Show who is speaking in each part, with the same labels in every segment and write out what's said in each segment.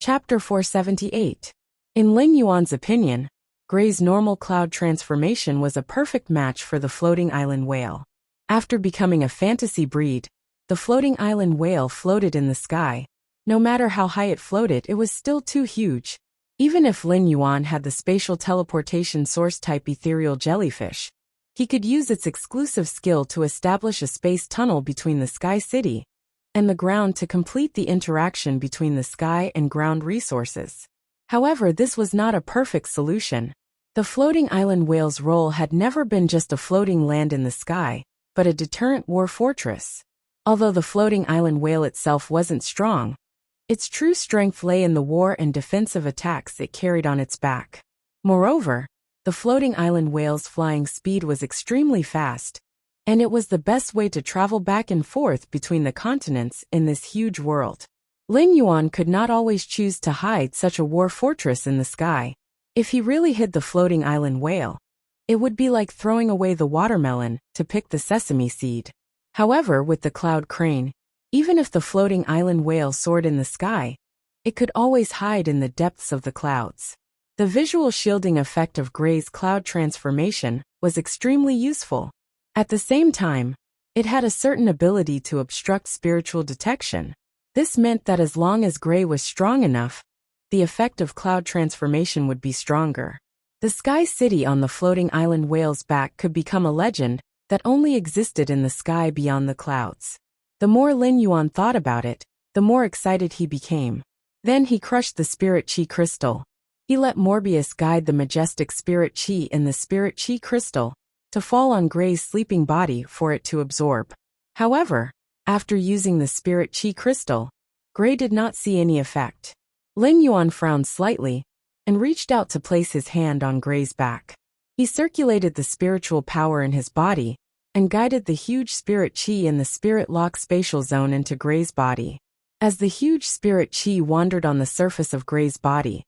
Speaker 1: Chapter 478. In Lin Yuan's opinion, Gray's normal cloud transformation was a perfect match for the floating island whale. After becoming a fantasy breed, the floating island whale floated in the sky. No matter how high it floated, it was still too huge. Even if Lin Yuan had the spatial teleportation source-type ethereal jellyfish, he could use its exclusive skill to establish a space tunnel between the Sky City and the ground to complete the interaction between the sky and ground resources. However, this was not a perfect solution. The floating island whale's role had never been just a floating land in the sky, but a deterrent war fortress. Although the floating island whale itself wasn't strong, its true strength lay in the war and defensive attacks it carried on its back. Moreover, the floating island whale's flying speed was extremely fast, and it was the best way to travel back and forth between the continents in this huge world. Lin Yuan could not always choose to hide such a war fortress in the sky. If he really hid the floating island whale, it would be like throwing away the watermelon to pick the sesame seed. However, with the cloud crane, even if the floating island whale soared in the sky, it could always hide in the depths of the clouds. The visual shielding effect of Gray's cloud transformation was extremely useful. At the same time, it had a certain ability to obstruct spiritual detection. This meant that as long as Gray was strong enough, the effect of cloud transformation would be stronger. The Sky City on the floating island whale's back could become a legend that only existed in the sky beyond the clouds. The more Lin Yuan thought about it, the more excited he became. Then he crushed the spirit chi crystal. He let Morbius guide the majestic spirit chi in the spirit chi crystal to fall on Gray's sleeping body for it to absorb. However, after using the spirit chi crystal, Gray did not see any effect. Lin Yuan frowned slightly and reached out to place his hand on Gray's back. He circulated the spiritual power in his body and guided the huge spirit chi in the spirit lock spatial zone into Gray's body. As the huge spirit chi wandered on the surface of Gray's body,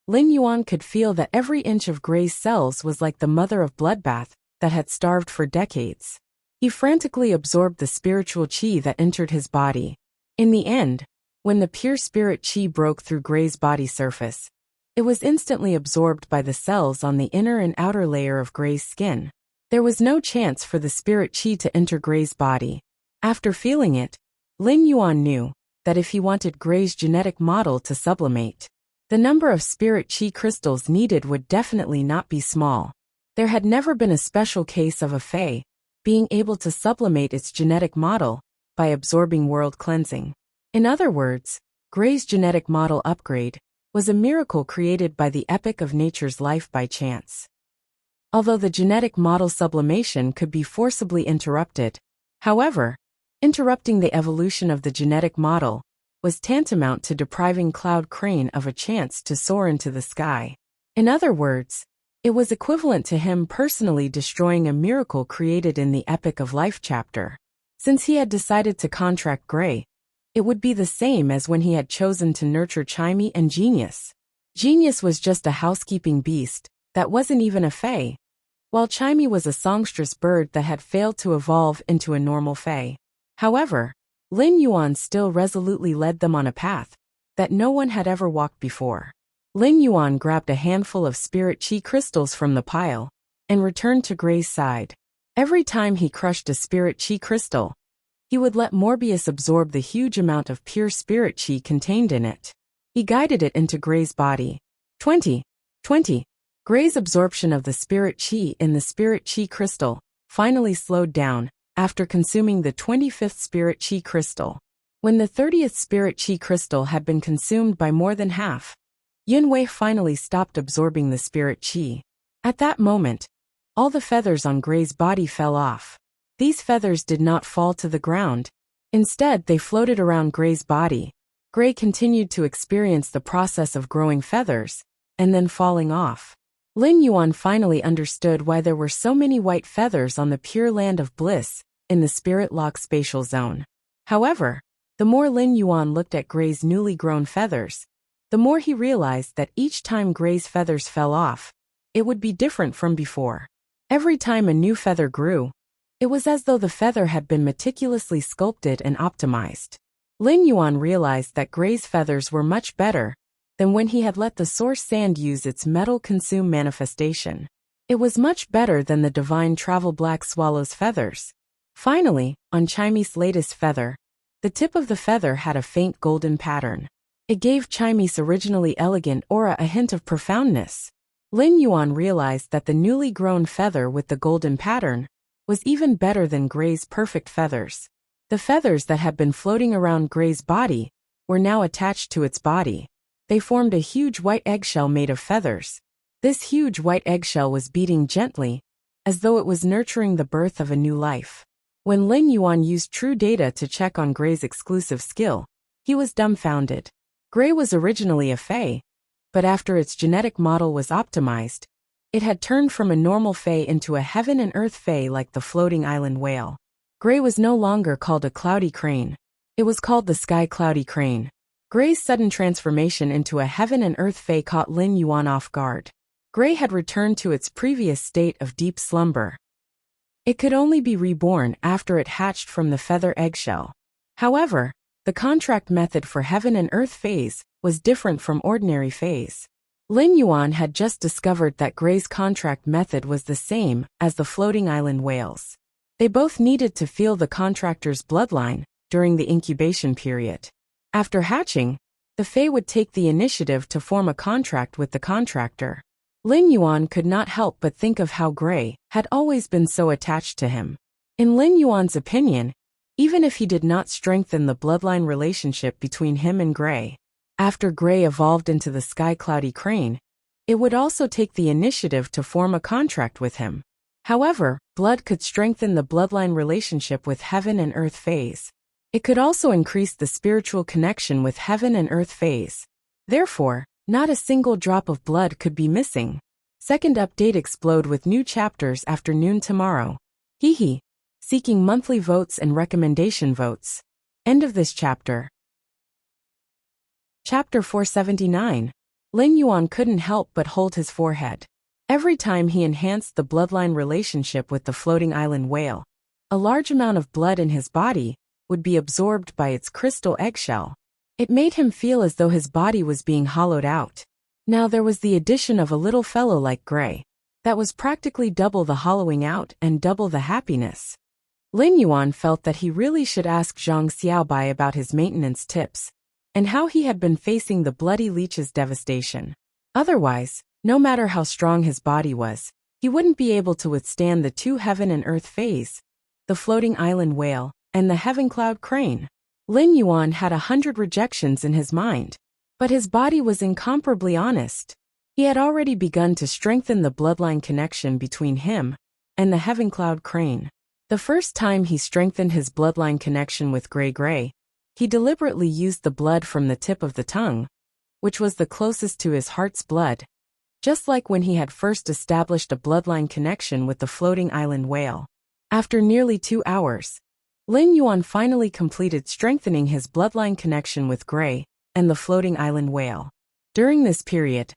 Speaker 1: Lin Yuan could feel that every inch of Gray's cells was like the mother of bloodbath that had starved for decades. He frantically absorbed the spiritual chi that entered his body. In the end, when the pure spirit chi broke through Gray's body surface, it was instantly absorbed by the cells on the inner and outer layer of Gray's skin. There was no chance for the spirit chi to enter Gray's body. After feeling it, Lin Yuan knew that if he wanted Gray's genetic model to sublimate, the number of spirit chi crystals needed would definitely not be small. There had never been a special case of a Fae being able to sublimate its genetic model by absorbing world cleansing. In other words, Gray's genetic model upgrade was a miracle created by the epic of nature's life by chance. Although the genetic model sublimation could be forcibly interrupted, however, interrupting the evolution of the genetic model was tantamount to depriving Cloud Crane of a chance to soar into the sky. In other words, it was equivalent to him personally destroying a miracle created in the Epic of Life chapter. Since he had decided to contract Gray, it would be the same as when he had chosen to nurture Chimey and Genius. Genius was just a housekeeping beast that wasn't even a Fae, while Chimey was a songstress bird that had failed to evolve into a normal Fae. However, Lin Yuan still resolutely led them on a path that no one had ever walked before. Lin Yuan grabbed a handful of spirit chi crystals from the pile and returned to Gray's side. Every time he crushed a spirit chi crystal, he would let Morbius absorb the huge amount of pure spirit chi contained in it. He guided it into Gray's body. 20. Gray's absorption of the spirit chi in the spirit chi crystal finally slowed down after consuming the 25th spirit chi crystal. When the 30th spirit chi crystal had been consumed by more than half, Yunwei finally stopped absorbing the spirit chi. At that moment, all the feathers on Gray's body fell off. These feathers did not fall to the ground. Instead, they floated around Gray's body. Gray continued to experience the process of growing feathers and then falling off. Lin Yuan finally understood why there were so many white feathers on the pure land of bliss in the Spirit Lock spatial zone. However, the more Lin Yuan looked at Gray's newly grown feathers, the more he realized that each time Gray's feathers fell off, it would be different from before. Every time a new feather grew, it was as though the feather had been meticulously sculpted and optimized. Lin Yuan realized that Gray's feathers were much better than when he had let the source sand use its metal-consume manifestation. It was much better than the divine travel black swallow's feathers. Finally, on Chime's latest feather, the tip of the feather had a faint golden pattern. It gave Chime's originally elegant aura a hint of profoundness. Lin Yuan realized that the newly grown feather with the golden pattern was even better than Gray's perfect feathers. The feathers that had been floating around Gray's body were now attached to its body. They formed a huge white eggshell made of feathers. This huge white eggshell was beating gently, as though it was nurturing the birth of a new life. When Lin Yuan used true data to check on Gray's exclusive skill, he was dumbfounded. Gray was originally a Fae, but after its genetic model was optimized, it had turned from a normal Fae into a heaven and earth Fae like the floating island whale. Gray was no longer called a cloudy crane. It was called the sky cloudy crane. Gray's sudden transformation into a heaven and earth Fae caught Lin Yuan off guard. Gray had returned to its previous state of deep slumber. It could only be reborn after it hatched from the feather eggshell. However, the contract method for heaven and earth Faes was different from ordinary Faes. Lin Yuan had just discovered that Gray's contract method was the same as the floating island whales. They both needed to feel the contractor's bloodline during the incubation period. After hatching, the Fae would take the initiative to form a contract with the contractor. Lin Yuan could not help but think of how Gray had always been so attached to him. In Lin Yuan's opinion, even if he did not strengthen the bloodline relationship between him and Gray, after Gray evolved into the sky cloudy crane, it would also take the initiative to form a contract with him. However, blood could strengthen the bloodline relationship with heaven and earth Faes. It could also increase the spiritual connection with heaven and earth Faes. Therefore, not a single drop of blood could be missing. Second update explode with new chapters after noon tomorrow. Hehe. Seeking monthly votes and recommendation votes. End of this chapter. Chapter 479. Lin Yuan couldn't help but hold his forehead. Every time he enhanced the bloodline relationship with the floating island whale, a large amount of blood in his body would be absorbed by its crystal eggshell. It made him feel as though his body was being hollowed out. Now there was the addition of a little fellow like Gray. That was practically double the hollowing out and double the happiness. Lin Yuan felt that he really should ask Zhang Xiaobai about his maintenance tips, and how he had been facing the bloody leech's devastation. Otherwise, no matter how strong his body was, he wouldn't be able to withstand the two heaven and earth Faes, the floating island whale, and the heaven cloud crane. Lin Yuan had 100 rejections in his mind, but his body was incomparably honest. He had already begun to strengthen the bloodline connection between him and the heaven cloud crane. The first time he strengthened his bloodline connection with Gray, he deliberately used the blood from the tip of the tongue, which was the closest to his heart's blood, just like when he had first established a bloodline connection with the floating island whale. After nearly 2 hours, Lin Yuan finally completed strengthening his bloodline connection with Gray and the floating island whale. During this period,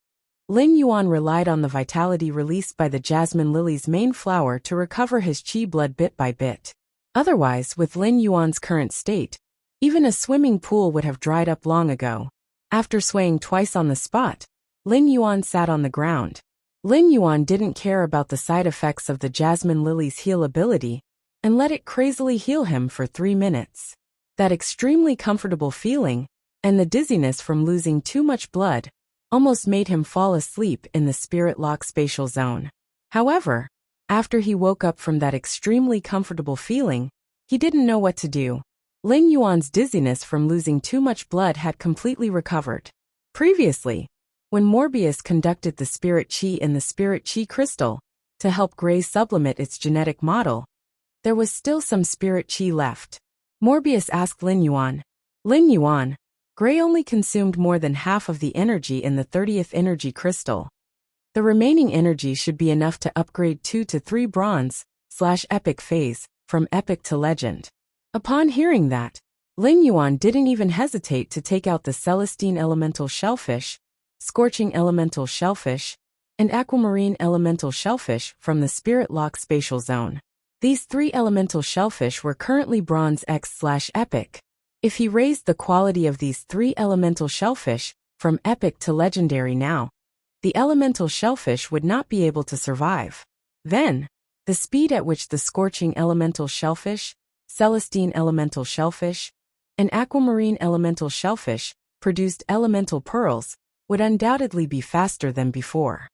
Speaker 1: Lin Yuan relied on the vitality released by the jasmine lily's main flower to recover his chi blood bit by bit. Otherwise, with Lin Yuan's current state, even a swimming pool would have dried up long ago. After swaying twice on the spot, Lin Yuan sat on the ground. Lin Yuan didn't care about the side effects of the jasmine lily's heal ability, and let it crazily heal him for 3 minutes. That extremely comfortable feeling, and the dizziness from losing too much blood, almost made him fall asleep in the spirit lock spatial zone. However, after he woke up from that extremely comfortable feeling, he didn't know what to do. Lin Yuan's dizziness from losing too much blood had completely recovered. Previously, when Morbius conducted the spirit chi in the spirit chi crystal to help Gray sublimate its genetic model, there was still some spirit chi left. Morbius asked Lin Yuan, "Lin Yuan, Gray only consumed more than half of the energy in the 30th energy crystal. The remaining energy should be enough to upgrade 2 to 3 bronze/epic phase, from epic to legend." Upon hearing that, Lin Yuan didn't even hesitate to take out the Celestine elemental shellfish, Scorching elemental shellfish, and Aquamarine elemental shellfish from the Spirit Lock spatial zone. These 3 elemental shellfish were currently bronze X/epic. If he raised the quality of these 3 elemental shellfish from epic to legendary now, the elemental shellfish would not be able to survive. Then, the speed at which the scorching elemental shellfish, celestine elemental shellfish, and aquamarine elemental shellfish produced elemental pearls would undoubtedly be faster than before.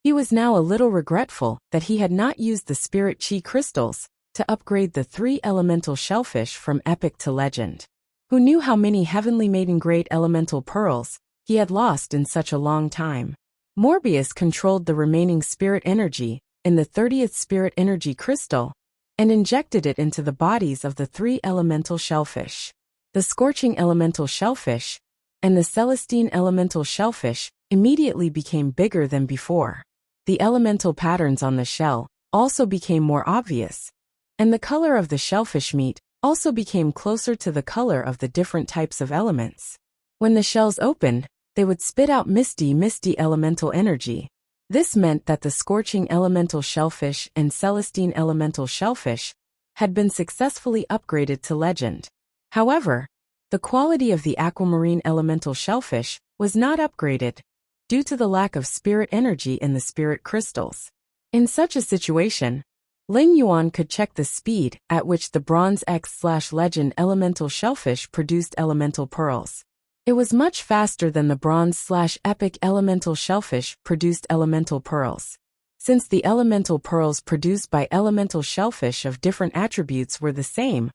Speaker 1: He was now a little regretful that he had not used the spirit chi crystals to upgrade the 3 elemental shellfish from epic to legend. Who knew how many heavenly maiden grade elemental pearls he had lost in such a long time? Morbius controlled the remaining spirit energy in the 30th spirit energy crystal and injected it into the bodies of the 3 elemental shellfish. The scorching elemental shellfish and the celestine elemental shellfish immediately became bigger than before. The elemental patterns on the shell also became more obvious, and the color of the shellfish meat also became closer to the color of the different types of elements. When the shells opened, they would spit out misty elemental energy. This meant that the scorching elemental shellfish and celestine elemental shellfish had been successfully upgraded to legend. However, the quality of the aquamarine elemental shellfish was not upgraded due to the lack of spirit energy in the spirit crystals. In such a situation, Ling Yuan could check the speed at which the Bronze X/Legend elemental shellfish produced elemental pearls. It was much faster than the Bronze/Epic elemental shellfish produced elemental pearls. Since the elemental pearls produced by elemental shellfish of different attributes were the same,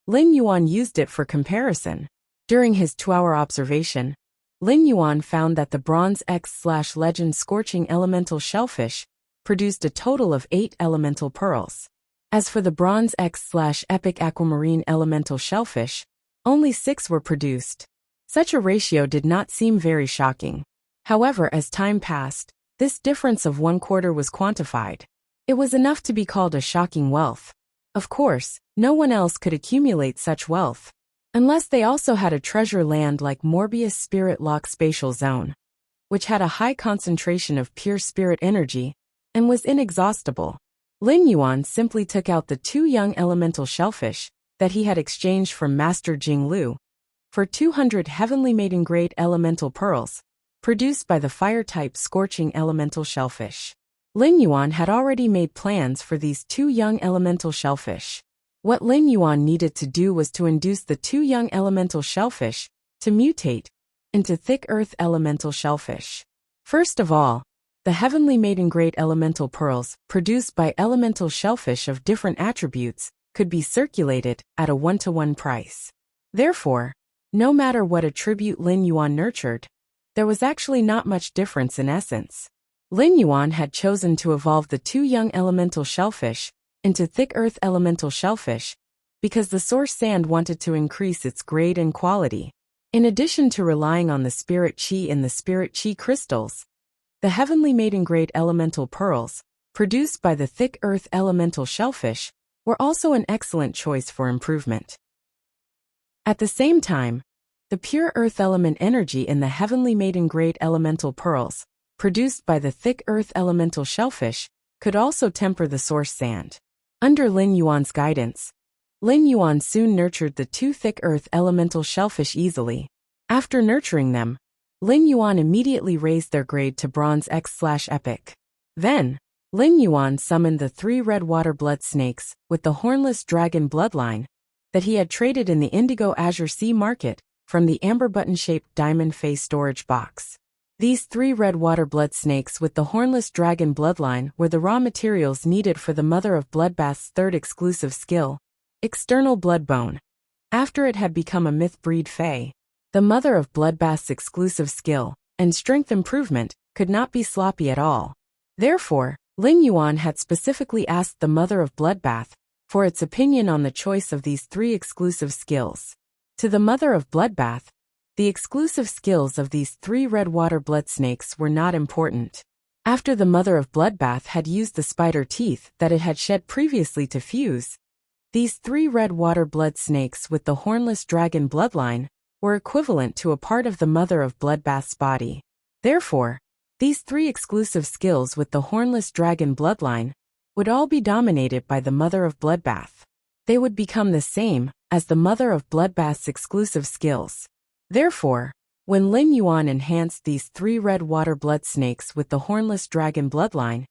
Speaker 1: Ling Yuan used it for comparison. During his 2-hour observation, Ling Yuan found that the Bronze X/Legend scorching elemental shellfish produced a total of 8 elemental pearls. As for the Bronze X/Epic aquamarine elemental shellfish, only 6 were produced. Such a ratio did not seem very shocking. However, as time passed, this difference of 1/4 was quantified. It was enough to be called a shocking wealth. Of course, no one else could accumulate such wealth, unless they also had a treasure land like Morbius Spirit Lock Spatial Zone, which had a high concentration of pure spirit energy and was inexhaustible. Ling Yuan simply took out the 2 young elemental shellfish that he had exchanged from Master Jing Lu for 200 heavenly maiden grade elemental pearls produced by the fire-type scorching elemental shellfish. Ling Yuan had already made plans for these 2 young elemental shellfish. What Ling Yuan needed to do was to induce the 2 young elemental shellfish to mutate into thick earth elemental shellfish. First of all, the heavenly maiden grade elemental pearls produced by elemental shellfish of different attributes could be circulated at a 1-to-1 price. Therefore, no matter what attribute Lin Yuan nurtured, there was actually not much difference in essence. Lin Yuan had chosen to evolve the 2 young elemental shellfish into thick earth elemental shellfish because the source sand wanted to increase its grade and quality. In addition to relying on the spirit chi and the spirit chi crystals, the heavenly maiden grade elemental pearls, produced by the thick earth elemental shellfish, were also an excellent choice for improvement. At the same time, the pure earth element energy in the heavenly maiden grade elemental pearls, produced by the thick earth elemental shellfish, could also temper the source sand. Under Lin Yuan's guidance, Lin Yuan soon nurtured the 2 thick earth elemental shellfish easily. After nurturing them, Lin Yuan immediately raised their grade to Bronze X/Epic. Then, Lin Yuan summoned the 3 red water blood snakes with the hornless dragon bloodline that he had traded in the Indigo Azure Sea market from the amber button-shaped diamond face storage box. These 3 red water blood snakes with the hornless dragon bloodline were the raw materials needed for the Mother of Bloodbath's 3rd exclusive skill, External Bloodbone. After it had become a myth breed fae, the Mother of Bloodbath's exclusive skill and strength improvement could not be sloppy at all. Therefore, Lin Yuan had specifically asked the Mother of Bloodbath for its opinion on the choice of these 3 exclusive skills. To the Mother of Bloodbath, the exclusive skills of these 3 red water blood snakes were not important. After the Mother of Bloodbath had used the spider teeth that it had shed previously to fuse, these 3 red water blood snakes with the hornless dragon bloodline were equivalent to a part of the Mother of Bloodbath's body. Therefore, these 3 exclusive skills with the hornless dragon bloodline would all be dominated by the Mother of Bloodbath. They would become the same as the Mother of Bloodbath's exclusive skills. Therefore, When Lin Yuan enhanced these 3 red water blood snakes with the hornless dragon bloodline,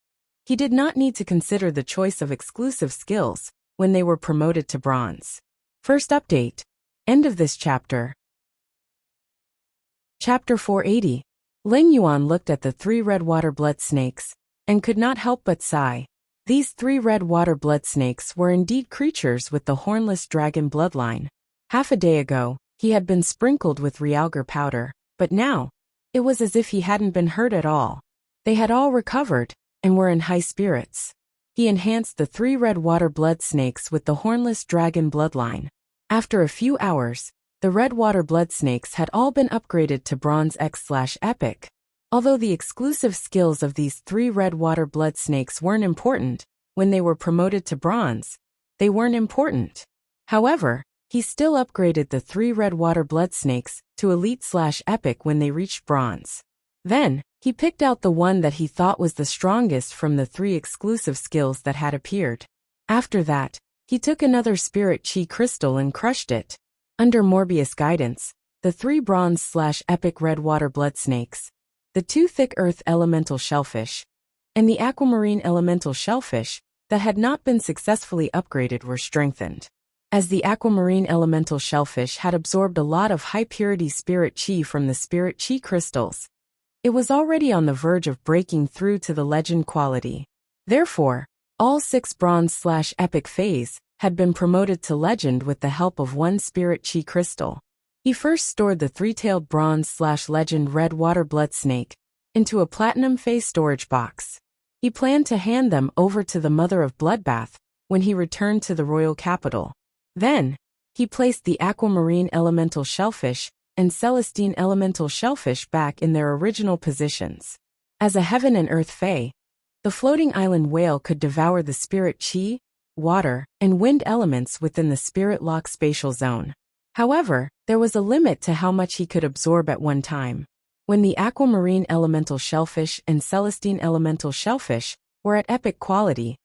Speaker 1: he did not need to consider the choice of exclusive skills when they were promoted to bronze. First update. End of this chapter. Chapter 480. Lin Yuan looked at the 3 red water blood snakes and could not help but sigh. These 3 red water blood snakes were indeed creatures with the hornless dragon bloodline. Half a day ago, he had been sprinkled with realgar powder, but now, it was as if he hadn't been hurt at all. They had all recovered and were in high spirits. He enhanced the 3 red water blood snakes with the hornless dragon bloodline. After a few hours, the red water blood snakes had all been upgraded to bronze X/epic. Although the exclusive skills of these 3 red water blood snakes weren't important when they were promoted to bronze, they weren't important. However, he still upgraded the 3 red water blood snakes to elite/epic when they reached bronze. Then, he picked out the one that he thought was the strongest from the 3 exclusive skills that had appeared. After that, he took another spirit chi crystal and crushed it. Under Morbius guidance, the 3 bronze/epic red water blood snakes, the 2 thick earth elemental shellfish, and the aquamarine elemental shellfish that had not been successfully upgraded were strengthened. As the aquamarine elemental shellfish had absorbed a lot of high-purity spirit chi from the spirit chi crystals, it was already on the verge of breaking through to the legend quality. Therefore, all 6 bronze/epic phase had been promoted to legend with the help of 1 spirit chi crystal. He first stored the 3-tailed bronze/legend red water blood snake into a platinum phase storage box. He planned to hand them over to the Mother of Bloodbath when he returned to the royal capital. Then, he placed the aquamarine elemental shellfish and Celestine elemental shellfish back in their original positions. As a heaven and earth fae, the floating island whale could devour the spirit chi, water, and wind elements within the spirit lock spatial zone. However, there was a limit to how much he could absorb at one time. When the aquamarine elemental shellfish and Celestine elemental shellfish were at epic quality,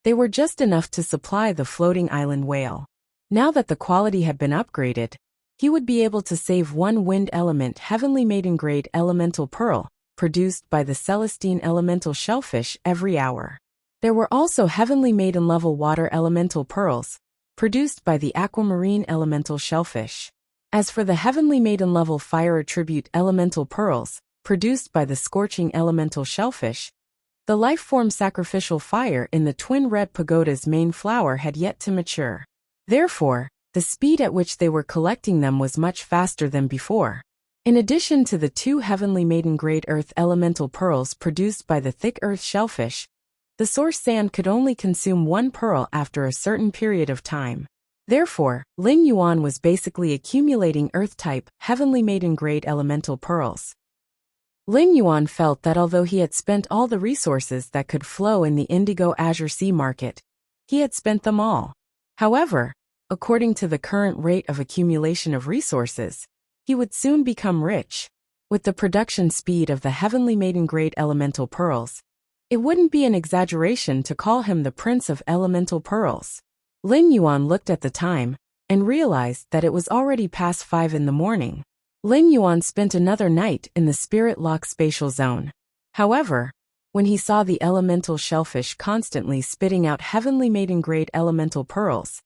Speaker 1: they were just enough to supply the floating island whale. Now that the quality had been upgraded, he would be able to save 1 wind element heavenly maiden grade elemental pearl, produced by the Celestine elemental shellfish every hour. There were also heavenly maiden level water elemental pearls, produced by the aquamarine elemental shellfish. As for the heavenly maiden level fire attribute elemental pearls, produced by the scorching elemental shellfish, the life-form sacrificial fire in the twin red pagoda's main flower had yet to mature. Therefore, the speed at which they were collecting them was much faster than before. In addition to the 2 heavenly maiden grade earth elemental pearls produced by the thick earth shellfish, the source sand could only consume 1 pearl after a certain period of time. Therefore, Lin Yuan was basically accumulating earth-type, heavenly maiden grade elemental pearls. Lin Yuan felt that although he had spent all the resources that could flow in the Indigo Azure Sea market, he had spent them all. However, according to the current rate of accumulation of resources, he would soon become rich. With the production speed of the heavenly maiden grade elemental pearls, it wouldn't be an exaggeration to call him the Prince of Elemental Pearls. Lin Yuan looked at the time and realized that it was already past 5 in the morning. Lin Yuan spent another night in the Spirit Lock spatial zone. However, when he saw the elemental shellfish constantly spitting out heavenly maiden grade elemental pearls,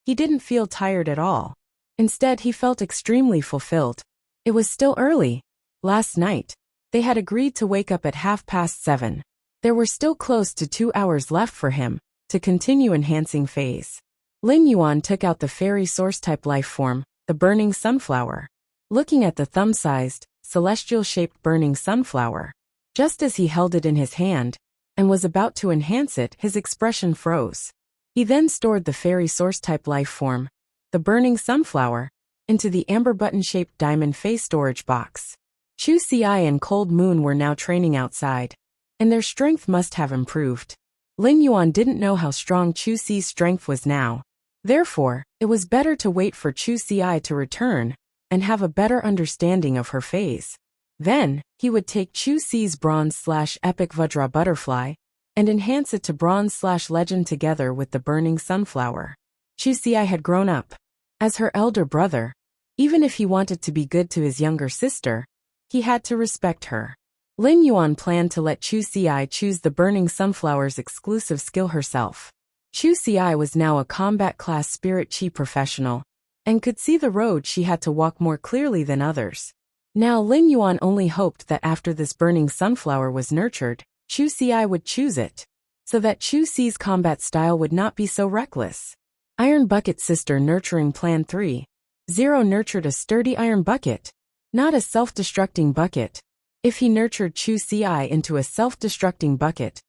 Speaker 1: he didn't feel tired at all. Instead, he felt extremely fulfilled. It was still early. Last night, they had agreed to wake up at 7:30. There were still close to 2 hours left for him to continue enhancing phase. Lin Yuan took out the fairy source-type life form, the burning sunflower. Looking at the thumb-sized, celestial-shaped burning sunflower, just as he held it in his hand and was about to enhance it, his expression froze. He then stored the fairy source-type life form, the burning sunflower, into the amber button-shaped diamond face storage box. Chu Ci and Cold Moon were now training outside, and their strength must have improved. Lin Yuan didn't know how strong Chu Ci's strength was now. Therefore, it was better to wait for Chu Ci to return and have a better understanding of her phase. Then, he would take Chu Ci's bronze/epic Vajra butterfly and enhance it to bronze/legend together with the burning sunflower. Chu Ci had grown up. As her elder brother, Even if he wanted to be good to his younger sister, he had to respect her. Lin Yuan planned to let Chu Xi choose the burning sunflower's exclusive skill herself. Chu Xi was now a combat-class spirit chi professional, and could see the road she had to walk more clearly than others. Now Lin Yuan only hoped that after this burning sunflower was nurtured, Chu Xi would choose it, so that Chu Xi's combat style would not be so reckless. Iron Bucket Sister Nurturing Plan 3.0 nurtured a sturdy iron bucket, not a self-destructing bucket. If he nurtured Chu Xi into a self-destructing bucket,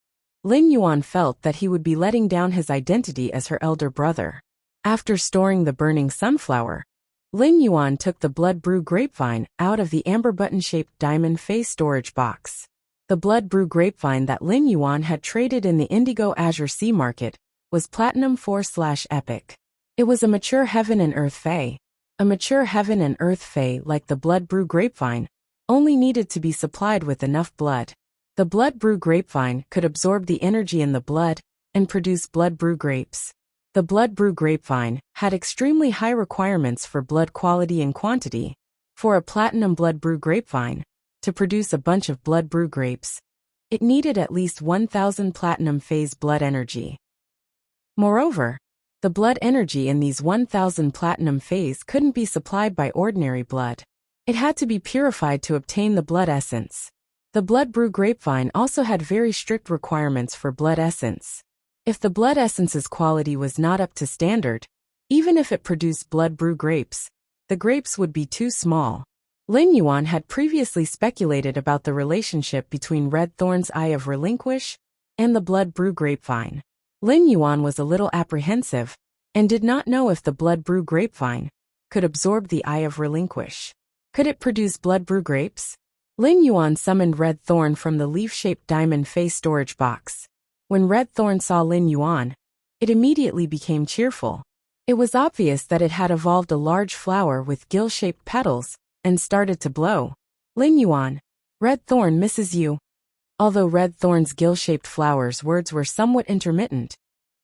Speaker 1: Lin Yuan felt that he would be letting down his identity as her elder brother. After storing the burning sunflower, Lin Yuan took the blood brew grapevine out of the amber button-shaped diamond face storage box. The blood brew grapevine that Lin Yuan had traded in the Indigo Azure Sea Market was Platinum 4/Epic. It was a mature heaven and earth fae. A mature heaven and earth fae like the blood brew grapevine only needed to be supplied with enough blood. The blood brew grapevine could absorb the energy in the blood and produce blood brew grapes. The blood brew grapevine had extremely high requirements for blood quality and quantity. For a platinum blood brew grapevine to produce a bunch of blood brew grapes, it needed at least 1,000 platinum phase blood energy. Moreover, the blood energy in these 1,000 platinum phase couldn't be supplied by ordinary blood. It had to be purified to obtain the blood essence. The blood brew grapevine also had very strict requirements for blood essence. If the blood essence's quality was not up to standard, even if it produced blood brew grapes, the grapes would be too small. Lin Yuan had previously speculated about the relationship between Red Thorn's Eye of Relinquish and the blood brew grapevine. Lin Yuan was a little apprehensive and did not know if the blood brew grapevine could absorb the Eye of Relinquish. Could it produce blood brew grapes? Lin Yuan summoned Red Thorn from the leaf-shaped diamond face storage box. When Red Thorn saw Lin Yuan, it immediately became cheerful. It was obvious that it had evolved a large flower with gill-shaped petals and started to blow. Lin Yuan, Red Thorn misses you. Although Red Thorn's gill-shaped flower's words were somewhat intermittent,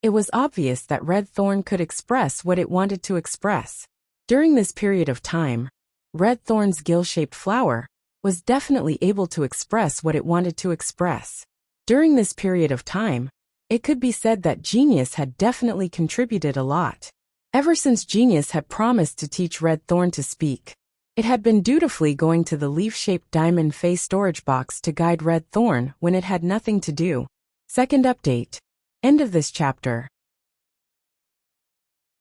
Speaker 1: it was obvious that Red Thorn could express what it wanted to express. During this period of time, Red Thorn's gill-shaped flower was definitely able to express what it wanted to express. During this period of time, it could be said that Genius had definitely contributed a lot. Ever since Genius had promised to teach Red Thorn to speak, it had been dutifully going to the leaf-shaped diamond face storage box to guide Red Thorn when it had nothing to do. Second update. End of this chapter.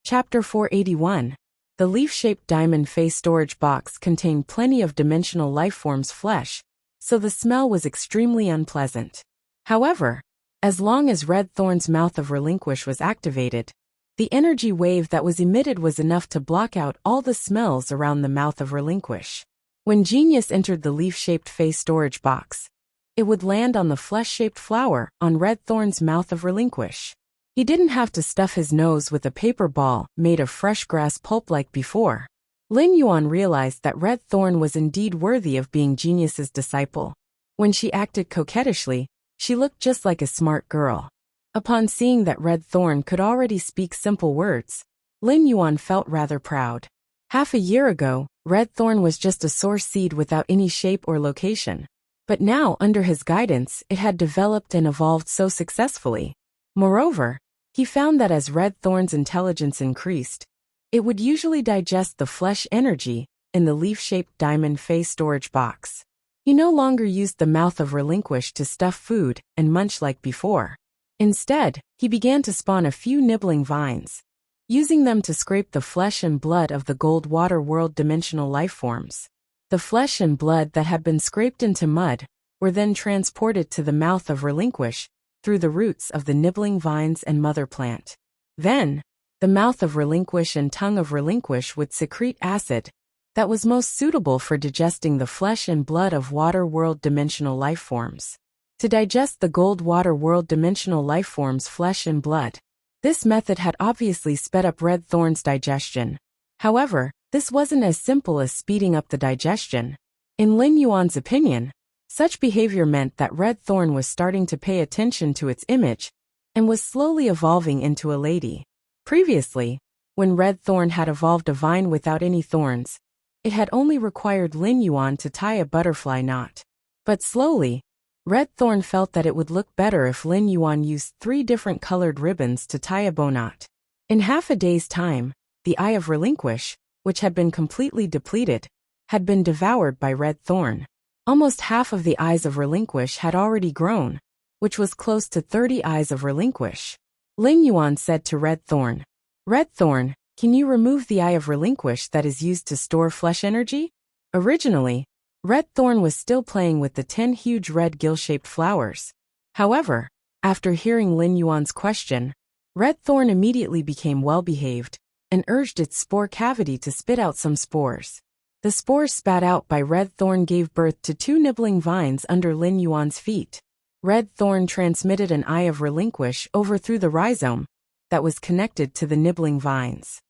Speaker 1: Chapter 481. The leaf-shaped diamond face storage box contained plenty of dimensional lifeforms' flesh, so the smell was extremely unpleasant. However, as long as Red Thorn's mouth of relinquish was activated, the energy wave that was emitted was enough to block out all the smells around the mouth of relinquish. When Genius entered the leaf-shaped face storage box, it would land on the flesh-shaped flower on Red Thorn's mouth of relinquish. He didn't have to stuff his nose with a paper ball made of fresh grass pulp like before. Lin Yuan realized that Red Thorn was indeed worthy of being Genius's disciple. When she acted coquettishly, she looked just like a smart girl. Upon seeing that Red Thorn could already speak simple words, Lin Yuan felt rather proud. Half a year ago, Red Thorn was just a source seed without any shape or location. But now, under his guidance, it had developed and evolved so successfully. Moreover, he found that as Red Thorn's intelligence increased, it would usually digest the flesh energy in the leaf-shaped diamond face storage box. He no longer used the mouth of relinquish to stuff food and munch like before. Instead, he began to spawn a few nibbling vines, using them to scrape the flesh and blood of the gold water world dimensional lifeforms. The flesh and blood that had been scraped into mud were then transported to the mouth of relinquish through the roots of the nibbling vines and mother plant. Then, the mouth of relinquish and tongue of relinquish would secrete acid that was most suitable for digesting the flesh and blood of water world dimensional lifeforms. To digest the gold water world dimensional lifeforms' flesh and blood, this method had obviously sped up Red Thorn's digestion. However, this wasn't as simple as speeding up the digestion. In Lin Yuan's opinion, such behavior meant that Red Thorn was starting to pay attention to its image and was slowly evolving into a lady. Previously, when Red Thorn had evolved a vine without any thorns, It had only required Lin Yuan to tie a butterfly knot. But slowly, Red Thorn felt that it would look better if Lin Yuan used 3 different colored ribbons to tie a bow knot. In half a day's time, the Eye of Relinquish, which had been completely depleted, had been devoured by Red Thorn. Almost half of the Eyes of Relinquish had already grown, which was close to 30 Eyes of Relinquish. Lin Yuan said to Red Thorn, "Red Thorn, can you remove the Eye of Relinquish that is used to store flesh energy?" Originally, Red Thorn was still playing with the 10 huge red gill-shaped flowers. However, after hearing Lin Yuan's question, Red Thorn immediately became well-behaved and urged its spore cavity to spit out some spores. The spores spat out by Red Thorn gave birth to 2 nibbling vines under Lin Yuan's feet. Red Thorn transmitted an Eye of Relinquish over through the rhizome that was connected to the nibbling vines.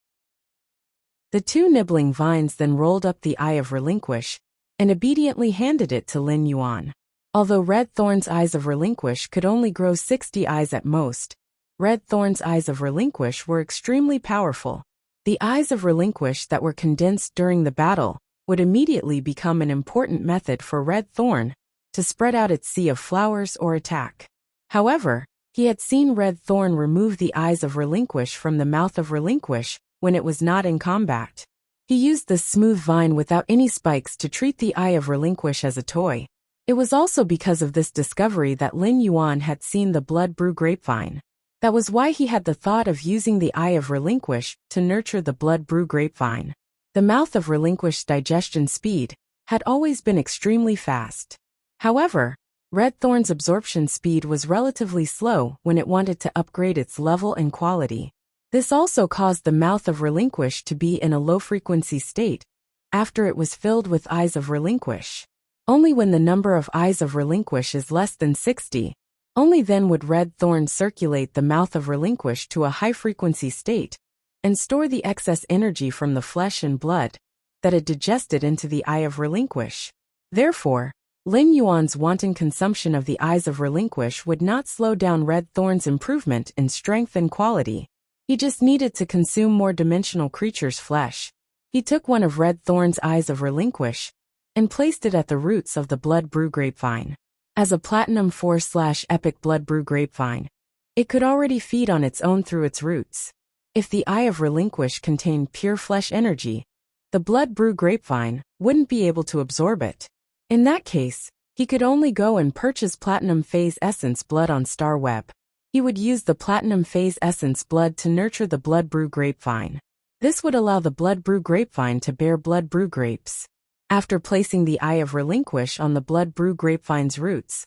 Speaker 1: The 2 nibbling vines then rolled up the Eye of Relinquish and obediently handed it to Lin Yuan. Although Red Thorn's Eyes of Relinquish could only grow 60 eyes at most, Red Thorn's Eyes of Relinquish were extremely powerful. The Eyes of Relinquish that were condensed during the battle would immediately become an important method for Red Thorn to spread out its sea of flowers or attack. However, he had seen Red Thorn remove the Eyes of Relinquish from the mouth of Relinquish when it was not in combat. He used the smooth vine without any spikes to treat the Eye of Relinquish as a toy. It was also because of this discovery that Lin Yuan had seen the Blood Brew grapevine. That was why he had the thought of using the Eye of Relinquish to nurture the Blood Brew grapevine. The mouth of Relinquish's digestion speed had always been extremely fast. However, Red Thorn's absorption speed was relatively slow when it wanted to upgrade its level and quality. This also caused the mouth of Relinquish to be in a low-frequency state after it was filled with Eyes of Relinquish. Only when the number of Eyes of Relinquish is less than 60, only then would Red Thorn circulate the mouth of Relinquish to a high-frequency state and store the excess energy from the flesh and blood that had digested into the Eye of Relinquish. Therefore, Lin Yuan's wanton consumption of the Eyes of Relinquish would not slow down Red Thorn's improvement in strength and quality. He just needed to consume more dimensional creatures' flesh. He took one of Red Thorn's Eyes of Relinquish and placed it at the roots of the Blood Brew grapevine. As a Platinum 4/Epic Blood Brew grapevine, it could already feed on its own through its roots. If the Eye of Relinquish contained pure flesh energy, the Blood Brew grapevine wouldn't be able to absorb it. In that case, he could only go and purchase Platinum Phase Essence Blood on Star Web. He would use the Platinum Phase Essence Blood to nurture the Blood Brew grapevine. This would allow the Blood Brew grapevine to bear Blood Brew grapes. After placing the Eye of Relinquish on the Blood Brew grapevine's roots,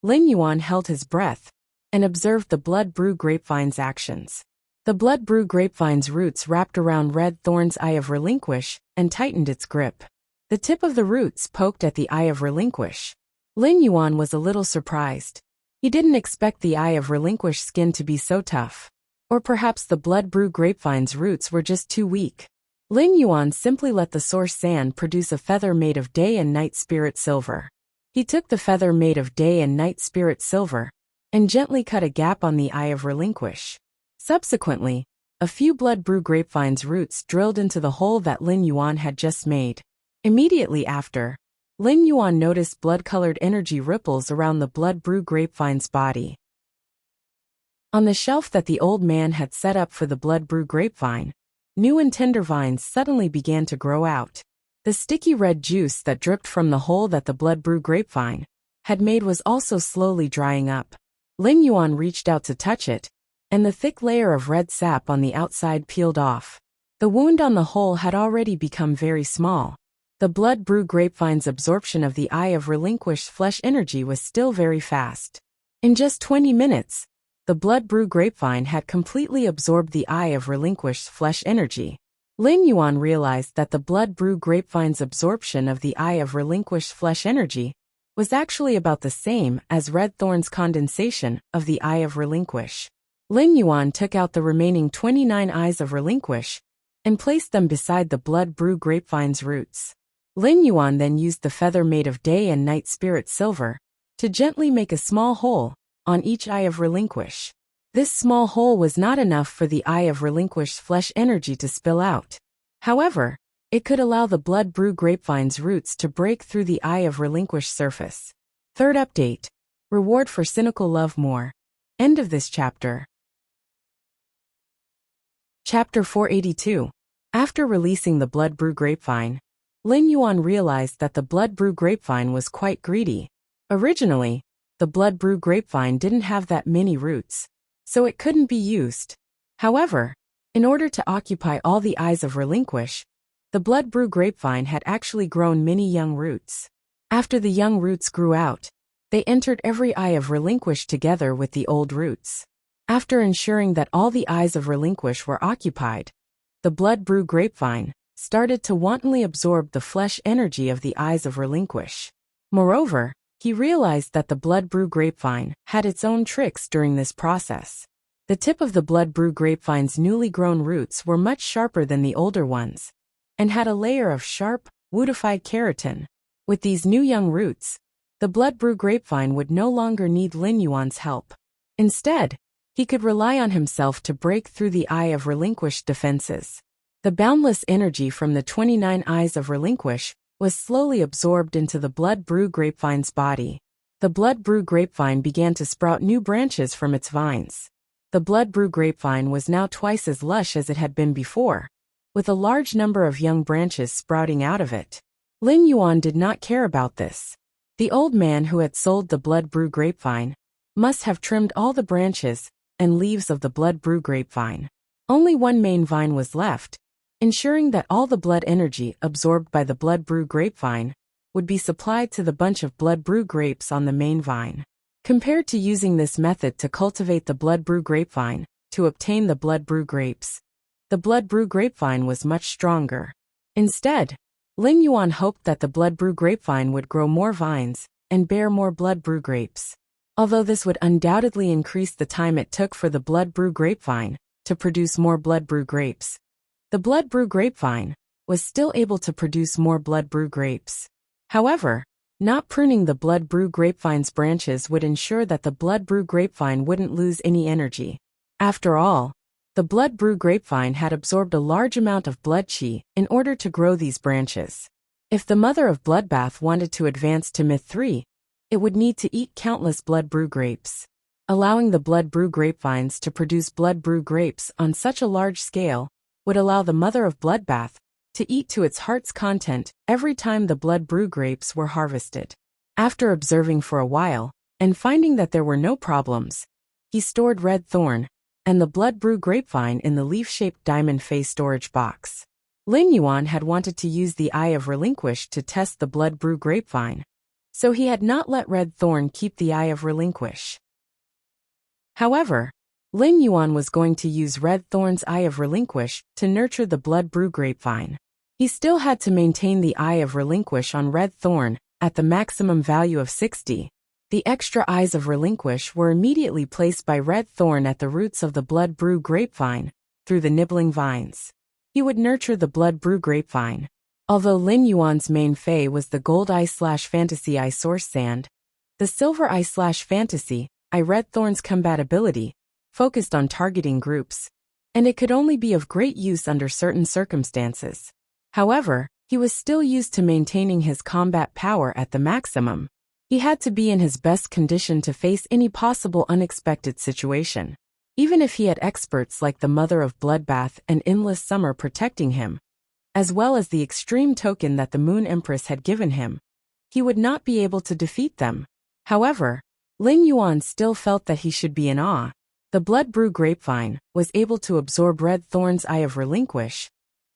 Speaker 1: Lin Yuan held his breath and observed the Blood Brew grapevine's actions. The Blood Brew grapevine's roots wrapped around Red Thorn's Eye of Relinquish and tightened its grip. The tip of the roots poked at the Eye of Relinquish. Lin Yuan was a little surprised. He didn't expect the Eye of Relinquish skin to be so tough. Or perhaps the Blood Brew grapevine's roots were just too weak. Lin Yuan simply let the source sand produce a feather made of Day and Night Spirit Silver. He took the feather made of Day and Night Spirit Silver and gently cut a gap on the Eye of Relinquish. Subsequently, a few Blood Brew grapevine's roots drilled into the hole that Lin Yuan had just made. Immediately after, Lin Yuan noticed blood-colored energy ripples around the Blood Brew grapevine's body. On the shelf that the old man had set up for the Blood Brew grapevine, new and tender vines suddenly began to grow out. The sticky red juice that dripped from the hole that the Blood Brew grapevine had made was also slowly drying up. Lin Yuan reached out to touch it, and the thick layer of red sap on the outside peeled off. The wound on the hole had already become very small. The Blood Brew grapevine's absorption of the Eye of Relinquished flesh energy was still very fast. In just 20 minutes, the Blood Brew grapevine had completely absorbed the Eye of Relinquished flesh energy. Lin Yuan realized that the Blood Brew grapevine's absorption of the Eye of Relinquished flesh energy was actually about the same as Red Thorn's condensation of the Eye of Relinquish. Lin Yuan took out the remaining 29 Eyes of Relinquish and placed them beside the Blood Brew grapevine's roots. Lin Yuan then used the feather made of Day and Night Spirit Silver to gently make a small hole on each Eye of Relinquish. This small hole was not enough for the Eye of Relinquished flesh energy to spill out. However, It could allow the blood brew grapevine's roots to break through the eye of relinquished surface. Third update. Reward for cynical love more. End of this chapter. Chapter 482. After releasing the blood brew grapevine, Lin Yuan realized that the blood brew grapevine was quite greedy. Originally, the blood brew grapevine didn't have that many roots, so it couldn't be used. However, in order to occupy all the eyes of relinquish, the blood brew grapevine had actually grown many young roots. After the young roots grew out, they entered every eye of relinquish together with the old roots. After ensuring that all the eyes of relinquish were occupied, the blood brew grapevine started to wantonly absorb the flesh energy of the eyes of relinquish. Moreover, he realized that the blood brew grapevine had its own tricks during this process. The tip of the blood brew grapevine's newly grown roots were much sharper than the older ones, and had a layer of sharp, woodified keratin. With these new young roots, the blood brew grapevine would no longer need Lin Yuan's help. Instead, he could rely on himself to break through the eye of relinquished defenses. The boundless energy from the 29 eyes of relinquish was slowly absorbed into the blood brew grapevine's body. The blood brew grapevine began to sprout new branches from its vines. The blood brew grapevine was now twice as lush as it had been before, with a large number of young branches sprouting out of it. Lin Yuan did not care about this. The old man who had sold the blood brew grapevine must have trimmed all the branches and leaves of the blood brew grapevine. Only one main vine was left, ensuring that all the blood energy absorbed by the blood brew grapevine would be supplied to the bunch of blood brew grapes on the main vine. Compared to using this method to cultivate the blood brew grapevine to obtain the blood brew grapes, the blood brew grapevine was much stronger. Instead, Lin Yuan hoped that the blood brew grapevine would grow more vines and bear more blood brew grapes. Although this would undoubtedly increase the time it took for the blood brew grapevine to produce more blood brew grapes, the blood brew grapevine was still able to produce more blood brew grapes. However, not pruning the blood brew grapevine's branches would ensure that the blood brew grapevine wouldn't lose any energy. After all, the blood brew grapevine had absorbed a large amount of blood qi in order to grow these branches. If the mother of bloodbath wanted to advance to myth 3, it would need to eat countless blood brew grapes. Allowing the blood brew grapevines to produce blood brew grapes on such a large scale would allow the mother of bloodbath to eat to its heart's content every time the blood brew grapes were harvested. After observing for a while, and finding that there were no problems, he stored red thorn and the blood brew grapevine in the leaf-shaped diamond face storage box. Lin Yuan had wanted to use the eye of relinquish to test the blood brew grapevine, so he had not let red thorn keep the eye of relinquish. However, Lin Yuan was going to use red thorn's eye of relinquish to nurture the blood brew grapevine. He still had to maintain the eye of relinquish on red thorn at the maximum value of 60. The extra eyes of relinquish were immediately placed by red thorn at the roots of the blood brew grapevine through the nibbling vines. He would nurture the blood brew grapevine. Although Lin Yuan's main fei was the gold eye/fantasy eye source sand, the silver eye/fantasy eye red thorn's compatibility focused on targeting groups, and it could only be of great use under certain circumstances. However, he was still used to maintaining his combat power at the maximum. He had to be in his best condition to face any possible unexpected situation. Even if he had experts like the Mother of Bloodbath and Endless Summer protecting him, as well as the extreme token that the Moon Empress had given him, he would not be able to defeat them. However, Lin Yuan still felt that he should be in awe. The blood brew grapevine was able to absorb red thorn's eye of relinquish,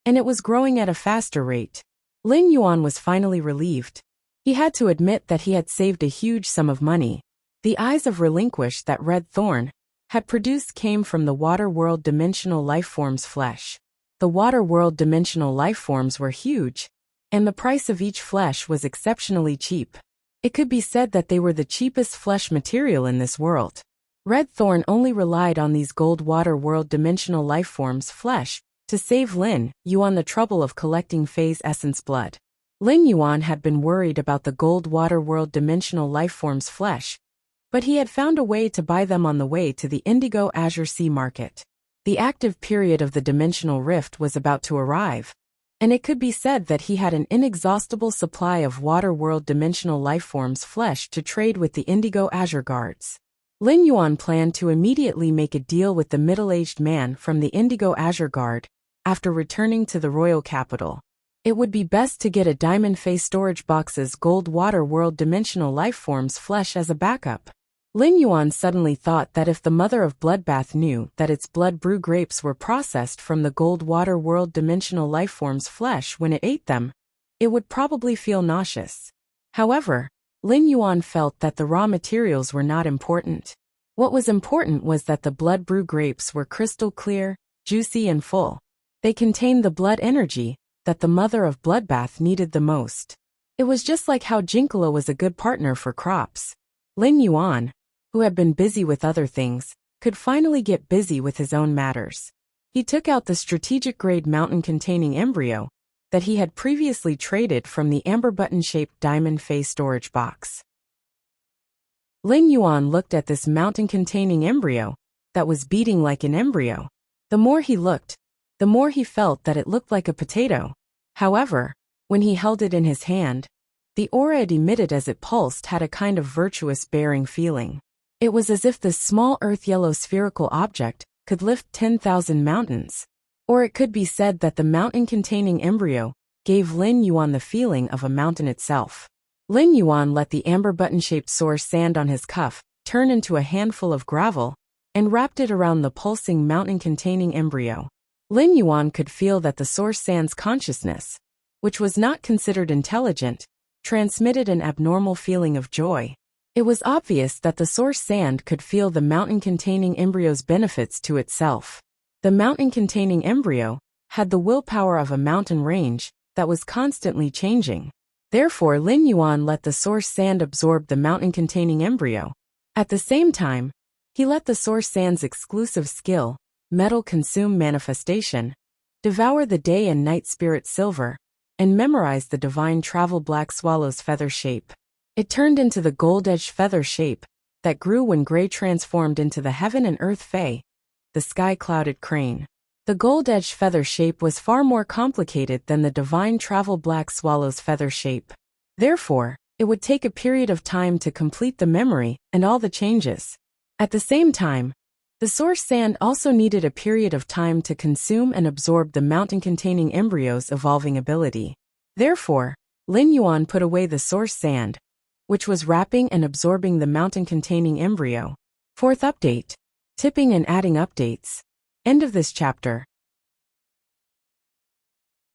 Speaker 1: and it was growing at a faster rate. Lin Yuan was finally relieved. He had to admit that he had saved a huge sum of money. The eyes of relinquish that red thorn had produced came from the water world dimensional lifeform's flesh. The water world dimensional lifeforms were huge, and the price of each flesh was exceptionally cheap. It could be said that they were the cheapest flesh material in this world. Red thorn only relied on these gold water world dimensional lifeforms' flesh to save Lin Yuan the trouble of collecting Fei's essence blood. Lin Yuan had been worried about the gold water world dimensional lifeforms' flesh, but he had found a way to buy them on the way to the Indigo Azure Sea market. The active period of the dimensional rift was about to arrive, and it could be said that he had an inexhaustible supply of water-world dimensional lifeforms flesh to trade with the Indigo Azure Guards. Lin Yuan planned to immediately make a deal with the middle-aged man from the Indigo Azure Guard after returning to the royal capital. It would be best to get a diamond face storage box's gold water-world dimensional lifeforms flesh as a backup. Lin Yuan suddenly thought that if the mother of Bloodbath knew that its blood brew grapes were processed from the gold water world dimensional lifeform's flesh when it ate them, it would probably feel nauseous. However, Lin Yuan felt that the raw materials were not important. What was important was that the blood brew grapes were crystal clear, juicy and full. They contained the blood energy that the mother of Bloodbath needed the most. It was just like how Jinkala was a good partner for crops. Lin Yuan, who had been busy with other things, could finally get busy with his own matters. He took out the strategic-grade mountain-containing embryo that he had previously traded from the amber button-shaped diamond face storage box. Lin Yuan looked at this mountain-containing embryo that was beating like an embryo. The more he looked, the more he felt that it looked like a potato. However, when he held it in his hand, the aura it emitted as it pulsed had a kind of virtuous bearing feeling. It was as if this small earth-yellow spherical object could lift 10,000 mountains. Or it could be said that the mountain-containing embryo gave Lin Yuan the feeling of a mountain itself. Lin Yuan let the amber button-shaped source sand on his cuff turn into a handful of gravel and wrapped it around the pulsing mountain-containing embryo. Lin Yuan could feel that the source sand's consciousness, which was not considered intelligent, transmitted an abnormal feeling of joy. It was obvious that the source sand could feel the mountain-containing embryo's benefits to itself. The mountain-containing embryo had the willpower of a mountain range that was constantly changing. Therefore, Lin Yuan let the source sand absorb the mountain-containing embryo. At the same time, he let the source sand's exclusive skill, metal consume manifestation, devour the day and night spirit silver, and memorize the divine travel black swallow's feather shape. It turned into the gold-edged feather shape that grew when Gray transformed into the heaven and earth fae, the sky-clouded crane. The gold-edged feather shape was far more complicated than the divine travel black swallow's feather shape. Therefore, it would take a period of time to complete the memory and all the changes. At the same time, the source sand also needed a period of time to consume and absorb the mountain-containing embryo's evolving ability. Therefore, Lin Yuan put away the source sand, which was wrapping and absorbing the mountain-containing embryo. Fourth update. Tipping and adding updates. End of this chapter.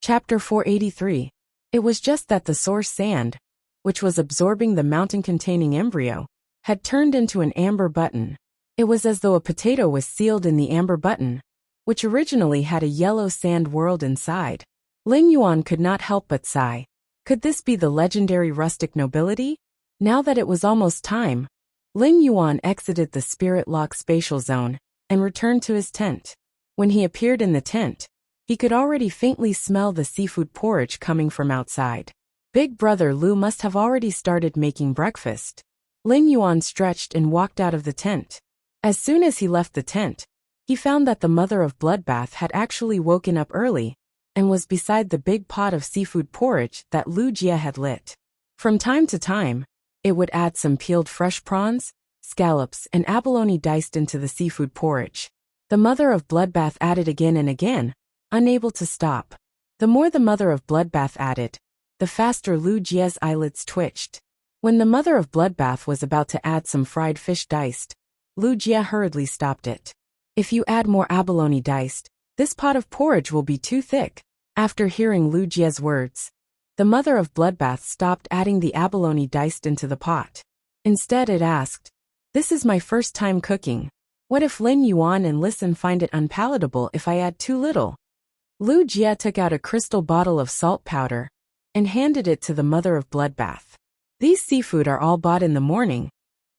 Speaker 1: Chapter 483. It was just that the source sand, which was absorbing the mountain-containing embryo, had turned into an amber button. It was as though a potato was sealed in the amber button, which originally had a yellow sand world inside. Lin Yuan could not help but sigh. Could this be the legendary rustic nobility? Now that it was almost time, Lin Yuan exited the spirit lock spatial zone and returned to his tent. When he appeared in the tent, he could already faintly smell the seafood porridge coming from outside. Big brother Lu must have already started making breakfast. Lin Yuan stretched and walked out of the tent. As soon as he left the tent, he found that the mother of Bloodbath had actually woken up early and was beside the big pot of seafood porridge that Lu Jia had lit. From time to time, it would add some peeled fresh prawns, scallops, and abalone diced into the seafood porridge. The mother of Bloodbath added again and again, unable to stop. The more the mother of Bloodbath added, the faster Lu Jia's eyelids twitched. When the mother of Bloodbath was about to add some fried fish diced, Lu Jia hurriedly stopped it. If you add more abalone diced, this pot of porridge will be too thick. After hearing Lu Jia's words, the mother of Bloodbath stopped adding the abalone diced into the pot. Instead it asked, "This is my first time cooking. What if Lin Yuan and Listen find it unpalatable if I add too little?" Lu Jia took out a crystal bottle of salt powder and handed it to the mother of Bloodbath. "These seafood are all bought in the morning,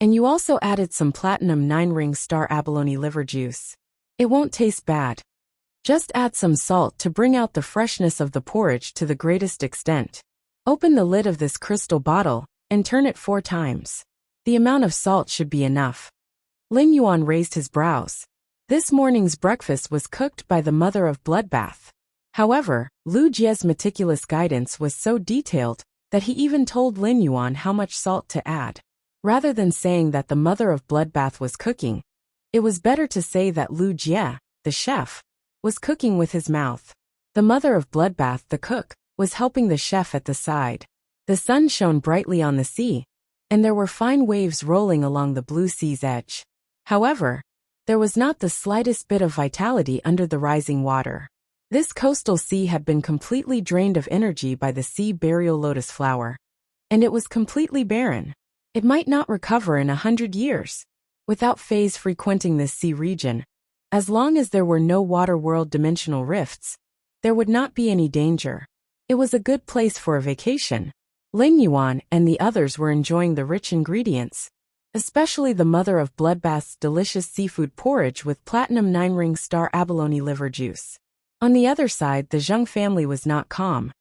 Speaker 1: and you also added some platinum 9-ring star abalone liver juice. It won't taste bad. Just add some salt to bring out the freshness of the porridge to the greatest extent. Open the lid of this crystal bottle and turn it 4 times. The amount of salt should be enough." Lin Yuan raised his brows. This morning's breakfast was cooked by the mother of Bloodbath. However, Lu Jie's meticulous guidance was so detailed that he even told Lin Yuan how much salt to add. Rather than saying that the mother of bloodbath was cooking, it was better to say that Lu Jie, the chef, was cooking with his mouth. The mother of bloodbath, the cook, was helping the chef at the side. The sun shone brightly on the sea, and there were fine waves rolling along the blue sea's edge. However, there was not the slightest bit of vitality under the rising water. This coastal sea had been completely drained of energy by the sea burial lotus flower, and it was completely barren. It might not recover in 100 years. Without Faye's frequenting this sea region, as long as there were no water world dimensional rifts, there would not be any danger. It was a good place for a vacation. Lin Yuan and the others were enjoying the rich ingredients, especially the mother of bloodbath's delicious seafood porridge with platinum 9-ring star abalone liver juice. On the other side, the Zheng family was not calm.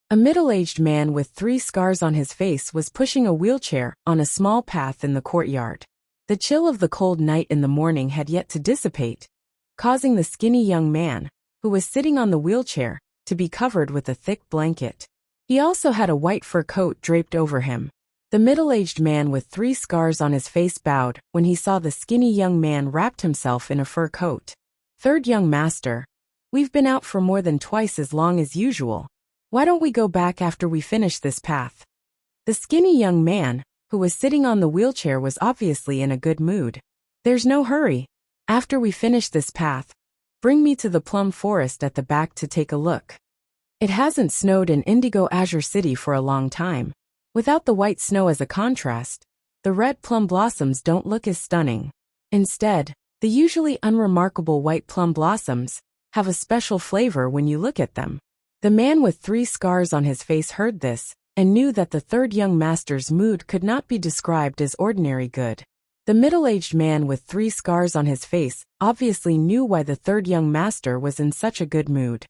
Speaker 1: A middle-aged man with 3 scars on his face was pushing a wheelchair on a small path in the courtyard. The chill of the cold night in the morning had yet to dissipate, causing the skinny young man, who was sitting on the wheelchair, to be covered with a thick blanket. He also had a white fur coat draped over him. The middle-aged man with 3 scars on his face bowed when he saw the skinny young man wrapped himself in a fur coat. "Third young master, we've been out for more than twice as long as usual. Why don't we go back after we finish this path?" The skinny young man, who was sitting on the wheelchair, was obviously in a good mood. "There's no hurry. After we finish this path, bring me to the plum forest at the back to take a look. It hasn't snowed in Indigo Azure City for a long time. Without the white snow as a contrast, the red plum blossoms don't look as stunning. Instead, the usually unremarkable white plum blossoms have a special flavor when you look at them." The man with 3 scars on his face heard this and knew that the third young master's mood could not be described as ordinary good. The middle-aged man with 3 scars on his face obviously knew why the third young master was in such a good mood.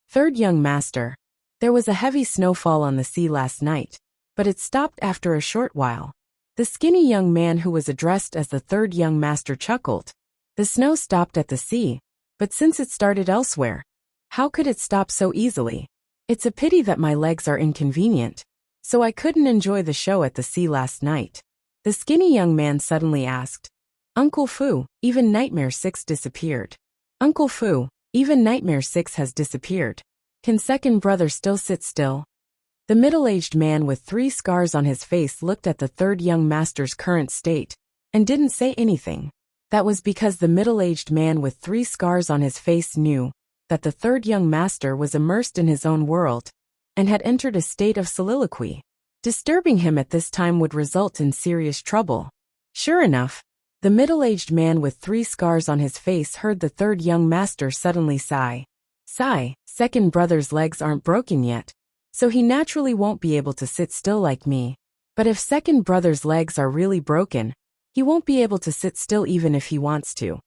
Speaker 1: "Third young master, there was a heavy snowfall on the sea last night, but it stopped after a short while." The skinny young man who was addressed as the third young master chuckled. "The snow stopped at the sea, but since it started elsewhere, how could it stop so easily? It's a pity that my legs are inconvenient, so I couldn't enjoy the show at the sea last night." The skinny young man suddenly asked, "Uncle Fu, even Nightmare 6 disappeared. Uncle Fu, even Nightmare 6 has disappeared. Can second brother still sit still?" The middle-aged man with 3 scars on his face looked at the third young master's current state and didn't say anything. That was because the middle-aged man with 3 scars on his face knew that the third young master was immersed in his own world and had entered a state of soliloquy. Disturbing him at this time would result in serious trouble. Sure enough, the middle-aged man with 3 scars on his face heard the third young master suddenly sigh. "Sigh, second brother's legs aren't broken yet, so he naturally won't be able to sit still like me. But if second brother's legs are really broken, he won't be able to sit still even if he wants to."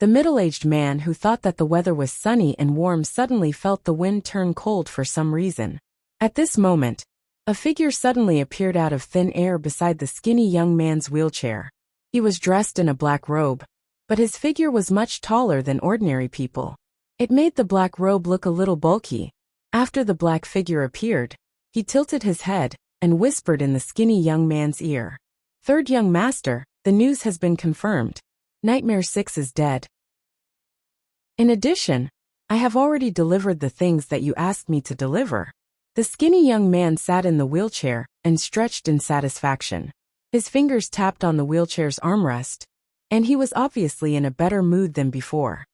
Speaker 1: The middle-aged man who thought that the weather was sunny and warm suddenly felt the wind turn cold for some reason. At this moment, a figure suddenly appeared out of thin air beside the skinny young man's wheelchair. He was dressed in a black robe, but his figure was much taller than ordinary people. It made the black robe look a little bulky. After the black figure appeared, he tilted his head and whispered in the skinny young man's ear, "Third young master, the news has been confirmed. Nightmare 6 is dead. In addition, I have already delivered the things that you asked me to deliver." The skinny young man sat in the wheelchair and stretched in satisfaction. His fingers tapped on the wheelchair's armrest, and he was obviously in a better mood than before.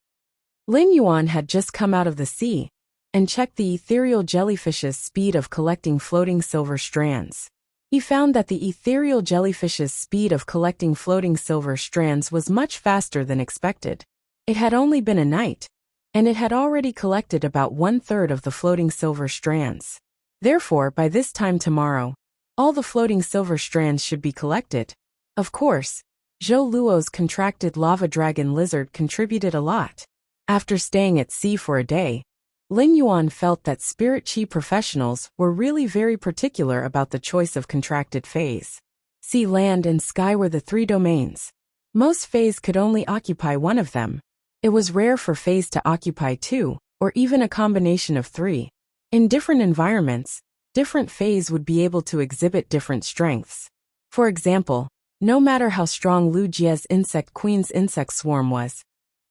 Speaker 1: Lin Yuan had just come out of the sea and checked the ethereal jellyfish's speed of collecting floating silver strands. He found that the ethereal jellyfish's speed of collecting floating silver strands was much faster than expected. It had only been a night, and it had already collected about 1/3 of the floating silver strands. Therefore, by this time tomorrow, all the floating silver strands should be collected. Of course, Zhou Luo's contracted lava dragon lizard contributed a lot. After staying at sea for a day, Lin Yuan felt that spirit chi professionals were really very particular about the choice of contracted phase. Sea, land, and sky were the 3 domains. Most phase could only occupy one of them. It was rare for phase to occupy 2, or even a combination of three. In different environments, different phase would be able to exhibit different strengths. For example, no matter how strong Lu Jie's insect queen's insect swarm was,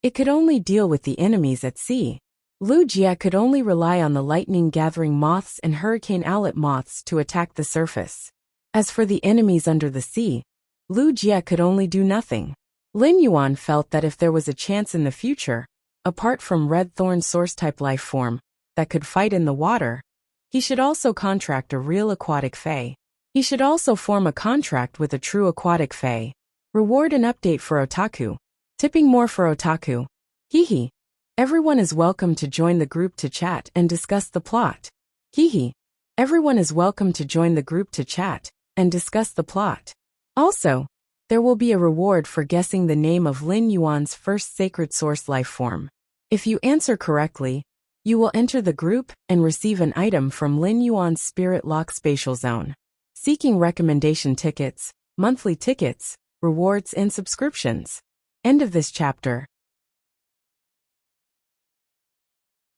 Speaker 1: it could only deal with the enemies at sea. Lu Jie could only rely on the lightning-gathering moths and hurricane owlet moths to attack the surface. As for the enemies under the sea, Lu Jie could only do nothing. Lin Yuan felt that if there was a chance in the future, apart from red thorn source-type life form, that could fight in the water, he should also contract a real aquatic fae. He should also form a contract with a true aquatic fae. Reward and update for otaku. Tipping more for otaku. Hehe. Everyone is welcome to join the group to chat and discuss the plot. Hehe. Everyone is welcome to join the group to chat and discuss the plot. Also, there will be a reward for guessing the name of Lin Yuan's first sacred source life form. If you answer correctly, you will enter the group and receive an item from Lin Yuan's Spirit Lock Spatial Zone. Seeking recommendation tickets, monthly tickets, rewards and subscriptions. End of this chapter.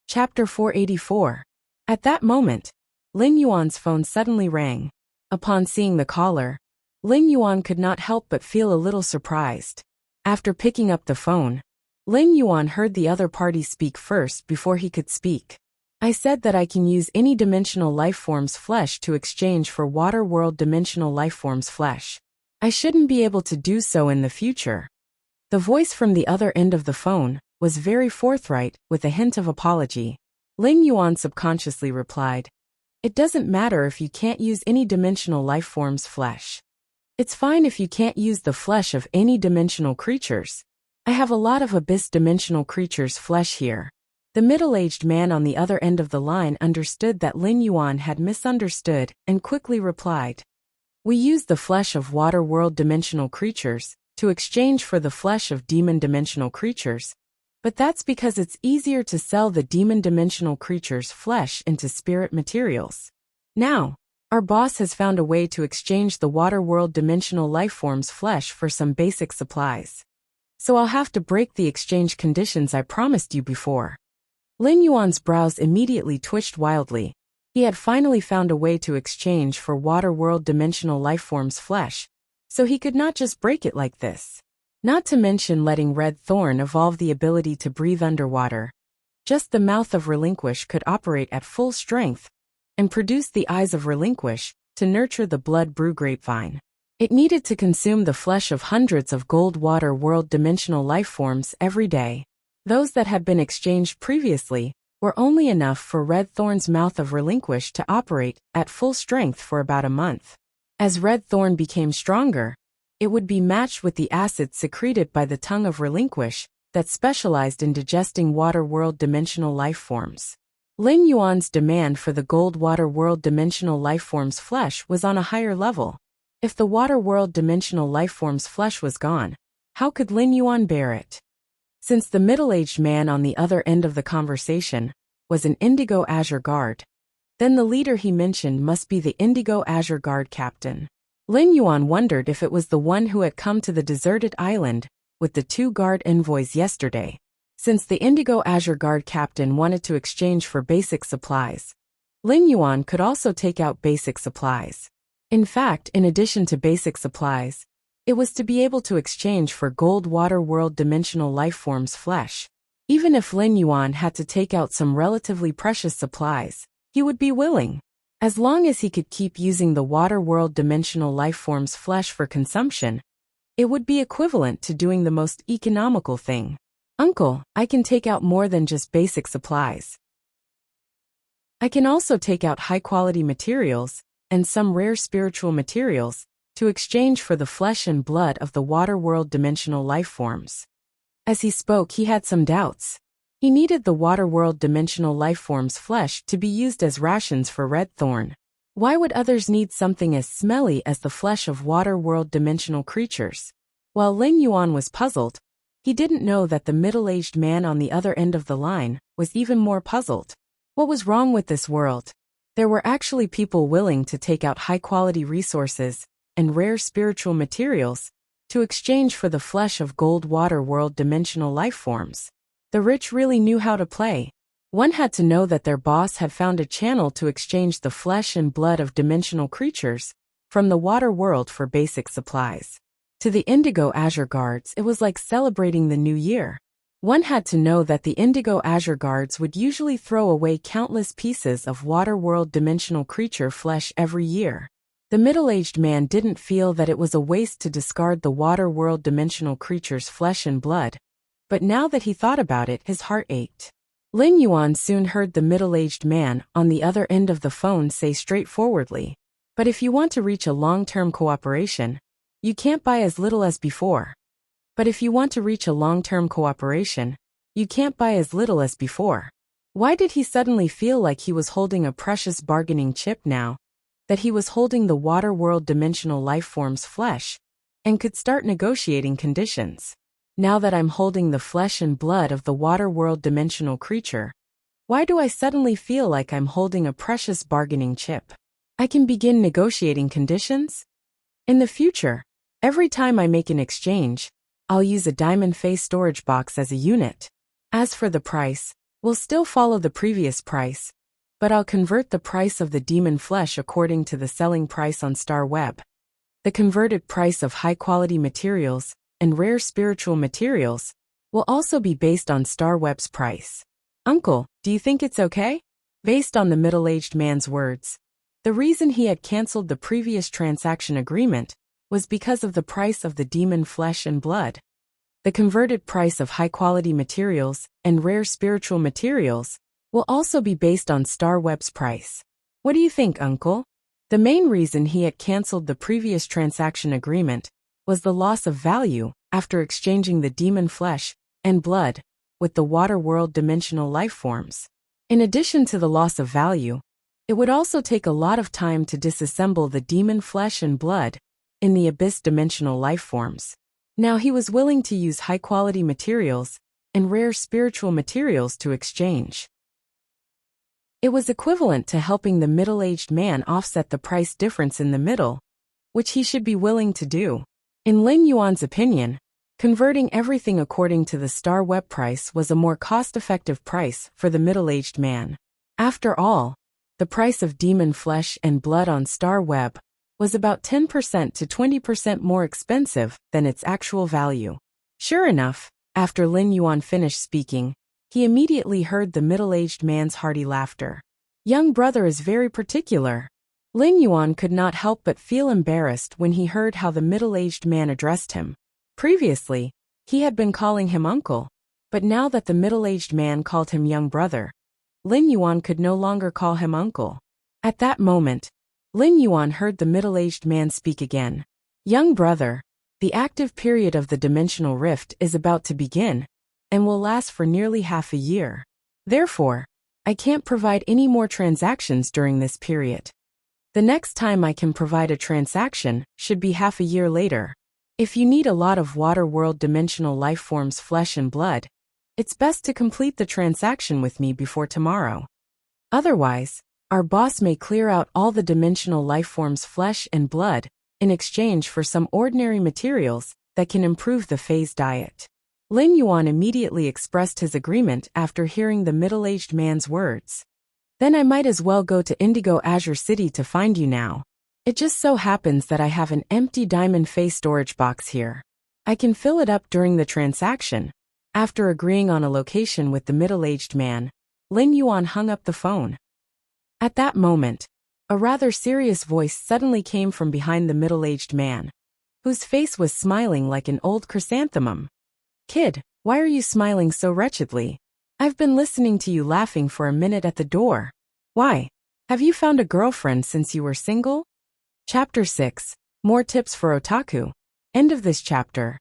Speaker 1: Chapter 484. At that moment, Lin Yuan's phone suddenly rang. Upon seeing the caller, Lin Yuan could not help but feel a little surprised. After picking up the phone, Lin Yuan heard the other party speak first before he could speak. I said that I can use any dimensional lifeform's flesh to exchange for water world dimensional lifeform's flesh. I shouldn't be able to do so in the future. The voice from the other end of the phone was very forthright, with a hint of apology. Lin Yuan subconsciously replied, "It doesn't matter if you can't use any dimensional lifeform's flesh. It's fine if you can't use the flesh of any dimensional creatures. I have a lot of abyss dimensional creatures' flesh here." The middle-aged man on the other end of the line understood that Lin Yuan had misunderstood and quickly replied, "We use the flesh of water world dimensional creatures to exchange for the flesh of demon dimensional creatures, but that's because it's easier to sell the demon dimensional creatures' flesh into spirit materials. Now, our boss has found a way to exchange the water world dimensional lifeform's flesh for some basic supplies. So I'll have to break the exchange conditions I promised you before." Lin Yuan's brows immediately twitched wildly. He had finally found a way to exchange for water world dimensional lifeform's flesh, so he could not just break it like this. Not to mention letting Red Thorn evolve the ability to breathe underwater. Just the mouth of Relinquish could operate at full strength and produce the eyes of Relinquish to nurture the blood brew grapevine. It needed to consume the flesh of hundreds of gold water world dimensional lifeforms every day. Those that had been exchanged previously were only enough for Red Thorn's mouth of Relinquish to operate at full strength for about a month. As Red Thorn became stronger, it would be matched with the acid secreted by the tongue of Relinquish that specialized in digesting water world dimensional lifeforms. Lin Yuan's demand for the gold water world dimensional lifeform's flesh was on a higher level. If the water world dimensional lifeform's flesh was gone, how could Lin Yuan bear it? Since the middle-aged man on the other end of the conversation was an Indigo Azure Guard, then the leader he mentioned must be the Indigo Azure Guard captain. Lin Yuan wondered if it was the one who had come to the deserted island with the 2 guard envoys yesterday. Since the Indigo Azure Guard captain wanted to exchange for basic supplies, Lin Yuan could also take out basic supplies. In fact, in addition to basic supplies, it was to be able to exchange for gold water world dimensional lifeform's flesh. Even if Lin Yuan had to take out some relatively precious supplies, he would be willing. As long as he could keep using the water world dimensional lifeform's flesh for consumption, it would be equivalent to doing the most economical thing. "Uncle, I can take out more than just basic supplies. I can also take out high-quality materials and some rare spiritual materials to exchange for the flesh and blood of the water world dimensional lifeforms." As he spoke, he had some doubts. He needed the water world dimensional lifeform's flesh to be used as rations for Red Thorn. Why would others need something as smelly as the flesh of water world dimensional creatures? While Lin Yuan was puzzled, he didn't know that the middle-aged man on the other end of the line was even more puzzled. What was wrong with this world? There were actually people willing to take out high-quality resources and rare spiritual materials to exchange for the flesh of gold water world dimensional lifeforms. The rich really knew how to play. One had to know that their boss had found a channel to exchange the flesh and blood of dimensional creatures from the water world for basic supplies. To the Indigo Azure Guards, it was like celebrating the new year. One had to know that the Indigo Azure Guards would usually throw away countless pieces of water world dimensional creature flesh every year. The middle-aged man didn't feel that it was a waste to discard the water world dimensional creature's flesh and blood, but now that he thought about it, his heart ached. Lin Yuan soon heard the middle-aged man on the other end of the phone say straightforwardly, "But if you want to reach a long-term cooperation, you can't buy as little as before. But if you want to reach a long-term cooperation, you can't buy as little as before." Why did he suddenly feel like he was holding a precious bargaining chip now that he was holding the water world dimensional lifeform's flesh and could start negotiating conditions? Now that I'm holding the flesh and blood of the water world dimensional creature, why do I suddenly feel like I'm holding a precious bargaining chip? I can begin negotiating conditions? In the future, every time I make an exchange, I'll use a diamond face storage box as a unit. As for the price, we'll still follow the previous price, but I'll convert the price of the demon flesh according to the selling price on Star Web. The converted price of high-quality materials and rare spiritual materials will also be based on Star Web's price. Uncle, do you think it's okay? Based on the middle-aged man's words, the reason he had cancelled the previous transaction agreement was because of the price of the demon flesh and blood. The converted price of high-quality materials and rare spiritual materials will also be based on Star Web's price. What do you think, Uncle? The main reason he had cancelled the previous transaction agreement was the loss of value after exchanging the demon flesh and blood with the water world dimensional lifeforms. In addition to the loss of value, it would also take a lot of time to disassemble the demon flesh and blood in the abyss dimensional lifeforms. Now he was willing to use high-quality materials and rare spiritual materials to exchange. It was equivalent to helping the middle-aged man offset the price difference in the middle, which he should be willing to do. In Lin Yuan's opinion, converting everything according to the Star Web price was a more cost-effective price for the middle-aged man. After all, the price of demon flesh and blood on Star Web was about 10% to 20% more expensive than its actual value. Sure enough, after Lin Yuan finished speaking, he immediately heard the middle-aged man's hearty laughter. Young brother is very particular. Lin Yuan could not help but feel embarrassed when he heard how the middle-aged man addressed him. Previously, he had been calling him uncle, but now that the middle-aged man called him young brother, Lin Yuan could no longer call him uncle. At that moment, Lin Yuan heard the middle-aged man speak again. Young brother, the active period of the dimensional rift is about to begin, and will last for nearly half a year. Therefore, I can't provide any more transactions during this period. The next time I can provide a transaction should be half a year later. If you need a lot of water world dimensional lifeforms flesh and blood, it's best to complete the transaction with me before tomorrow. Otherwise, our boss may clear out all the dimensional lifeforms flesh and blood in exchange for some ordinary materials that can improve the phase diet. Lin Yuan immediately expressed his agreement after hearing the middle-aged man's words. Then I might as well go to Indigo Azure City to find you now. It just so happens that I have an empty diamond face storage box here. I can fill it up during the transaction. After agreeing on a location with the middle-aged man, Lin Yuan hung up the phone. At that moment, a rather serious voice suddenly came from behind the middle-aged man, whose face was smiling like an old chrysanthemum. Kid, why are you smiling so wretchedly? I've been listening to you laughing for a minute at the door. Why? Have you found a girlfriend since you were single? Chapter 6. More tips for otaku. End of this chapter.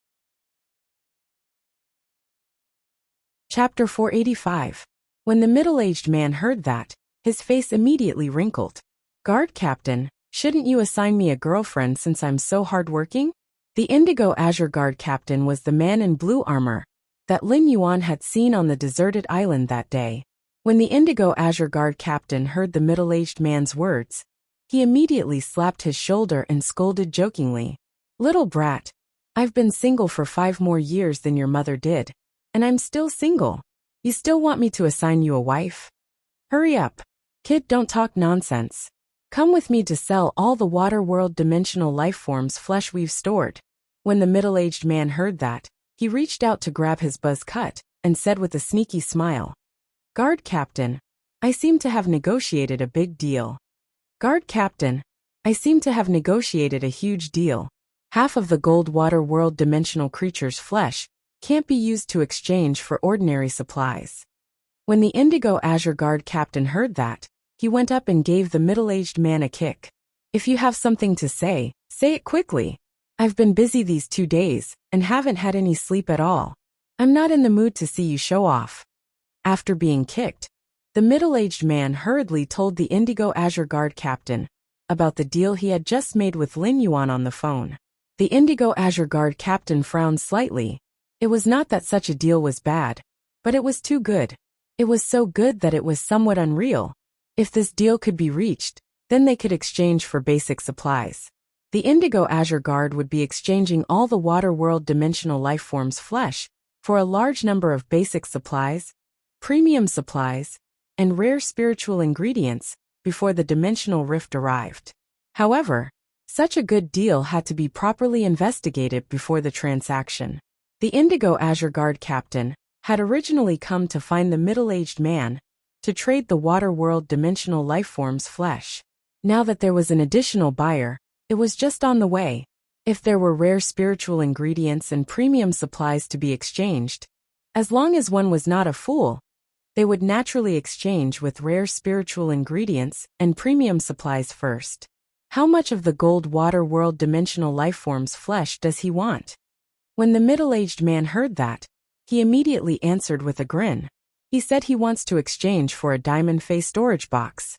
Speaker 1: Chapter 485. When the middle-aged man heard that, his face immediately wrinkled. Guard Captain, shouldn't you assign me a girlfriend since I'm so hardworking? The Indigo Azure Guard Captain was the man in blue armor that Lin Yuan had seen on the deserted island that day. When the Indigo Azure Guard Captain heard the middle-aged man's words, he immediately slapped his shoulder and scolded jokingly. Little brat, I've been single for 5 more years than your mother did, and I'm still single. You still want me to assign you a wife? Hurry up. Kid, don't talk nonsense. Come with me to sell all the water world dimensional lifeforms flesh we've stored. When the middle-aged man heard that, he reached out to grab his buzz cut and said with a sneaky smile, Guard Captain, I seem to have negotiated a big deal. Guard Captain, I seem to have negotiated a huge deal. Half of the gold water world dimensional creature's flesh can't be used to exchange for ordinary supplies. When the Indigo Azure Guard Captain heard that, he went up and gave the middle-aged man a kick. If you have something to say it quickly. I've been busy these 2 days and haven't had any sleep at all. I'm not in the mood to see you show off. After being kicked, the middle-aged man hurriedly told the Indigo Azure Guard Captain about the deal he had just made with Lin Yuan on the phone. The Indigo Azure Guard Captain frowned slightly. It was not that such a deal was bad, but it was too good. It was so good that it was somewhat unreal. If this deal could be reached, then they could exchange for basic supplies. The Indigo Azure Guard would be exchanging all the water world dimensional lifeforms' flesh for a large number of basic supplies, premium supplies, and rare spiritual ingredients before the dimensional rift arrived. However, such a good deal had to be properly investigated before the transaction. The Indigo Azure Guard Captain had originally come to find the middle-aged man to trade the water world dimensional lifeforms' flesh. Now that there was an additional buyer, it was just on the way. If there were rare spiritual ingredients and premium supplies to be exchanged, as long as one was not a fool, they would naturally exchange with rare spiritual ingredients and premium supplies first. How much of the gold water world dimensional lifeforms' flesh does he want? When the middle-aged man heard that, he immediately answered with a grin. He said he wants to exchange for a diamond face storage box.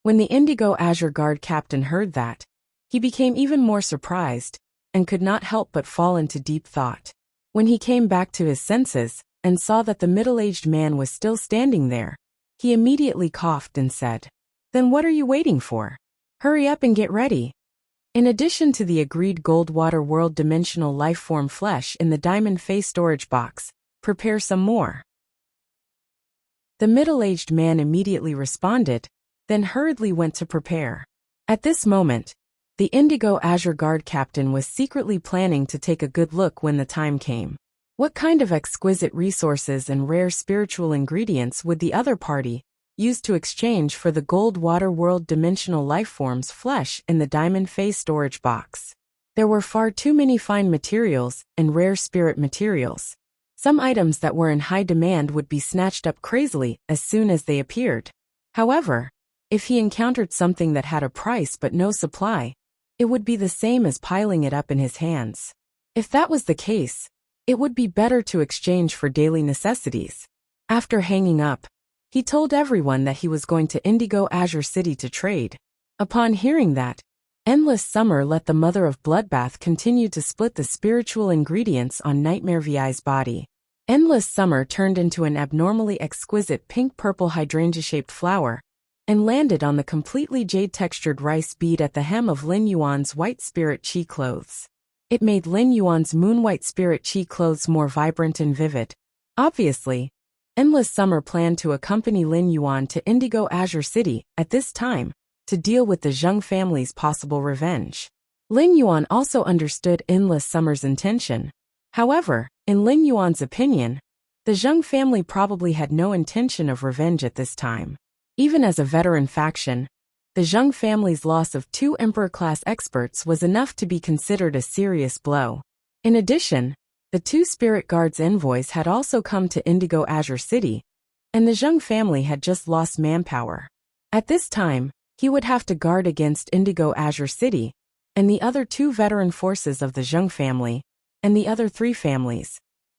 Speaker 1: When the Indigo Azure Guard Captain heard that, he became even more surprised and could not help but fall into deep thought. When he came back to his senses and saw that the middle-aged man was still standing there, he immediately coughed and said, Then what are you waiting for? Hurry up and get ready. In addition to the agreed gold water world dimensional lifeform flesh in the diamond face storage box, prepare some more. The middle-aged man immediately responded, then hurriedly went to prepare. At this moment, the Indigo Azure Guard Captain was secretly planning to take a good look when the time came. What kind of exquisite resources and rare spiritual ingredients would the other party use to exchange for the gold water world dimensional lifeforms' flesh in the diamond face storage box? There were far too many fine materials and rare spirit materials. Some items that were in high demand would be snatched up crazily as soon as they appeared. However, if he encountered something that had a price but no supply, it would be the same as piling it up in his hands. If that was the case, it would be better to exchange for daily necessities. After hanging up, he told everyone that he was going to Indigo Azure City to trade. Upon hearing that, Endless Summer let the Mother of Bloodbath continue to split the spiritual ingredients on Nightmare VI's body. Endless Summer turned into an abnormally exquisite pink-purple hydrangea-shaped flower and landed on the completely jade-textured rice bead at the hem of Lin Yuan's white spirit chi clothes. It made Lin Yuan's moon-white spirit chi clothes more vibrant and vivid. Obviously, Endless Summer planned to accompany Lin Yuan to Indigo Azure City at this time to deal with the Zheng family's possible revenge. Lin Yuan also understood Endless Summer's intention. However, in Lin Yuan's opinion, the Zheng family probably had no intention of revenge at this time. Even as a veteran faction, the Zheng family's loss of 2 Emperor-class experts was enough to be considered a serious blow. In addition, the 2 Spirit Guards envoys had also come to Indigo Azure City, and the Zheng family had just lost manpower. At this time, he would have to guard against Indigo Azure City, and the other 2 veteran forces of the Zheng family, and the other 3 families,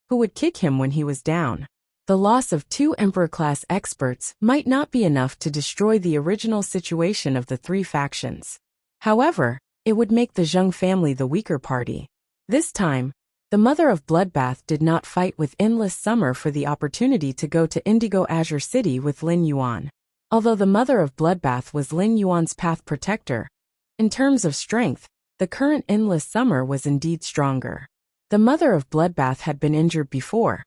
Speaker 1: who would kick him when he was down. The loss of 2 Emperor-class experts might not be enough to destroy the original situation of the 3 factions. However, it would make the Zheng family the weaker party. This time, the Mother of Bloodbath did not fight with Endless Summer for the opportunity to go to Indigo Azure City with Lin Yuan. Although the Mother of Bloodbath was Lin Yuan's path protector, in terms of strength, the current Endless Summer was indeed stronger. The Mother of Bloodbath had been injured before,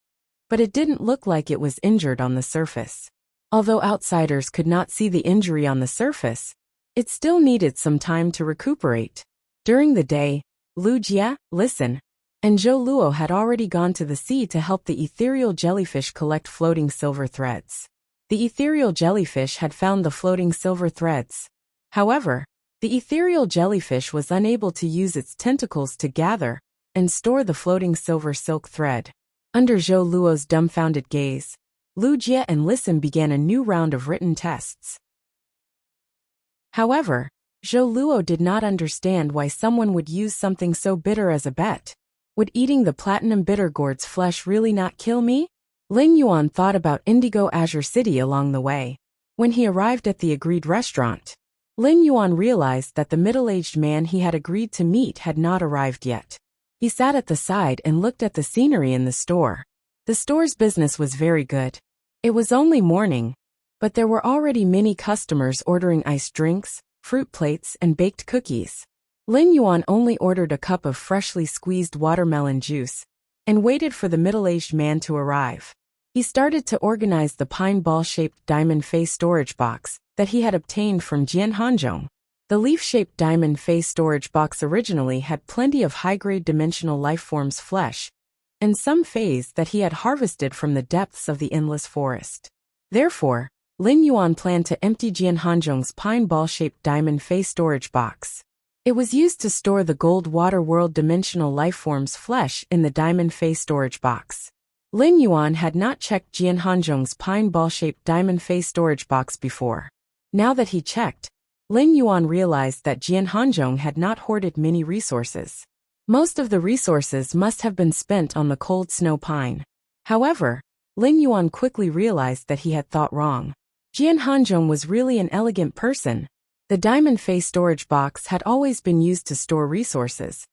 Speaker 1: but it didn't look like it was injured on the surface. Although outsiders could not see the injury on the surface, it still needed some time to recuperate. During the day, Lu Jia, Listen, and Zhou Luo had already gone to the sea to help the ethereal jellyfish collect floating silver threads. The ethereal jellyfish had found the floating silver threads. However, the ethereal jellyfish was unable to use its tentacles to gather and store the floating silver silk thread. Under Zhou Luo's dumbfounded gaze, Lu Jia and Listen began a new round of written tests. However, Zhou Luo did not understand why someone would use something so bitter as a bet. Would eating the platinum bitter gourd's flesh really not kill me? Ling Yuan thought about Indigo Azure City along the way. When he arrived at the agreed restaurant, Ling Yuan realized that the middle-aged man he had agreed to meet had not arrived yet. He sat at the side and looked at the scenery in the store. The store's business was very good. It was only morning, but there were already many customers ordering iced drinks, fruit plates, and baked cookies. Ling Yuan only ordered a cup of freshly squeezed watermelon juice and waited for the middle-aged man to arrive. He started to organize the pine ball-shaped diamond face storage box that he had obtained from Jian Hanzhong. The leaf-shaped diamond face storage box originally had plenty of high-grade dimensional lifeforms flesh and some phase that he had harvested from the depths of the endless forest. Therefore, Ling Yuan planned to empty Jian Hanzhong's pine ball-shaped diamond face storage box. It was used to store the gold water world dimensional lifeforms flesh in the diamond face storage box. Ling Yuan had not checked Jian Hanzhong's pine ball-shaped diamond face storage box before. Now that he checked, Ling Yuan realized that Jian Hanzhong had not hoarded many resources. Most of the resources must have been spent on the cold snow pine. However, Ling Yuan quickly realized that he had thought wrong. Jian Hanzhong was really an elegant person. The diamond face storage box had always been used to store resources,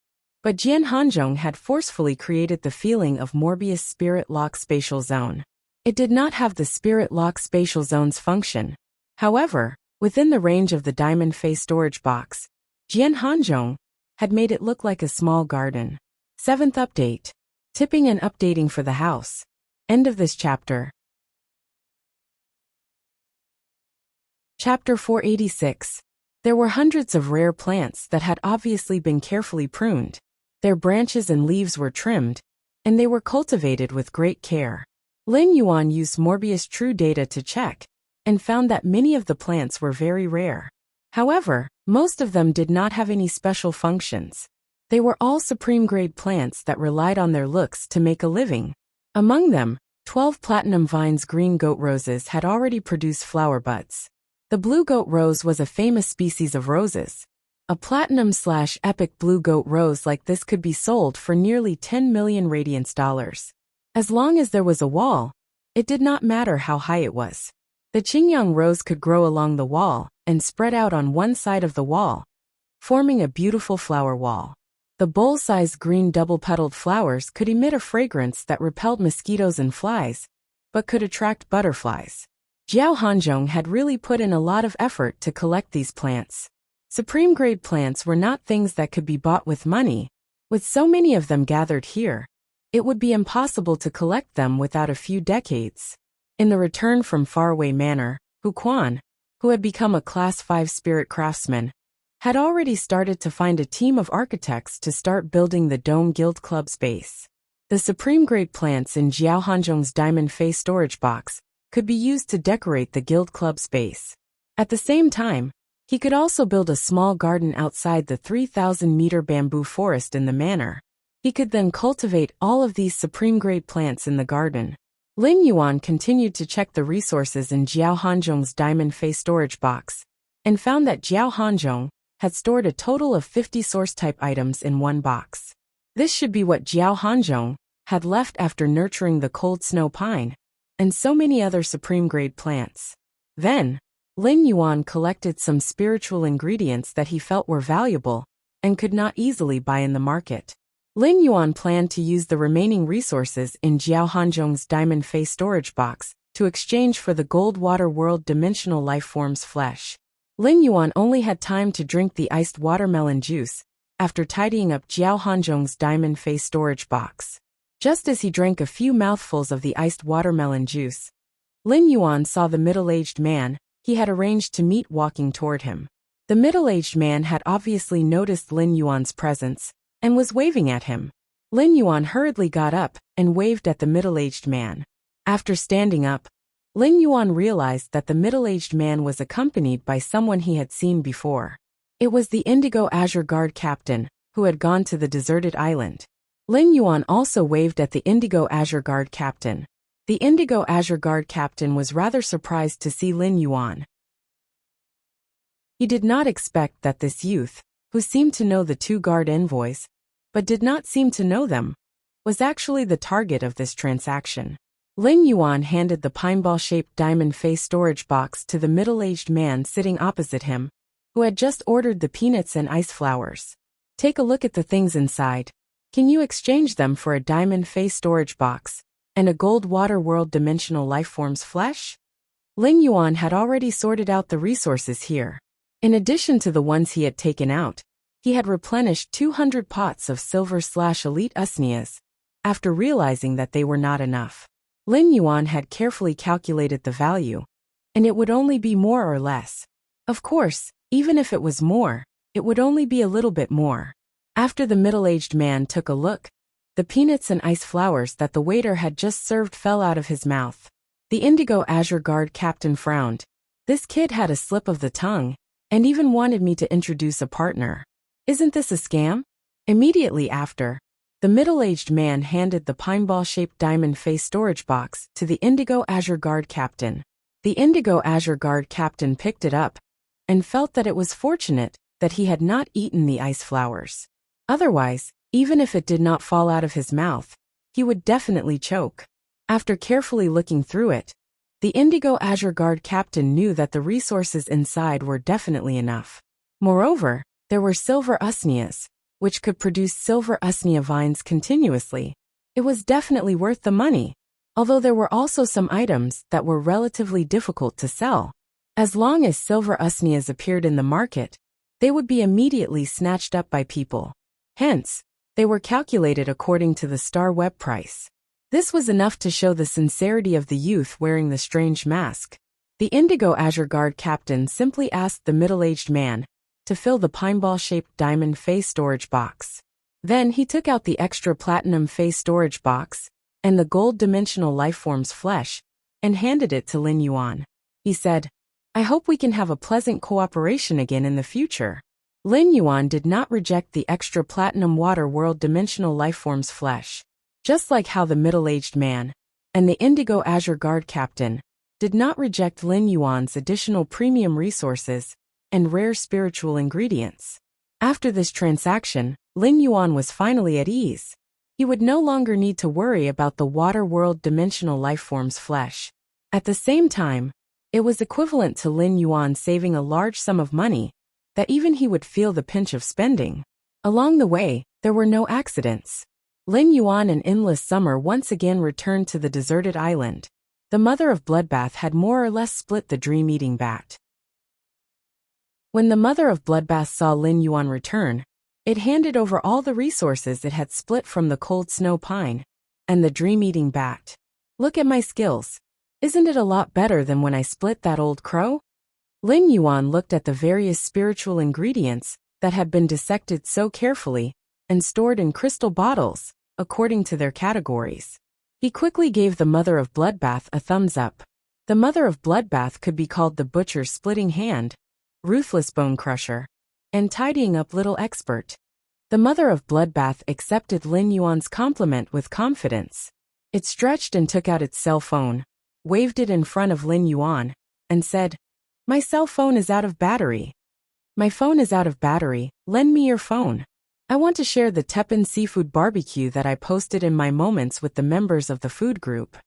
Speaker 1: but Jian Hanzhong had forcefully created the feeling of Morbius Spirit Lock Spatial Zone. It did not have the Spirit Lock Spatial Zone's function. However, within the range of the diamond face storage box, Jian Hanzhong had made it look like a small garden. 7th update. Tipping and updating for the house. End of this chapter. Chapter 486. There were hundreds of rare plants that had obviously been carefully pruned. Their branches and leaves were trimmed, and they were cultivated with great care. Ling Yuan used Morbius True Data to check, and found that many of the plants were very rare. However, most of them did not have any special functions. They were all supreme-grade plants that relied on their looks to make a living. Among them, 12 platinum vines green goat roses had already produced flower buds. The blue goat rose was a famous species of roses. A platinum/epic blue goat rose like this could be sold for nearly 10 million radiance dollars. As long as there was a wall, it did not matter how high it was. The Qingyang rose could grow along the wall and spread out on one side of the wall, forming a beautiful flower wall. The bowl-sized green double-petaled flowers could emit a fragrance that repelled mosquitoes and flies, but could attract butterflies. Jiao Hanzhong had really put in a lot of effort to collect these plants. Supreme-grade plants were not things that could be bought with money. With so many of them gathered here, it would be impossible to collect them without a few decades. In the return from Faraway Manor, Hu Quan, who had become a Class 5 spirit craftsman, had already started to find a team of architects to start building the Dome Guild Club's base. The supreme-grade plants in Jiao Hanzhong's diamond face storage box could be used to decorate the Guild Club's base. At the same time, he could also build a small garden outside the 3,000-meter bamboo forest in the manor. He could then cultivate all of these supreme-grade plants in the garden. Ling Yuan continued to check the resources in Jiao Hanzhong's diamond face storage box, and found that Jiao Hanzhong had stored a total of 50 source-type items in one box. This should be what Jiao Hanzhong had left after nurturing the cold snow pine and so many other supreme-grade plants. Then, Ling Yuan collected some spiritual ingredients that he felt were valuable and could not easily buy in the market. Ling Yuan planned to use the remaining resources in Jiao Hanzhong's diamond face storage box to exchange for the gold water world dimensional lifeforms flesh. Ling Yuan only had time to drink the iced watermelon juice after tidying up Jiao Hanzhong's diamond face storage box. Just as he drank a few mouthfuls of the iced watermelon juice, Lin Yuan saw the middle-aged man he had arranged to meet walking toward him. The middle-aged man had obviously noticed Lin Yuan's presence and was waving at him. Lin Yuan hurriedly got up and waved at the middle-aged man. After standing up, Lin Yuan realized that the middle-aged man was accompanied by someone he had seen before. It was the Indigo Azure Guard captain, who had gone to the deserted island. Lin Yuan also waved at the Indigo Azure Guard captain. The Indigo Azure Guard captain was rather surprised to see Lin Yuan. He did not expect that this youth, who seemed to know the two guard envoys, but did not seem to know them, was actually the target of this transaction. Lin Yuan handed the pineball-shaped diamond face storage box to the middle-aged man sitting opposite him, who had just ordered the peanuts and ice flowers. Take a look at the things inside. Can you exchange them for a diamond face storage box and a gold water world dimensional lifeform's flesh? Lin Yuan had already sorted out the resources here. In addition to the ones he had taken out, he had replenished 200 pots of silver/elite usnias, after realizing that they were not enough. Lin Yuan had carefully calculated the value, and it would only be more or less. Of course, even if it was more, it would only be a little bit more. After the middle-aged man took a look, the peanuts and ice flowers that the waiter had just served fell out of his mouth. The Indigo Azure Guard captain frowned. This kid had a slip of the tongue, and even wanted me to introduce a partner. Isn't this a scam? Immediately after, the middle-aged man handed the pineball-shaped diamond face storage box to the Indigo Azure Guard captain. The Indigo Azure Guard captain picked it up, and felt that it was fortunate that he had not eaten the ice flowers. Otherwise, even if it did not fall out of his mouth, he would definitely choke. After carefully looking through it, the Indigo Azure Guard captain knew that the resources inside were definitely enough. Moreover, there were silver usnias, which could produce silver usnia vines continuously. It was definitely worth the money, although there were also some items that were relatively difficult to sell. As long as silver usnias appeared in the market, they would be immediately snatched up by people. Hence, they were calculated according to the star web price. This was enough to show the sincerity of the youth wearing the strange mask. The Indigo Azure Guard captain simply asked the middle-aged man to fill the pineball-shaped diamond face storage box. Then he took out the extra platinum face storage box and the gold dimensional lifeform's flesh and handed it to Lin Yuan. He said, "I hope we can have a pleasant cooperation again in the future." Lin Yuan did not reject the extra platinum water world dimensional lifeform's flesh. Just like how the middle-aged man and the Indigo Azure Guard captain did not reject Lin Yuan's additional premium resources and rare spiritual ingredients. After this transaction, Lin Yuan was finally at ease. He would no longer need to worry about the water world dimensional lifeform's flesh. At the same time, it was equivalent to Lin Yuan saving a large sum of money that even he would feel the pinch of spending. Along the way, there were no accidents. Lin Yuan and Endless Summer once again returned to the deserted island. The mother of Bloodbath had more or less split the dream-eating bat. When the mother of Bloodbath saw Lin Yuan return, it handed over all the resources it had split from the cold snow pine and the dream-eating bat. "Look at my skills. Isn't it a lot better than when I split that old crow?" Lin Yuan looked at the various spiritual ingredients that had been dissected so carefully and stored in crystal bottles, according to their categories. He quickly gave the mother of Bloodbath a thumbs up. The mother of Bloodbath could be called the butcher's splitting hand, ruthless bone crusher, and tidying up little expert. The mother of Bloodbath accepted Lin Yuan's compliment with confidence. It stretched and took out its cell phone, waved it in front of Lin Yuan, and said, "My cell phone is out of battery. My phone is out of battery, lend me your phone. I want to share the Teppan seafood barbecue that I posted in my moments with the members of the food group."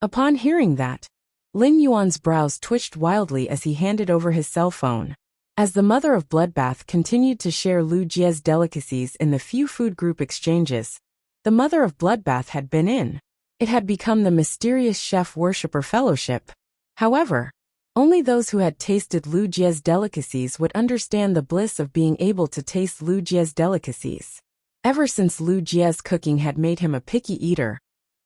Speaker 1: Upon hearing that, Lin Yuan's brows twitched wildly as he handed over his cell phone. As the mother of Bloodbath continued to share Lu Jie's delicacies in the few food group exchanges, the mother of Bloodbath had been in. It had become the mysterious chef worshipper fellowship. However, only those who had tasted Lu Jie's delicacies would understand the bliss of being able to taste Lu Jie's delicacies. Ever since Lu Jie's cooking had made him a picky eater,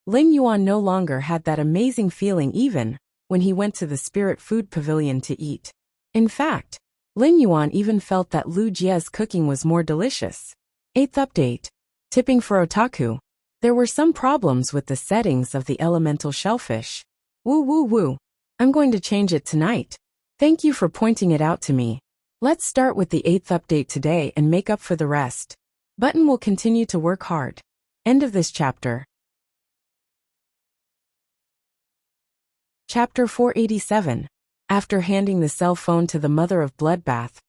Speaker 1: Lin Yuan no longer had that amazing feeling even when he went to the Spirit Food Pavilion to eat. In fact, Lin Yuan even felt that Lu Jie's cooking was more delicious. 8th update. Tipping for otaku. There were some problems with the settings of the elemental shellfish. Woo woo woo. I'm going to change it tonight. Thank you for pointing it out to me. Let's start with the 8th update today and make up for the rest. Button will continue to work hard. End of this chapter. Chapter 487. After handing the cell phone to the mother of Bloodbath,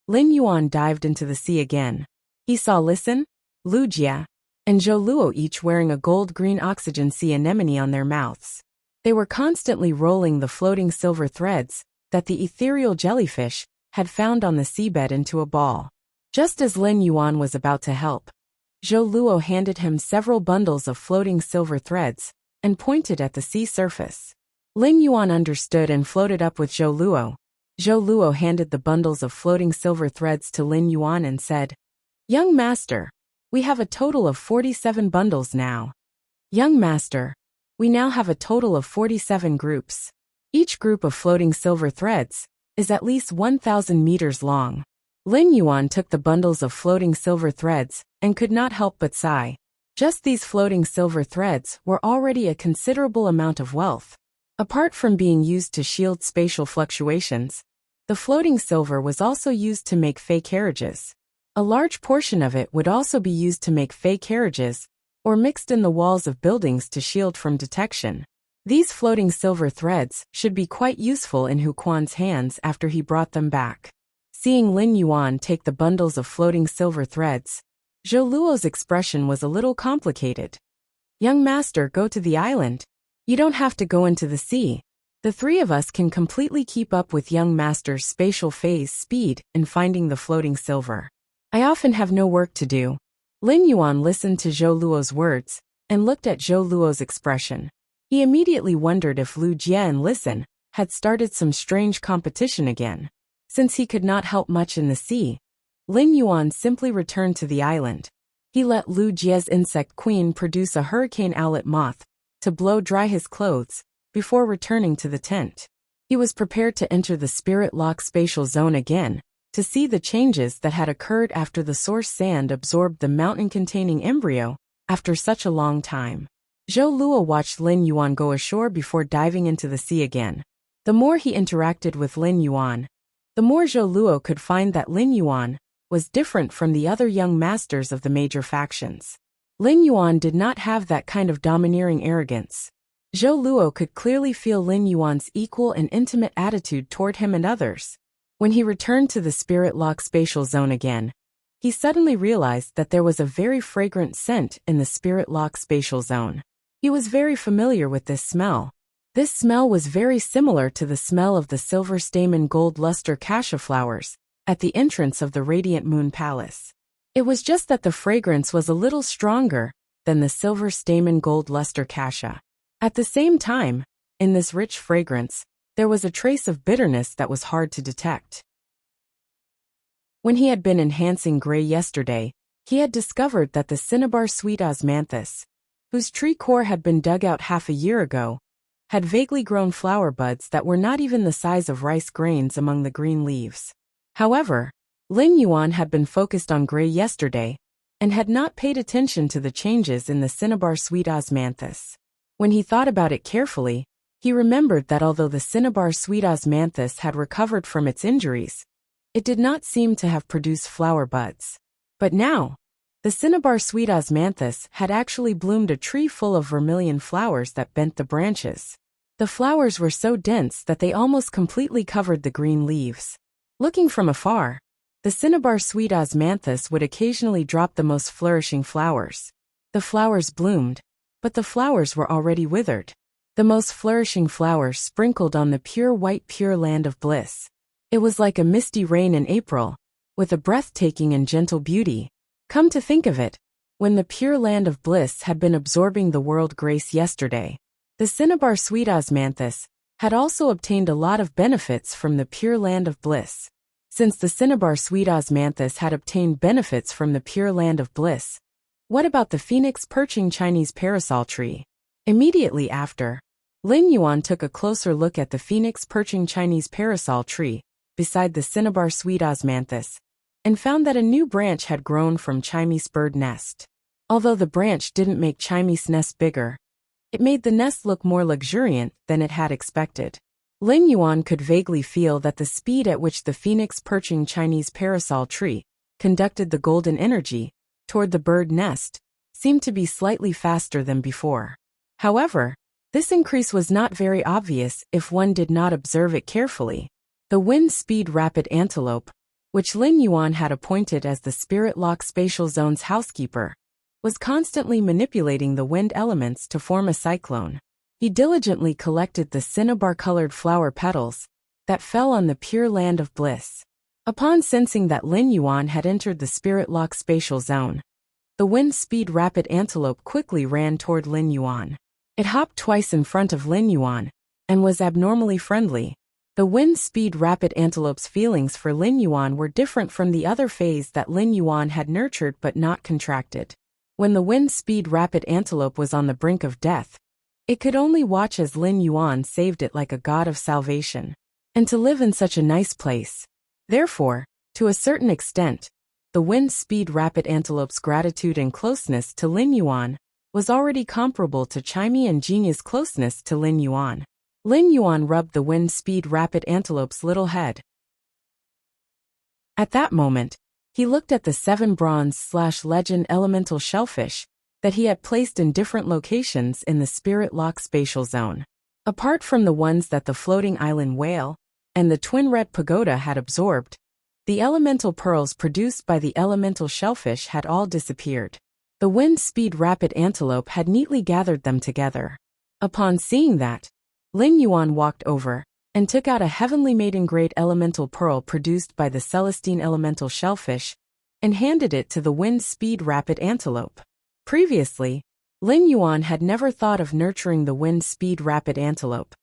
Speaker 1: Lin Yuan dived into the sea again. He saw Listen, Lu Jie, and Zhou Luo each wearing a gold-green oxygen sea anemone on their mouths. They were constantly rolling the floating silver threads that the ethereal jellyfish had found on the seabed into a ball. Just as Lin Yuan was about to help, Zhou Luo handed him several bundles of floating silver threads and pointed at the sea surface. Lin Yuan understood and floated up with Zhou Luo. Zhou Luo handed the bundles of floating silver threads to Lin Yuan and said, "Young master, we have a total of 47 bundles now. Young master, we now have a total of 47 groups. Each group of floating silver threads is at least 1,000 meters long." Lin Yuan took the bundles of floating silver threads and could not help but sigh. Just these floating silver threads were already a considerable amount of wealth. Apart from being used to shield spatial fluctuations, the floating silver was also used to make fey carriages. A large portion of it would also be used to make fey carriages, or mixed in the walls of buildings to shield from detection. These floating silver threads should be quite useful in Hu Quan's hands after he brought them back. Seeing Lin Yuan take the bundles of floating silver threads, Zhou Luo's expression was a little complicated. "Young master, go to the island. You don't have to go into the sea. The three of us can completely keep up with young master's spatial phase speed in finding the floating silver. I often have no work to do." Lin Yuan listened to Zhou Luo's words and looked at Zhou Luo's expression. He immediately wondered if Lu Jie and Listen had started some strange competition again. Since he could not help much in the sea, Lin Yuan simply returned to the island. He let Lu Jie's insect queen produce a hurricane owlet moth to blow dry his clothes before returning to the tent. He was prepared to enter the Spirit Lock spatial zone again to see the changes that had occurred after the source sand absorbed the mountain-containing embryo after such a long time. Zhou Luo watched Lin Yuan go ashore before diving into the sea again. The more he interacted with Lin Yuan, the more Zhou Luo could find that Lin Yuan was different from the other young masters of the major factions. Lin Yuan did not have that kind of domineering arrogance. Zhou Luo could clearly feel Lin Yuan's equal and intimate attitude toward him and others. When he returned to the Spirit Lock spatial zone again, he suddenly realized that there was a very fragrant scent in the Spirit Lock spatial zone. He was very familiar with this smell. This smell was very similar to the smell of the silver stamen gold luster cassia flowers at the entrance of the Radiant Moon Palace. It was just that the fragrance was a little stronger than the silver stamen gold luster cassia. At the same time, in this rich fragrance, there was a trace of bitterness that was hard to detect. When he had been enhancing gray yesterday, he had discovered that the cinnabar sweet osmanthus, whose tree core had been dug out half a year ago, had vaguely grown flower buds that were not even the size of rice grains among the green leaves. However, Lin Yuan had been focused on gray yesterday and had not paid attention to the changes in the cinnabar sweet osmanthus. When he thought about it carefully, he remembered that although the cinnabar sweet osmanthus had recovered from its injuries, it did not seem to have produced flower buds. But now, the cinnabar sweet osmanthus had actually bloomed a tree full of vermilion flowers that bent the branches. The flowers were so dense that they almost completely covered the green leaves. Looking from afar, the cinnabar sweet osmanthus would occasionally drop the most flourishing flowers. The flowers bloomed, but the flowers were already withered. The most flourishing flowers sprinkled on the pure white pure land of bliss. It was like a misty rain in April, with a breathtaking and gentle beauty. Come to think of it, when the pure land of bliss had been absorbing the world grace yesterday, the cinnabar sweet osmanthus had also obtained a lot of benefits from the pure land of bliss. Since the cinnabar sweet osmanthus had obtained benefits from the pure land of bliss, What about the phoenix perching Chinese parasol tree? Immediately after, Lin Yuan took a closer look at the phoenix perching Chinese parasol tree beside the cinnabar sweet osmanthus, and found that a new branch had grown from Chinese bird nest. Although the branch didn't make Chinese nest bigger, it made the nest look more luxuriant than it had expected. Lin Yuan could vaguely feel that the speed at which the phoenix perching Chinese parasol tree conducted the golden energy toward the bird nest seemed to be slightly faster than before. However, this increase was not very obvious if one did not observe it carefully. The wind speed rapid antelope, which Lin Yuan had appointed as the Spirit Lock Spatial Zone's housekeeper, was constantly manipulating the wind elements to form a cyclone. He diligently collected the cinnabar-colored flower petals that fell on the pure land of bliss. Upon sensing that Lin Yuan had entered the Spirit Lock Spatial Zone, the wind speed rapid antelope quickly ran toward Lin Yuan. It hopped twice in front of Lin Yuan and was abnormally friendly. The wind speed rapid antelope's feelings for Lin Yuan were different from the other phase that Lin Yuan had nurtured but not contracted. When the wind speed rapid antelope was on the brink of death, it could only watch as Lin Yuan saved it like a god of salvation. And to live in such a nice place. Therefore, to a certain extent, the wind speed rapid antelope's gratitude and closeness to Lin Yuan was already comparable to Chimie and Genia's closeness to Lin Yuan. Lin Yuan rubbed the wind speed rapid antelope's little head. At that moment, he looked at the 7 bronze/legend elemental shellfish that he had placed in different locations in the Spirit Lock Spatial Zone. Apart from the ones that the floating island whale and the twin red pagoda had absorbed, the elemental pearls produced by the elemental shellfish had all disappeared. The wind speed rapid antelope had neatly gathered them together. Upon seeing that, Lin Yuan walked over and took out a heavenly maiden-grade elemental pearl produced by the Celestine elemental shellfish and handed it to the wind speed rapid antelope. Previously, Lin Yuan had never thought of nurturing the wind speed rapid antelope,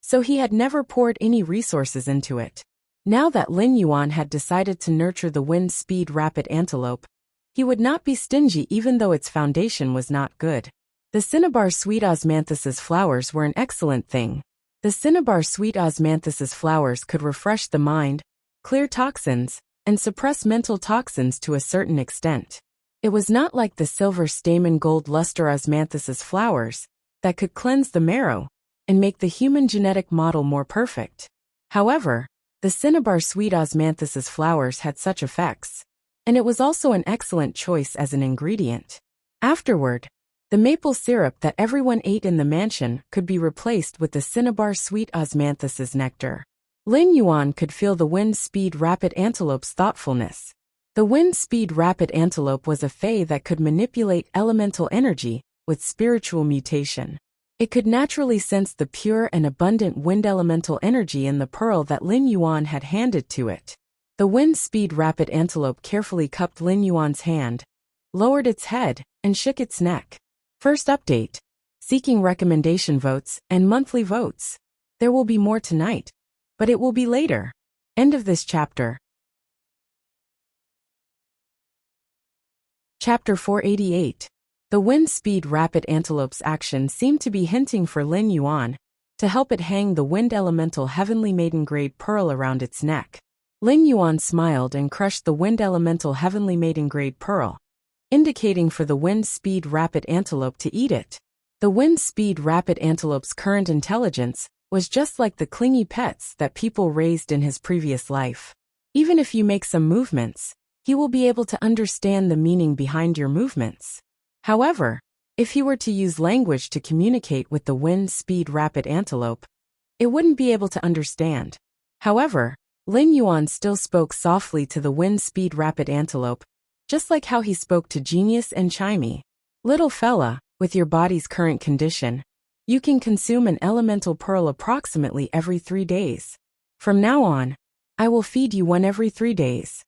Speaker 1: so he had never poured any resources into it. Now that Lin Yuan had decided to nurture the wind speed rapid antelope, he would not be stingy even though its foundation was not good. The cinnabar sweet osmanthus's flowers were an excellent thing. The cinnabar sweet osmanthus's flowers could refresh the mind, clear toxins, and suppress mental toxins to a certain extent. It was not like the silver stamen gold luster osmanthus's flowers that could cleanse the marrow and make the human genetic model more perfect. However, the cinnabar sweet osmanthus's flowers had such effects, and it was also an excellent choice as an ingredient. Afterward, the maple syrup that everyone ate in the mansion could be replaced with the cinnabar sweet osmanthus's nectar. Lin Yuan could feel the wind speed rapid antelope's thoughtfulness. The wind speed rapid antelope was a fae that could manipulate elemental energy with spiritual mutation. It could naturally sense the pure and abundant wind elemental energy in the pearl that Lin Yuan had handed to it. The wind speed rapid antelope carefully cupped Lin Yuan's hand, lowered its head, and shook its neck. First update: seeking recommendation votes and monthly votes. There will be more tonight, but it will be later. End of this chapter. Chapter 488. The wind speed rapid antelope's action seemed to be hinting for Lin Yuan to help it hang the wind elemental heavenly maiden grade pearl around its neck. Lin Yuan smiled and crushed the wind elemental heavenly maiden grade pearl, indicating for the wind speed rapid antelope to eat it. The wind speed rapid antelope's current intelligence was just like the clingy pets that people raised in his previous life. Even if you make some movements, he will be able to understand the meaning behind your movements. However, if he were to use language to communicate with the wind speed rapid antelope, it wouldn't be able to understand. However, Lin Yuan still spoke softly to the wind speed rapid antelope, just like how he spoke to Genius and Chimie. Little fella, with your body's current condition, you can consume an elemental pearl approximately every 3 days. From now on, I will feed you one every 3 days.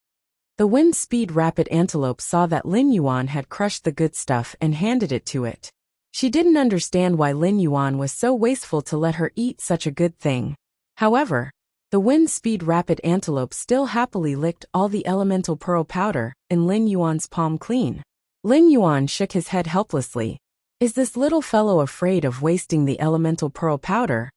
Speaker 1: The wind speed rapid antelope saw that Lin Yuan had crushed the good stuff and handed it to it. She didn't understand why Lin Yuan was so wasteful to let her eat such a good thing. However, the wind speed rapid antelope still happily licked all the elemental pearl powder in Lin Yuan's palm clean. Lin Yuan shook his head helplessly. Is this little fellow afraid of wasting the elemental pearl powder?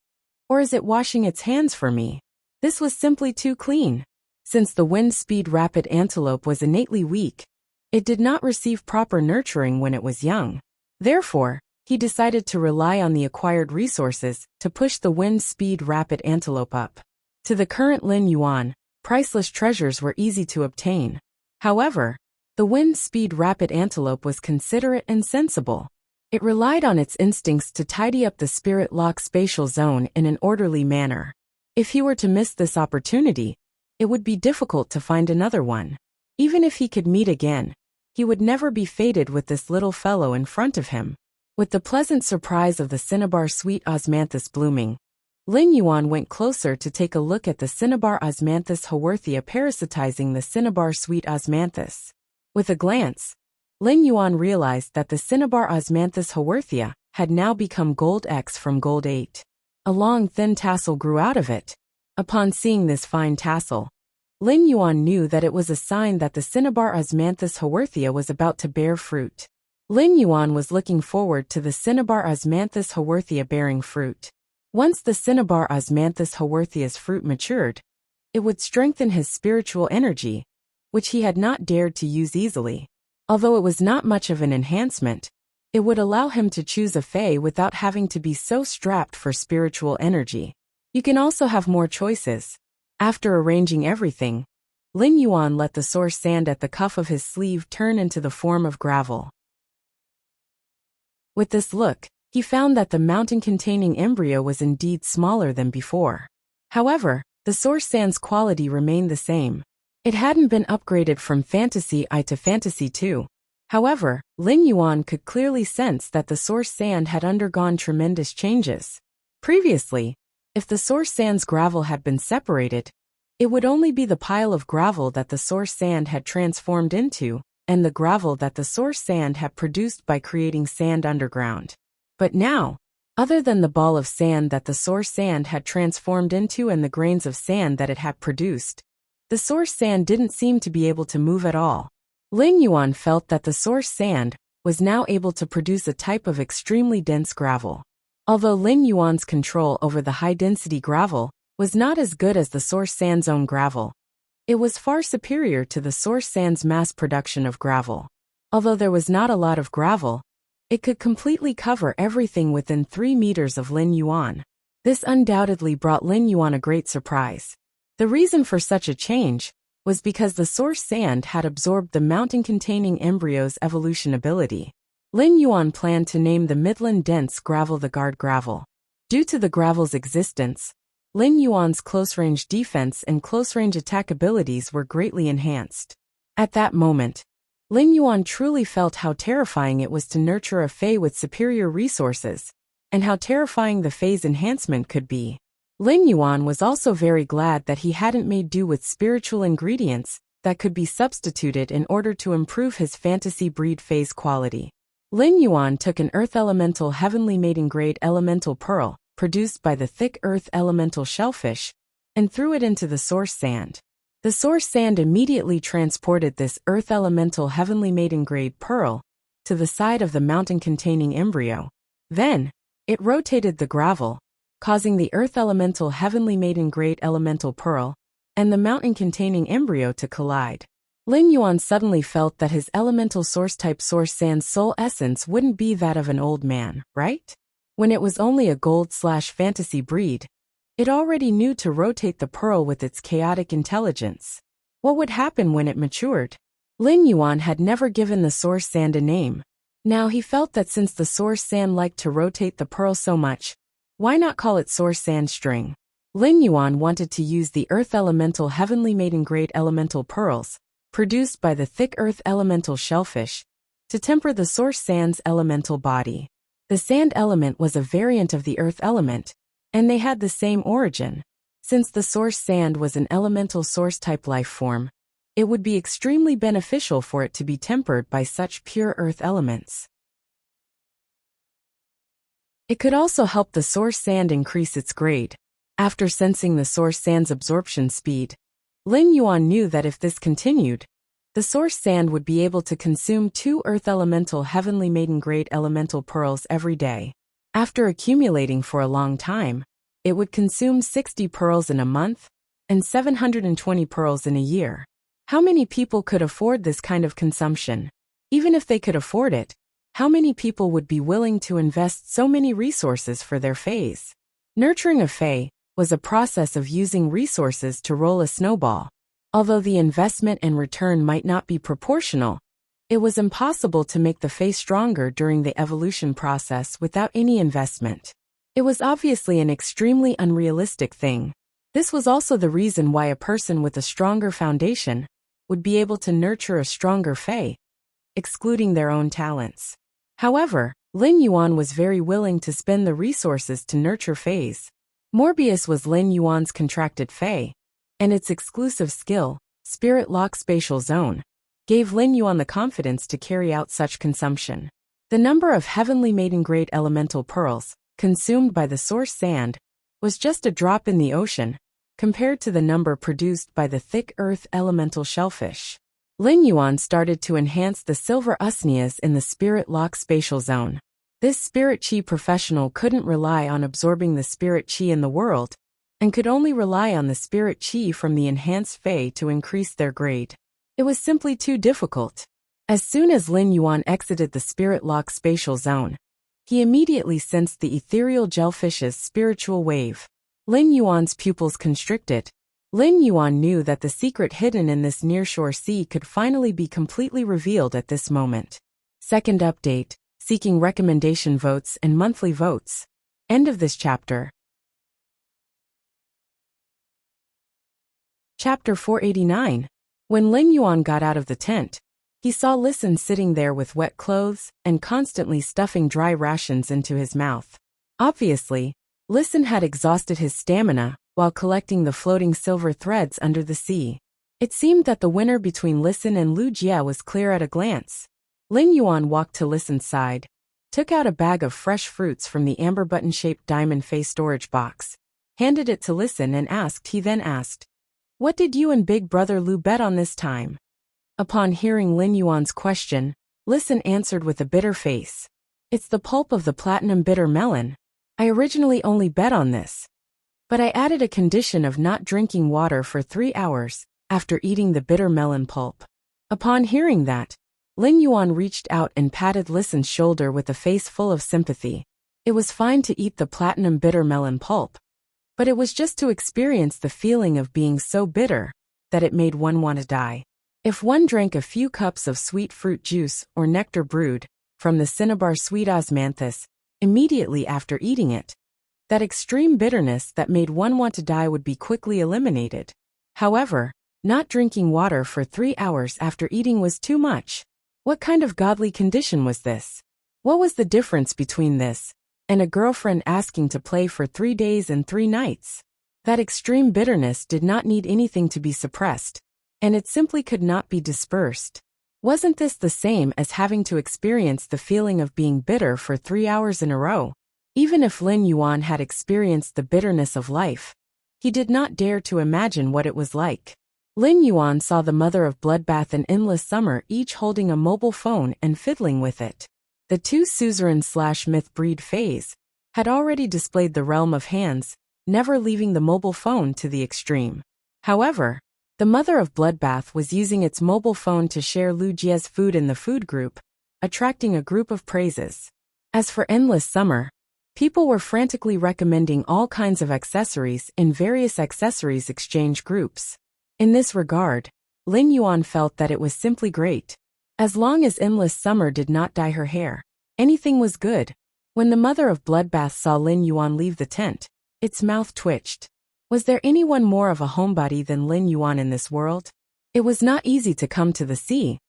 Speaker 1: Or is it washing its hands for me? This was simply too clean. Since the wind-speed rapid antelope was innately weak, it did not receive proper nurturing when it was young. Therefore, he decided to rely on the acquired resources to push the wind-speed rapid antelope up. To the current Lin Yuan, priceless treasures were easy to obtain. However, the wind-speed rapid antelope was considerate and sensible. It relied on its instincts to tidy up the spirit lock spatial zone in an orderly manner. If he were to miss this opportunity, it would be difficult to find another one. Even if he could meet again, he would never be fated with this little fellow in front of him. With the pleasant surprise of the cinnabar sweet osmanthus blooming, Lin Yuan went closer to take a look at the cinnabar osmanthus haworthia parasitizing the cinnabar sweet osmanthus. With a glance, Lin Yuan realized that the cinnabar osmanthus haworthia had now become gold X from gold 8. A long thin tassel grew out of it. Upon seeing this fine tassel, Lin Yuan knew that it was a sign that the cinnabar osmanthus haworthia was about to bear fruit. Lin Yuan was looking forward to the cinnabar osmanthus haworthia bearing fruit. Once the cinnabar osmanthus haworthia's fruit matured, it would strengthen his spiritual energy, which he had not dared to use easily. Although it was not much of an enhancement, it would allow him to choose a fae without having to be so strapped for spiritual energy. You can also have more choices. After arranging everything, Lin Yuan let the source sand at the cuff of his sleeve turn into the form of gravel. With this look, he found that the mountain-containing embryo was indeed smaller than before. However, the source sand's quality remained the same. It hadn't been upgraded from Fantasy I to Fantasy II. However, Lin Yuan could clearly sense that the source sand had undergone tremendous changes. Previously, if the source sand's gravel had been separated, it would only be the pile of gravel that the source sand had transformed into, and the gravel that the source sand had produced by creating sand underground. But now, other than the ball of sand that the source sand had transformed into and the grains of sand that it had produced, the source sand didn't seem to be able to move at all. Lin Yuan felt that the source sand was now able to produce a type of extremely dense gravel. Although Lin Yuan's control over the high-density gravel was not as good as the source sand's own gravel, it was far superior to the source sand's mass production of gravel. Although there was not a lot of gravel, it could completely cover everything within 3 meters of Lin Yuan. This undoubtedly brought Lin Yuan a great surprise. The reason for such a change was because the source sand had absorbed the mountain-containing embryo's evolution ability. Lin Yuan planned to name the Midland dense gravel the guard gravel. Due to the gravel's existence, Lin Yuan's close-range defense and close-range attack abilities were greatly enhanced. At that moment, Lin Yuan truly felt how terrifying it was to nurture a fae with superior resources, and how terrifying the fae's enhancement could be. Lin Yuan was also very glad that he hadn't made do with spiritual ingredients that could be substituted in order to improve his fantasy breed fae's quality. Lin Yuan took an earth elemental heavenly mating grade elemental pearl, produced by the thick earth elemental shellfish, and threw it into the source sand. The source sand immediately transported this earth elemental heavenly mating grade pearl to the side of the mountain-containing embryo. Then, it rotated the gravel, causing the earth elemental heavenly mating grade elemental pearl and the mountain-containing embryo to collide. Lin Yuan suddenly felt that his elemental source-type source sand's soul essence wouldn't be that of an old man, right? When it was only a gold/fantasy breed, it already knew to rotate the pearl with its chaotic intelligence. What would happen when it matured? Lin Yuan had never given the source sand a name. Now he felt that since the source sand liked to rotate the pearl so much, why not call it source sand string? Lin Yuan wanted to use the earth elemental heavenly mating grade elemental pearls, produced by the thick earth elemental shellfish, to temper the source sand's elemental body. The sand element was a variant of the earth element, and they had the same origin. Since the source sand was an elemental source-type life form, it would be extremely beneficial for it to be tempered by such pure earth elements. It could also help the source sand increase its grade. After sensing the source sand's absorption speed, Lin Yuan knew that if this continued, The source sand would be able to consume 2 earth elemental heavenly maiden grade elemental pearls every day. After accumulating for a long time, it would consume 60 pearls in a month and 720 pearls in a year. How many people could afford this kind of consumption? Even if they could afford it, how many people would be willing to invest so many resources for their fays? Nurturing a fae was a process of using resources to roll a snowball. Although the investment and return might not be proportional, it was impossible to make the fae stronger during the evolution process without any investment. It was obviously an extremely unrealistic thing. This was also the reason why a person with a stronger foundation would be able to nurture a stronger fae, excluding their own talents. However, Lin Yuan was very willing to spend the resources to nurture fays. Morbius was Lin Yuan's contracted fae, and its exclusive skill, Spirit Lock Spatial Zone, gave Lin Yuan the confidence to carry out such consumption. The number of heavenly maiden-grade elemental pearls consumed by the source sand was just a drop in the ocean compared to the number produced by the thick earth elemental shellfish. Lin Yuan started to enhance the silver usnias in the Spirit Lock Spatial Zone. This spirit chi professional couldn't rely on absorbing the spirit chi in the world, and could only rely on the spirit chi from the enhanced fae to increase their grade. It was simply too difficult. As soon as Lin Yuan exited the Spirit Lock Spatial Zone, he immediately sensed the ethereal jellyfish's spiritual wave. Lin Yuan's pupils constricted. Lin Yuan knew that the secret hidden in this nearshore sea could finally be completely revealed at this moment. Second update, seeking recommendation votes and monthly votes. End of this chapter. Chapter 489. When Lin Yuan got out of the tent, he saw Listen sitting there with wet clothes and constantly stuffing dry rations into his mouth. Obviously, Listen had exhausted his stamina while collecting the floating silver threads under the sea. It seemed that the winner between Listen and Lu Jie was clear at a glance. Lin Yuan walked to Listen's side, took out a bag of fresh fruits from the amber button-shaped diamond face storage box, handed it to Listen and he then asked, "What did you and big brother Lu bet on this time?" Upon hearing Lin Yuan's question, Listen answered with a bitter face. "It's the pulp of the platinum bitter melon. I originally only bet on this, but I added a condition of not drinking water for 3 hours after eating the bitter melon pulp." Upon hearing that, Lin Yuan reached out and patted Listen's shoulder with a face full of sympathy. It was fine to eat the platinum bitter melon pulp, but it was just to experience the feeling of being so bitter that it made one want to die. If one drank a few cups of sweet fruit juice or nectar brewed from the cinnabar sweet osmanthus immediately after eating it, that extreme bitterness that made one want to die would be quickly eliminated. However, not drinking water for 3 hours after eating was too much. What kind of godly condition was this? What was the difference between this and a girlfriend asking to play for 3 days and 3 nights? That extreme bitterness did not need anything to be suppressed, and it simply could not be dispersed. Wasn't this the same as having to experience the feeling of being bitter for 3 hours in a row? Even if Lin Yuan had experienced the bitterness of life, he did not dare to imagine what it was like. Lin Yuan saw the mother of Bloodbath and Endless Summer each holding a mobile phone and fiddling with it. The 2 suzerain/myth breed fays had already displayed the realm of hands, never leaving the mobile phone to the extreme. However, the mother of Bloodbath was using its mobile phone to share Lu Jie's food in the food group, attracting a group of praises. As for Endless Summer, people were frantically recommending all kinds of accessories in various accessories exchange groups. In this regard, Lin Yuan felt that it was simply great. As long as Endless Summer did not dye her hair, anything was good. When the mother of Bloodbath saw Lin Yuan leave the tent, its mouth twitched. Was there anyone more of a homebody than Lin Yuan in this world? It was not easy to come to the sea,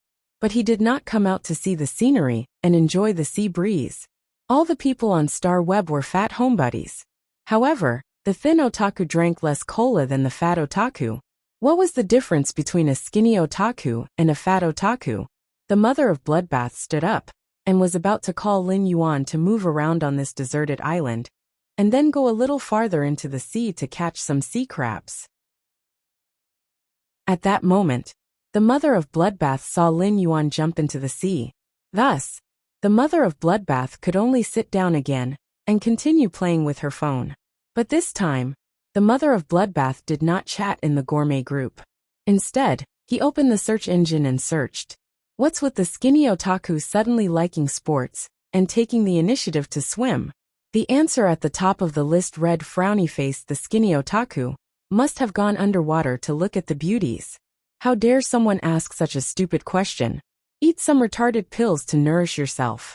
Speaker 1: but he did not come out to see the scenery and enjoy the sea breeze. All the people on Star Web were fat homebodies. However, the thin otaku drank less cola than the fat otaku. What was the difference between a skinny otaku and a fat otaku? The mother of Bloodbath stood up and was about to call Lin Yuan to move around on this deserted island, and then go a little farther into the sea to catch some sea crabs. At that moment, the mother of Bloodbath saw Lin Yuan jump into the sea. Thus, the mother of Bloodbath could only sit down again and continue playing with her phone. But this time, the mother of Bloodbath did not chat in the gourmet group. Instead, he opened the search engine and searched. What's with the skinny otaku suddenly liking sports and taking the initiative to swim? The answer at the top of the list read frowny face. The skinny otaku must have gone underwater to look at the beauties. How dare someone ask such a stupid question? Eat some retarded pills to nourish yourself.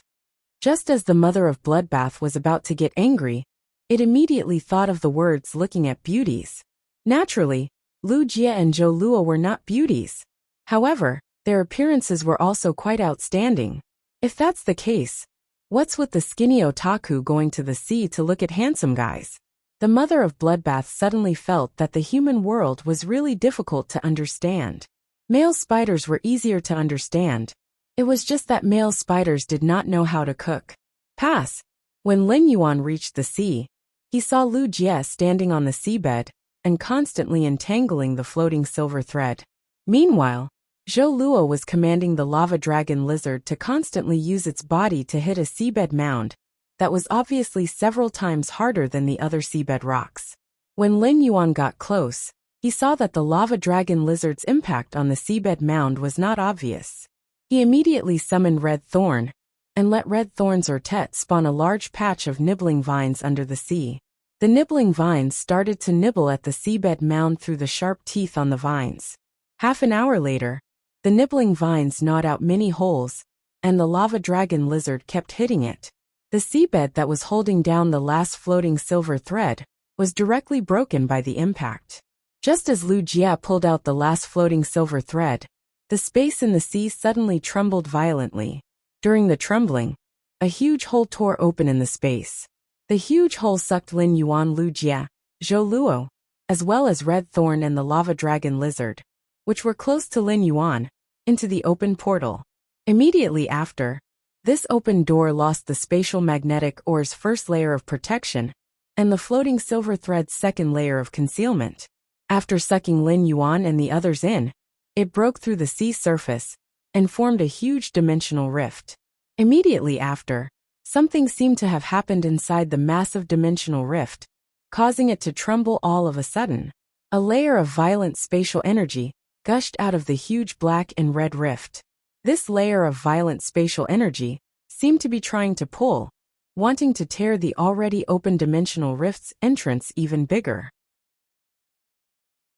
Speaker 1: Just as the mother of Bloodbath was about to get angry, it immediately thought of the words looking at beauties. Naturally, Lu Jie and Zhou Luo were not beauties. However, their appearances were also quite outstanding. If that's the case, what's with the skinny otaku going to the sea to look at handsome guys? The mother of Bloodbath suddenly felt that the human world was really difficult to understand. Male spiders were easier to understand. It was just that male spiders did not know how to cook. Pass. When Lin Yuan reached the sea, he saw Lu Jie standing on the seabed and constantly entangling the floating silver thread. Meanwhile, Zhou Luo was commanding the lava dragon lizard to constantly use its body to hit a seabed mound that was obviously several times harder than the other seabed rocks. When Lin Yuan got close, he saw that the lava dragon lizard's impact on the seabed mound was not obvious. He immediately summoned Red Thorn and let Red Thorn's Ortet spawn a large patch of nibbling vines under the sea. The nibbling vines started to nibble at the seabed mound through the sharp teeth on the vines. Half an hour later, the nibbling vines gnawed out many holes, and the lava dragon lizard kept hitting it. The seabed that was holding down the last floating silver thread was directly broken by the impact. Just as Lu Jie pulled out the last floating silver thread, the space in the sea suddenly trembled violently. During the trembling, a huge hole tore open in the space. The huge hole sucked Lin Yuan, Lu Jie, Zhou Luo, as well as Red Thorn and the lava dragon lizard, which were close to Lin Yuan, into the open portal. Immediately after, this open door lost the spatial magnetic ore's first layer of protection and the floating silver thread's second layer of concealment. After sucking Lin Yuan and the others in, it broke through the sea surface and formed a huge dimensional rift. Immediately after, something seemed to have happened inside the massive dimensional rift, causing it to tremble all of a sudden. A layer of violent spatial energy gushed out of the huge black and red rift. This layer of violent spatial energy seemed to be trying to pull, wanting to tear the already open dimensional rift's entrance even bigger.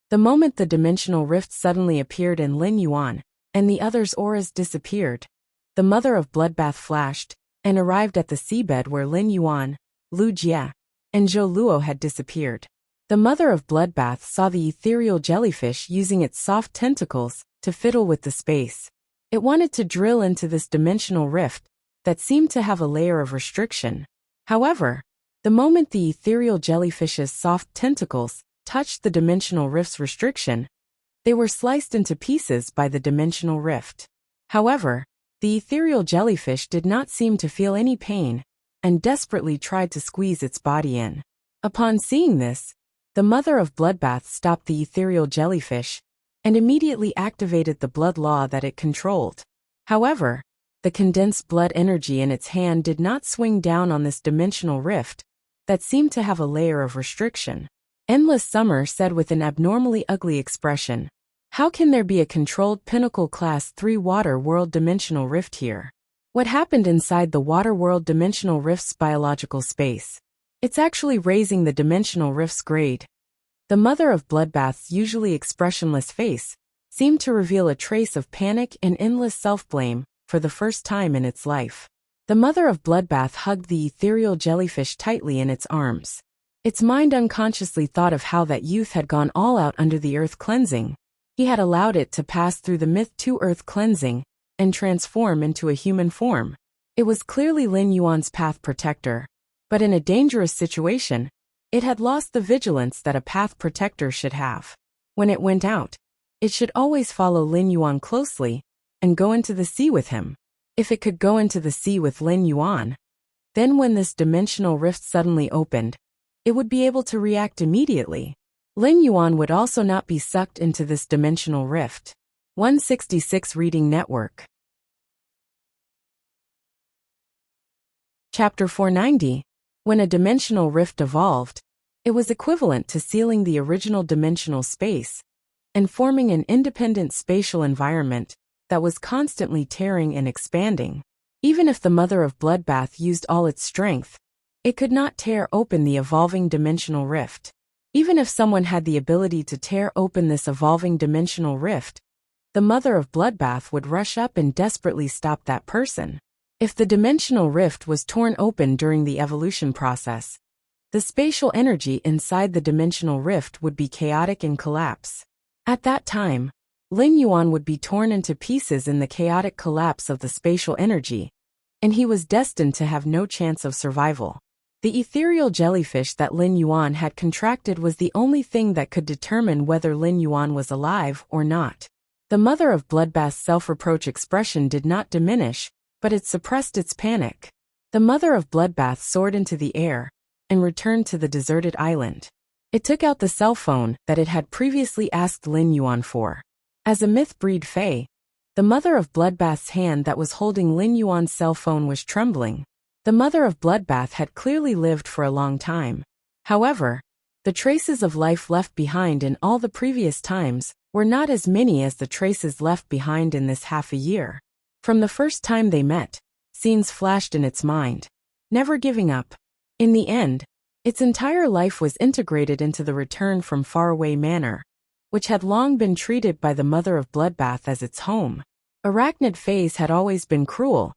Speaker 1: The moment the dimensional rift suddenly appeared in Lin Yuan, and the others' auras disappeared, the mother of Bloodbath flashed and arrived at the seabed where Lin Yuan, Lu Jie, and Zhou Luo had disappeared. The mother of Bloodbath saw the ethereal jellyfish using its soft tentacles to fiddle with the space. It wanted to drill into this dimensional rift that seemed to have a layer of restriction. However, the moment the ethereal jellyfish's soft tentacles touched the dimensional rift's restriction, they were sliced into pieces by the dimensional rift. However, the ethereal jellyfish did not seem to feel any pain and desperately tried to squeeze its body in. Upon seeing this, the mother of Bloodbath stopped the ethereal jellyfish and immediately activated the blood law that it controlled. However, the condensed blood energy in its hand did not swing down on this dimensional rift that seemed to have a layer of restriction. Endless Summer said with an abnormally ugly expression, "How can there be a controlled Pinnacle Class 3 Water World Dimensional Rift here? What happened inside the Water World Dimensional Rift's biological space? It's actually raising the Dimensional Rift's grade." The mother of Bloodbath's usually expressionless face seemed to reveal a trace of panic and endless self-blame for the first time in its life. The mother of Bloodbath hugged the ethereal jellyfish tightly in its arms. Its mind unconsciously thought of how that youth had gone all out under the earth cleansing. He had allowed it to pass through the Myth 2 earth cleansing and transform into a human form. It was clearly Lin Yuan's path protector, but in a dangerous situation, it had lost the vigilance that a path protector should have. When it went out, it should always follow Lin Yuan closely and go into the sea with him. If it could go into the sea with Lin Yuan, then when this dimensional rift suddenly opened, it would be able to react immediately. Lin Yuan would also not be sucked into this dimensional rift. 166 Reading Network. Chapter 490. When a dimensional rift evolved, it was equivalent to sealing the original dimensional space and forming an independent spatial environment that was constantly tearing and expanding. Even if the Mother of Bloodbath used all its strength, it could not tear open the evolving dimensional rift. Even if someone had the ability to tear open this evolving dimensional rift, the Mother of Bloodbath would rush up and desperately stop that person. If the dimensional rift was torn open during the evolution process, the spatial energy inside the dimensional rift would be chaotic and collapse. At that time, Lin Yuan would be torn into pieces in the chaotic collapse of the spatial energy, and he was destined to have no chance of survival. The ethereal jellyfish that Lin Yuan had contracted was the only thing that could determine whether Lin Yuan was alive or not. The Mother of Bloodbath's self-reproach expression did not diminish, but it suppressed its panic. The Mother of Bloodbath soared into the air and returned to the deserted island. It took out the cell phone that it had previously asked Lin Yuan for. As a myth-breed fae, the Mother of Bloodbath's hand that was holding Lin Yuan's cell phone was trembling. The Mother of Bloodbath had clearly lived for a long time. However, the traces of life left behind in all the previous times were not as many as the traces left behind in this half a year. From the first time they met, scenes flashed in its mind, never giving up. In the end, its entire life was integrated into the return from faraway manor, which had long been treated by the Mother of Bloodbath as its home. Arachnid fays had always been cruel,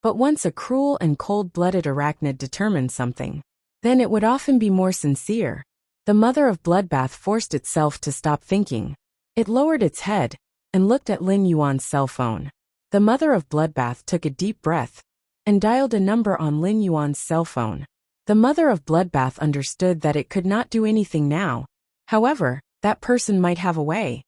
Speaker 1: but once a cruel and cold-blooded arachnid determined something, then it would often be more sincere. The Mother of Bloodbath forced itself to stop thinking. It lowered its head and looked at Lin Yuan's cell phone. The Mother of Bloodbath took a deep breath and dialed a number on Lin Yuan's cell phone. The Mother of Bloodbath understood that it could not do anything now. However, that person might have a way.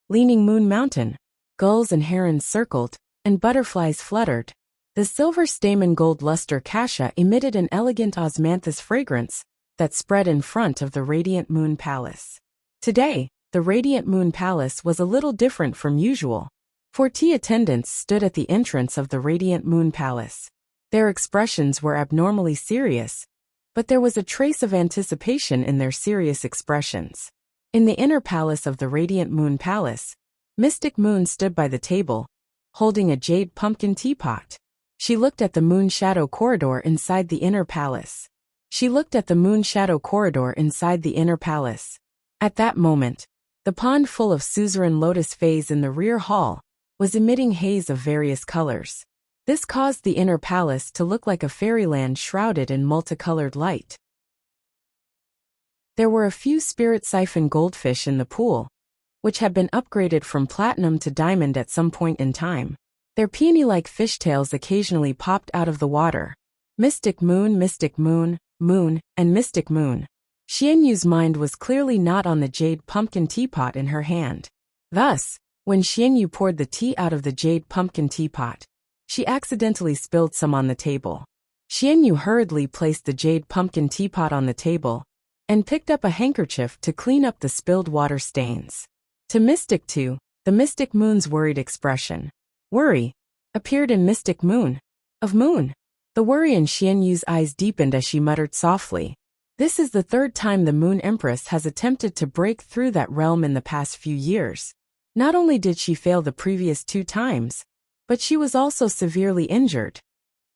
Speaker 1: Leaning Moon Mountain. Gulls and herons circled, and butterflies fluttered. The silver stamen gold luster cassia emitted an elegant osmanthus fragrance that spread in front of the Radiant Moon Palace. Today, the Radiant Moon Palace was a little different from usual. 40 attendants stood at the entrance of the Radiant Moon Palace. Their expressions were abnormally serious, but there was a trace of anticipation in their serious expressions. In the inner palace of the Radiant Moon Palace, Mystic Moon stood by the table, holding a jade pumpkin teapot. She looked at the moon shadow corridor inside the inner palace. At that moment, the pond full of suzerain lotus fays in the rear hall was emitting haze of various colors. This caused the inner palace to look like a fairyland shrouded in multicolored light. There were a few spirit siphon goldfish in the pool, which had been upgraded from platinum to diamond at some point in time. Their peony-like fishtails occasionally popped out of the water. Mystic Moon, Moon, and Mystic Moon. Xianyu's mind was clearly not on the jade pumpkin teapot in her hand. Thus, when Xianyu poured the tea out of the jade pumpkin teapot, she accidentally spilled some on the table. Xianyu hurriedly placed the jade pumpkin teapot on the table and picked up a handkerchief to clean up the spilled water stains. To Mystic 2, the Mystic Moon's worried expression, worry, appeared in Mystic Moon. Of Moon. The worry in Xianyu's eyes deepened as she muttered softly. This is the third time the Moon Empress has attempted to break through that realm in the past few years. Not only did she fail the previous 2 times, but she was also severely injured.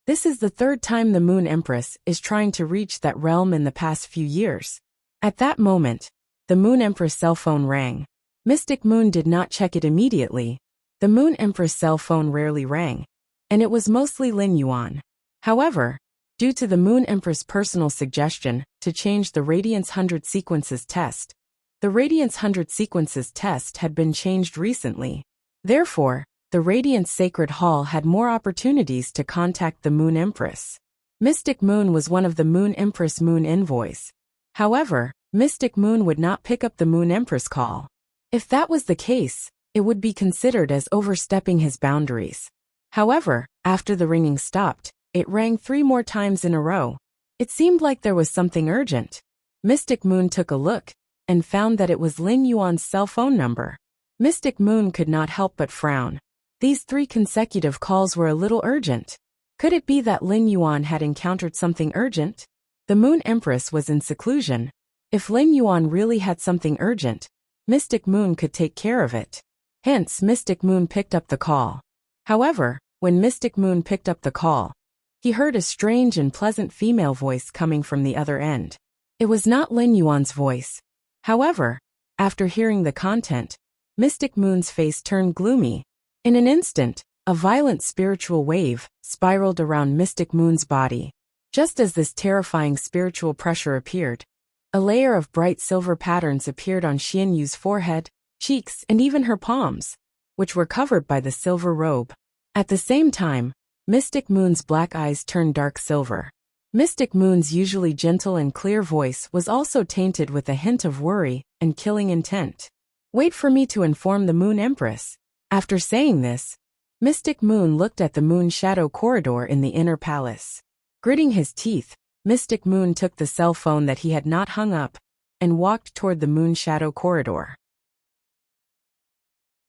Speaker 1: This is the third time the Moon Empress is trying to reach that realm in the past few years. At that moment, the Moon Empress cell phone rang. Mystic Moon did not check it immediately. The Moon Empress cell phone rarely rang, and it was mostly Lin Yuan. However, due to the Moon Empress' personal suggestion to change the Radiance 100 Sequences test, the Radiance 100 Sequences test had been changed recently. Therefore, the Radiance Sacred Hall had more opportunities to contact the Moon Empress. Mystic Moon was one of the Moon Empress Moon envoys. However, Mystic Moon would not pick up the Moon Empress call. If that was the case, it would be considered as overstepping his boundaries. However, after the ringing stopped, it rang 3 more times in a row. It seemed like there was something urgent. Mystic Moon took a look and found that it was Lin Yuan's cell phone number. Mystic Moon could not help but frown. These 3 consecutive calls were a little urgent. Could it be that Lin Yuan had encountered something urgent? The Moon Empress was in seclusion. If Lin Yuan really had something urgent, Mystic Moon could take care of it. Hence, Mystic Moon picked up the call. However, when Mystic Moon picked up the call, he heard a strange and pleasant female voice coming from the other end. It was not Lin Yuan's voice. However, after hearing the content, Mystic Moon's face turned gloomy. In an instant, a violent spiritual wave spiraled around Mystic Moon's body. Just as this terrifying spiritual pressure appeared, a layer of bright silver patterns appeared on Xian Yu's forehead, cheeks, and even her palms, which were covered by the silver robe. At the same time, Mystic Moon's black eyes turned dark silver. Mystic Moon's usually gentle and clear voice was also tainted with a hint of worry and killing intent. Wait for me to inform the Moon Empress. After saying this, Mystic Moon looked at the Moon Shadow corridor in the inner palace. Gritting his teeth, Mystic Moon took the cell phone that he had not hung up and walked toward the Moon Shadow corridor.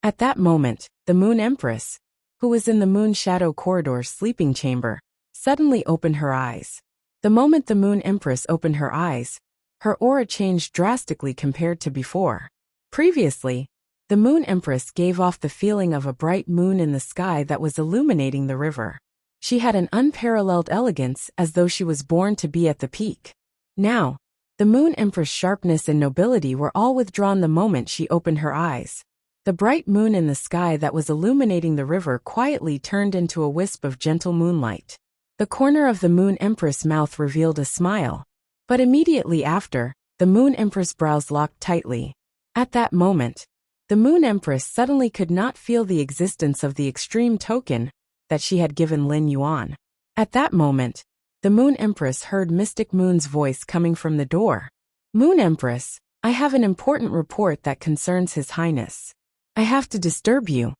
Speaker 1: At that moment, the Moon Empress, who was in the Moon Shadow corridor's sleeping chamber, suddenly opened her eyes. The moment the Moon Empress opened her eyes, her aura changed drastically compared to before. Previously, the Moon Empress gave off the feeling of a bright moon in the sky that was illuminating the river. She had an unparalleled elegance as though she was born to be at the peak. Now, the Moon Empress' sharpness and nobility were all withdrawn the moment she opened her eyes. The bright moon in the sky that was illuminating the river quietly turned into a wisp of gentle moonlight. The corner of the Moon Empress' mouth revealed a smile. But immediately after, the Moon Empress' brows locked tightly. At that moment, the Moon Empress suddenly could not feel the existence of the extreme token that she had given Lin Yuan. At that moment, the Moon Empress heard Mystic Moon's voice coming from the door. Moon Empress, I have an important report that concerns His Highness. I have to disturb you.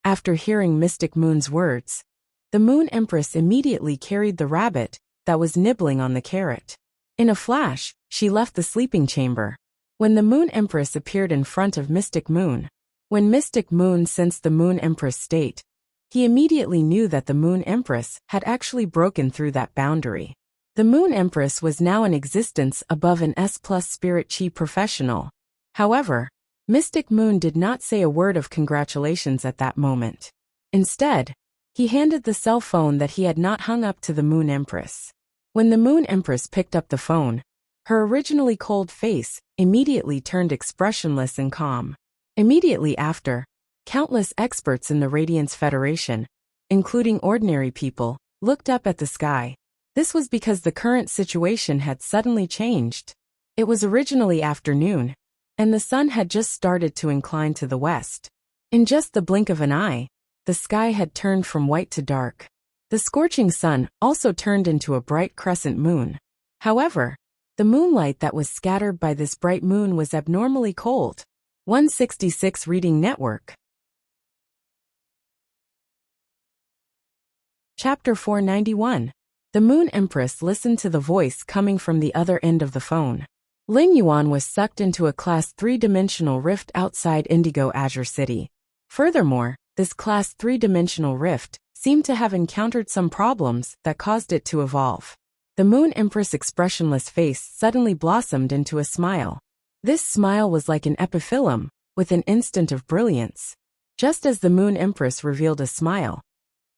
Speaker 1: After hearing Mystic Moon's words, the Moon Empress immediately carried the rabbit that was nibbling on the carrot. In a flash, she left the sleeping chamber. When the Moon Empress appeared in front of Mystic Moon, when Mystic Moon sensed the Moon Empress' state, he immediately knew that the Moon Empress had actually broken through that boundary. The Moon Empress was now in existence above an S+ Spirit Chi professional. However, Mystic Moon did not say a word of congratulations at that moment. Instead, he handed the cell phone that he had not hung up to the Moon Empress. When the Moon Empress picked up the phone, her originally cold face immediately turned expressionless and calm. Immediately after, countless experts in the Radiance Federation, including ordinary people, looked up at the sky. This was because the current situation had suddenly changed. It was originally afternoon, and the sun had just started to incline to the west. In just the blink of an eye, the sky had turned from white to dark. The scorching sun also turned into a bright crescent moon. However, the moonlight that was scattered by this bright moon was abnormally cold. 166 Reading Network. Chapter 491. The Moon Empress listened to the voice coming from the other end of the phone. Lin Yuan was sucked into a Class 3-dimensional rift outside Indigo Azure City. Furthermore, this Class 3-dimensional rift seemed to have encountered some problems that caused it to evolve. The Moon Empress' expressionless face suddenly blossomed into a smile. This smile was like an epiphyllum, with an instant of brilliance. Just as the Moon Empress revealed a smile,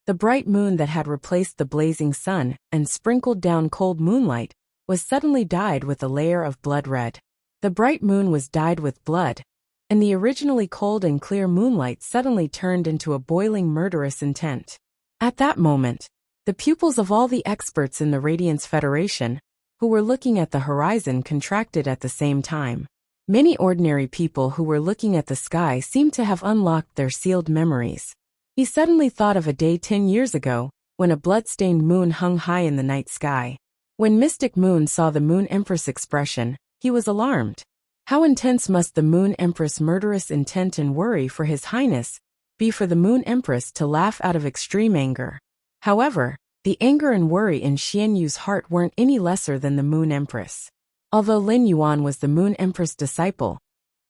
Speaker 1: the bright moon that had replaced the blazing sun and sprinkled down cold moonlight was suddenly dyed with a layer of blood red. The bright moon was dyed with blood, and the originally cold and clear moonlight suddenly turned into a boiling murderous intent. At that moment, the pupils of all the experts in the Radiance Federation, who were looking at the horizon, contracted at the same time. Many ordinary people who were looking at the sky seemed to have unlocked their sealed memories. He suddenly thought of a day 10 years ago, when a blood-stained moon hung high in the night sky. When Mystic Moon saw the Moon Empress expression, he was alarmed. How intense must the Moon Empress' murderous intent and worry for His Highness be for the Moon Empress to laugh out of extreme anger? However, the anger and worry in Xian Yu's heart weren't any lesser than the Moon Empress. Although Lin Yuan was the Moon Empress' disciple,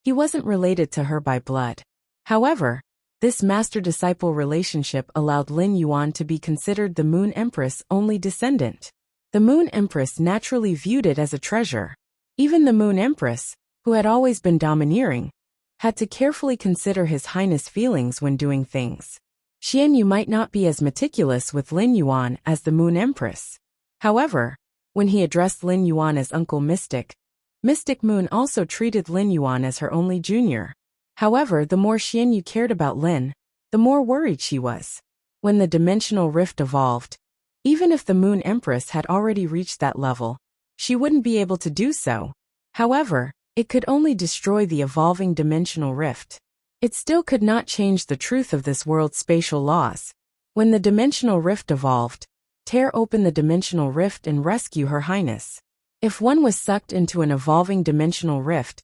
Speaker 1: he wasn't related to her by blood. However, this master-disciple relationship allowed Lin Yuan to be considered the Moon Empress' only descendant. The Moon Empress naturally viewed it as a treasure. Even the Moon Empress, who had always been domineering, had to carefully consider His Highness' feelings when doing things. Xianyu might not be as meticulous with Lin Yuan as the Moon Empress. However, when he addressed Lin Yuan as Uncle Mystic, Mystic Moon also treated Lin Yuan as her only junior. However, the more Xianyu cared about Lin, the more worried she was. When the dimensional rift evolved, even if the Moon Empress had already reached that level, she wouldn't be able to do so. However, it could only destroy the evolving dimensional rift. It still could not change the truth of this world's spatial laws. When the dimensional rift evolved, tear open the dimensional rift and rescue Her Highness. If one was sucked into an evolving dimensional rift,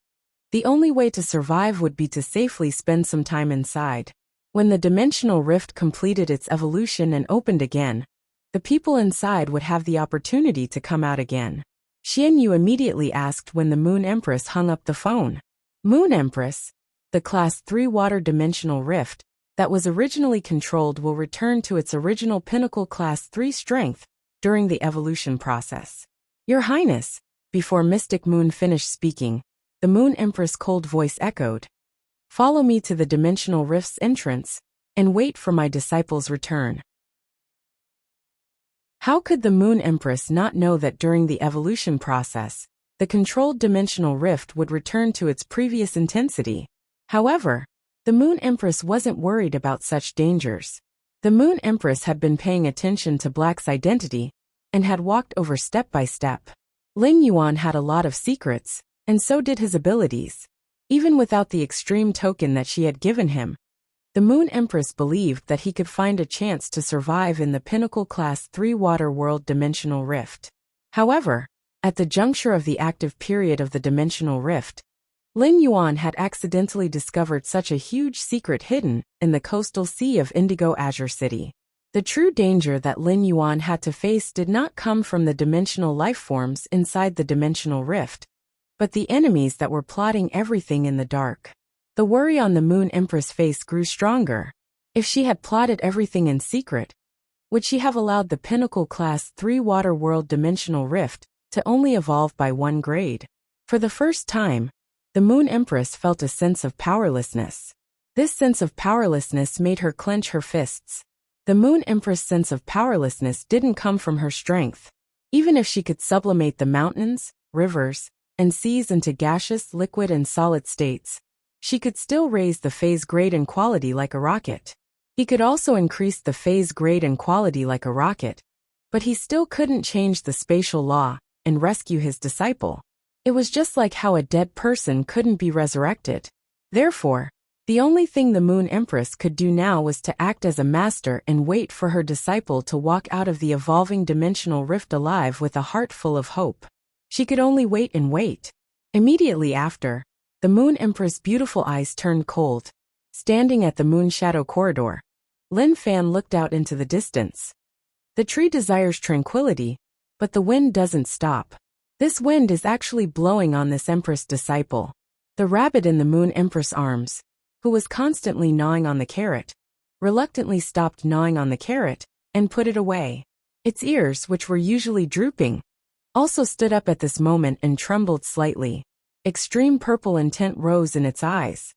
Speaker 1: the only way to survive would be to safely spend some time inside. When the dimensional rift completed its evolution and opened again, the people inside would have the opportunity to come out again. Xianyu immediately asked when the Moon Empress hung up the phone. Moon Empress, the Class 3 water dimensional rift that was originally controlled will return to its original pinnacle Class 3 strength during the evolution process. Your Highness, before Mystic Moon finished speaking, the Moon Empress' cold voice echoed. Follow me to the dimensional rift's entrance and wait for my disciple's return. How could the Moon Empress not know that during the evolution process, the controlled dimensional rift would return to its previous intensity? However, the Moon Empress wasn't worried about such dangers. The Moon Empress had been paying attention to Black's identity and had walked over step by step. Lin Yuan had a lot of secrets, and so did his abilities. Even without the extreme token that she had given him, the Moon Empress believed that he could find a chance to survive in the pinnacle Class 3 water world dimensional rift. However, at the juncture of the active period of the dimensional rift, Lin Yuan had accidentally discovered such a huge secret hidden in the coastal sea of Indigo Azure City. The true danger that Lin Yuan had to face did not come from the dimensional lifeforms inside the dimensional rift, but the enemies that were plotting everything in the dark. The worry on the Moon Empress' face grew stronger. If she had plotted everything in secret, would she have allowed the pinnacle Class 3 water world dimensional rift to only evolve by 1 grade? For the first time, the Moon Empress felt a sense of powerlessness. This sense of powerlessness made her clench her fists. The Moon Empress' sense of powerlessness didn't come from her strength. Even if she could sublimate the mountains, rivers, and seas into gaseous, liquid, and solid states, she could still raise the phase grade and quality like a rocket. He could also increase the phase grade and quality like a rocket, but he still couldn't change the spatial law and rescue his disciple. It was just like how a dead person couldn't be resurrected. Therefore, the only thing the Moon Empress could do now was to act as a master and wait for her disciple to walk out of the evolving dimensional rift alive with a heart full of hope. She could only wait and wait. Immediately after, the Moon Empress' beautiful eyes turned cold. Standing at the Moon Shadow Corridor, Lin Fan looked out into the distance. The tree desires tranquility, but the wind doesn't stop. This wind is actually blowing on this Empress disciple. The rabbit in the Moon Empress' arms, who was constantly gnawing on the carrot, reluctantly stopped gnawing on the carrot and put it away. Its ears, which were usually drooping, also stood up at this moment and trembled slightly. Extreme purple intent rose in its eyes.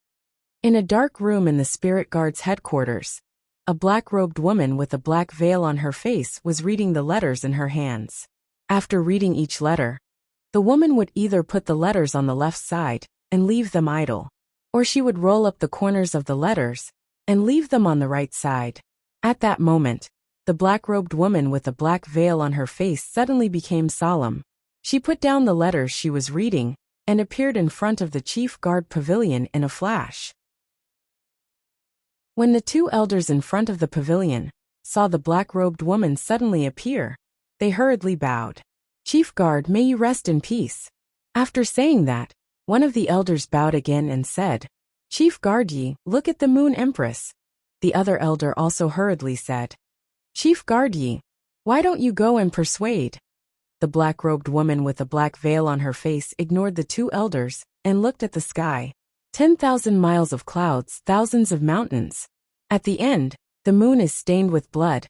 Speaker 1: In a dark room in the Spirit Guard's headquarters, a black-robed woman with a black veil on her face was reading the letters in her hands. After reading each letter, the woman would either put the letters on the left side and leave them idle, or she would roll up the corners of the letters and leave them on the right side. At that moment, the black-robed woman with a black veil on her face suddenly became solemn. She put down the letters she was reading and appeared in front of the Chief Guard Pavilion in a flash. When the 2 elders in front of the pavilion saw the black-robed woman suddenly appear, they hurriedly bowed. Chief Guard, may you rest in peace. After saying that, one of the elders bowed again and said, Chief Guard Yi, look at the Moon Empress. The other elder also hurriedly said, Chief Guard Yi, why don't you go and persuade? The black-robed woman with a black veil on her face ignored the 2 elders and looked at the sky. 10,000 miles of clouds, thousands of mountains. At the end, the moon is stained with blood.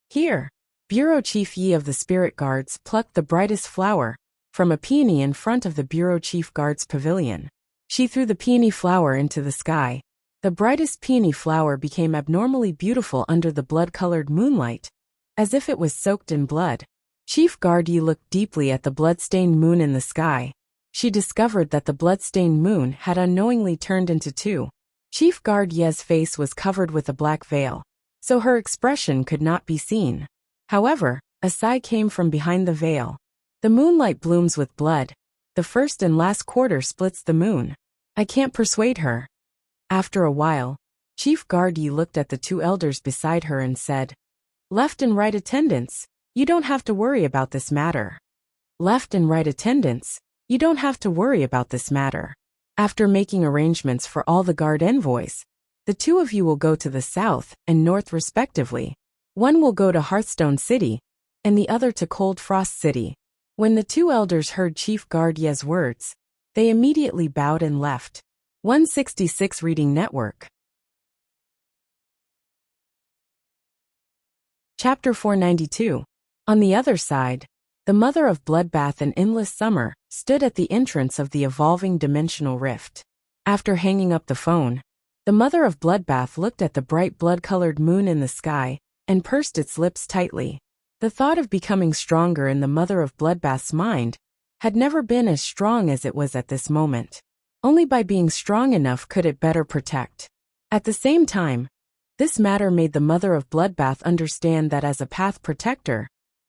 Speaker 1: Here, Bureau Chief Yi of the Spirit Guards plucked the brightest flower from a peony in front of the Bureau Chief Guard's pavilion. She threw the peony flower into the sky. The brightest peony flower became abnormally beautiful under the blood-colored moonlight, as if it was soaked in blood. Chief Guard Yi looked deeply at the blood-stained moon in the sky. She discovered that the blood-stained moon had unknowingly turned into two. Chief Guard Ye's face was covered with a black veil, so her expression could not be seen. However, a sigh came from behind the veil. The moonlight blooms with blood. The first and last quarter splits the moon. I can't persuade her. After a while, Chief Guard Yi looked at the two elders beside her and said, "Left and right attendants, you don't have to worry about this matter. Left and right attendants, you don't have to worry about this matter. After making arrangements for all the guard envoys, the two of you will go to the south and north respectively. One will go to Hearthstone City, and the other to Cold Frost City." When the two elders heard Chief Guard Ye's words, they immediately bowed and left. 166 Reading Network. Chapter 492. On the other side, the mother of Bloodbath and Endless Summer stood at the entrance of the evolving dimensional rift. After hanging up the phone, the mother of Bloodbath looked at the bright blood-colored moon in the sky and pursed its lips tightly. The thought of becoming stronger in the mother of Bloodbath's mind had never been as strong as it was at this moment. Only by being strong enough could it better protect. At the same time, this matter made the mother of Bloodbath understand that as a path protector,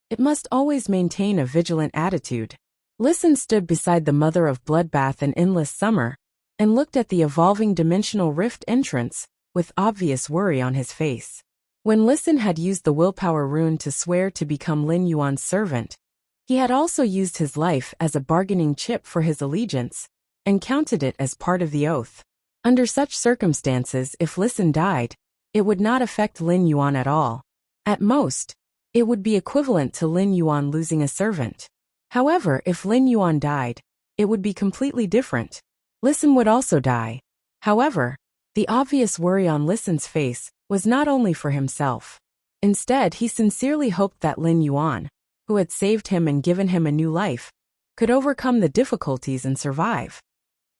Speaker 1: it must always maintain a vigilant attitude. Listen stood beside the mother of Bloodbath and Endless Summer and looked at the evolving dimensional rift entrance with obvious worry on his face. When Listen had used the willpower rune to swear to become Lin Yuan's servant, he had also used his life as a bargaining chip for his allegiance and counted it as part of the oath. Under such circumstances, if Listen died, it would not affect Lin Yuan at all. At most, it would be equivalent to Lin Yuan losing a servant. However, if Lin Yuan died, it would be completely different. Listen would also die. However, the obvious worry on Listen's face was not only for himself. Instead, he sincerely hoped that Lin Yuan, who had saved him and given him a new life, could overcome the difficulties and survive.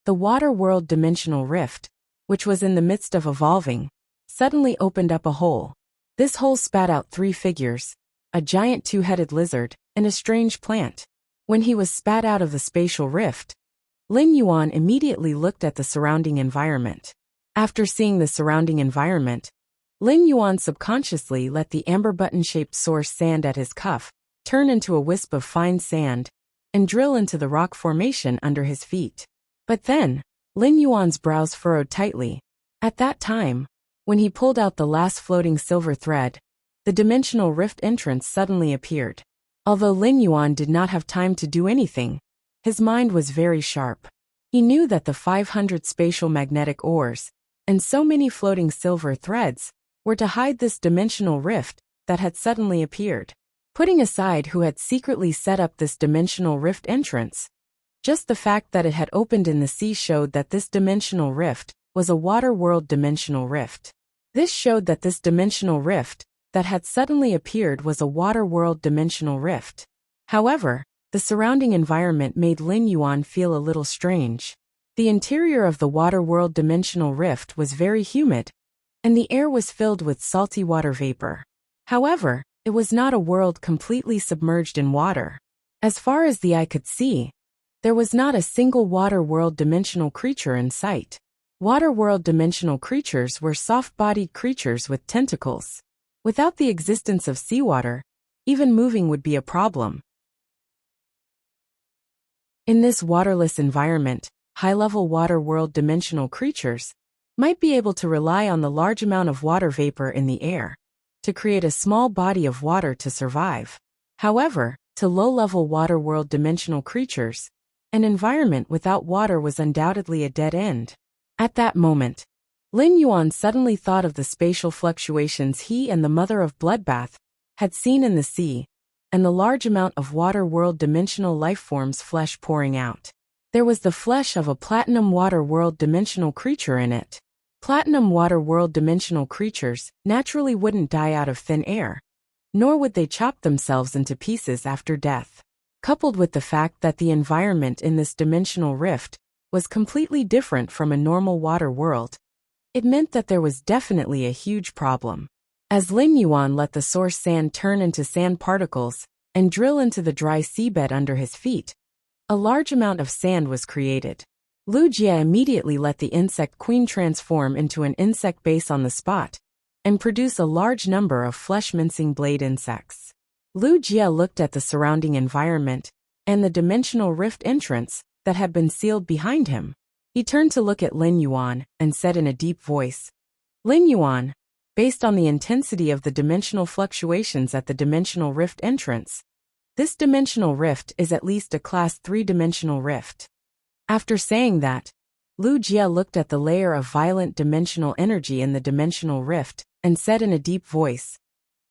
Speaker 1: The water world dimensional rift, which was in the midst of evolving, suddenly opened up a hole. This hole spat out three figures, a giant two-headed lizard, and a strange plant. When he was spat out of the spatial rift, Lin Yuan immediately looked at the surrounding environment. After seeing the surrounding environment, Lin Yuan subconsciously let the amber button-shaped source sand at his cuff turn into a wisp of fine sand and drill into the rock formation under his feet. But then, Lin Yuan's brows furrowed tightly. At that time, when he pulled out the last floating silver thread, the dimensional rift entrance suddenly appeared. Although Lin Yuan did not have time to do anything, his mind was very sharp. He knew that the 500 spatial magnetic ores and so many floating silver threads were to hide this dimensional rift that had suddenly appeared. Putting aside who had secretly set up this dimensional rift entrance, just the fact that it had opened in the sea showed that this dimensional rift was a water world dimensional rift. This showed that this dimensional rift that had suddenly appeared was a water world dimensional rift. However, the surrounding environment made Lin Yuan feel a little strange. The interior of the water world dimensional rift was very humid, and the air was filled with salty water vapor. However, it was not a world completely submerged in water. As far as the eye could see, there was not a single water world dimensional creature in sight. Water world dimensional creatures were soft-bodied creatures with tentacles. Without the existence of seawater, even moving would be a problem. In this waterless environment, high-level water world dimensional creatures might be able to rely on the large amount of water vapor in the air to create a small body of water to survive. However, to low-level water world dimensional creatures, an environment without water was undoubtedly a dead end. At that moment, Lin Yuan suddenly thought of the spatial fluctuations he and the mother of Bloodbath had seen in the sea, and the large amount of water world dimensional lifeforms flesh pouring out. There was the flesh of a platinum water world dimensional creature in it. Platinum water world dimensional creatures naturally wouldn't die out of thin air, nor would they chop themselves into pieces after death. Coupled with the fact that the environment in this dimensional rift was completely different from a normal water world, it meant that there was definitely a huge problem. As Lin Yuan let the source sand turn into sand particles and drill into the dry seabed under his feet, a large amount of sand was created. Lu Jie immediately let the insect queen transform into an insect base on the spot and produce a large number of flesh-mincing blade insects. Lu Jie looked at the surrounding environment and the dimensional rift entrance that had been sealed behind him. He turned to look at Lin Yuan and said in a deep voice, "Lin Yuan, based on the intensity of the dimensional fluctuations at the dimensional rift entrance, this dimensional rift is at least a class 3 dimensional rift." After saying that, Lu Jie looked at the layer of violent dimensional energy in the dimensional rift and said in a deep voice,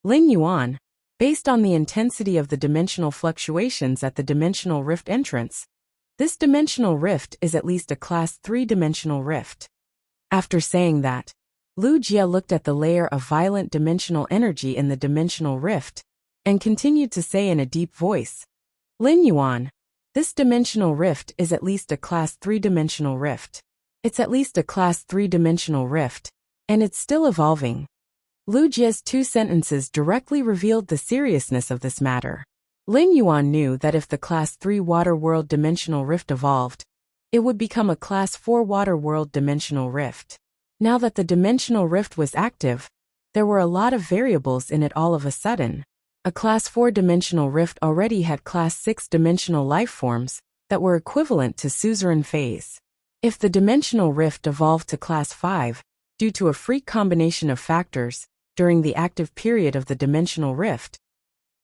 Speaker 1: "Lin Yuan, based on the intensity of the dimensional fluctuations at the dimensional rift entrance, this dimensional rift is at least a class 3 dimensional rift." After saying that, Lu Jie looked at the layer of violent dimensional energy in the dimensional rift and continued to say in a deep voice, "Lin Yuan, this dimensional rift is at least a class 3 dimensional rift. It's at least a class 3 dimensional rift, and it's still evolving." Lu Jie's 2 sentences directly revealed the seriousness of this matter. Lin Yuan knew that if the class 3 water world dimensional rift evolved, it would become a class 4 water world dimensional rift. Now that the dimensional rift was active, there were a lot of variables in it all of a sudden. A class 4 dimensional rift already had class 6 dimensional life forms that were equivalent to suzerain phase. If the dimensional rift evolved to class 5, due to a freak combination of factors, during the active period of the dimensional rift,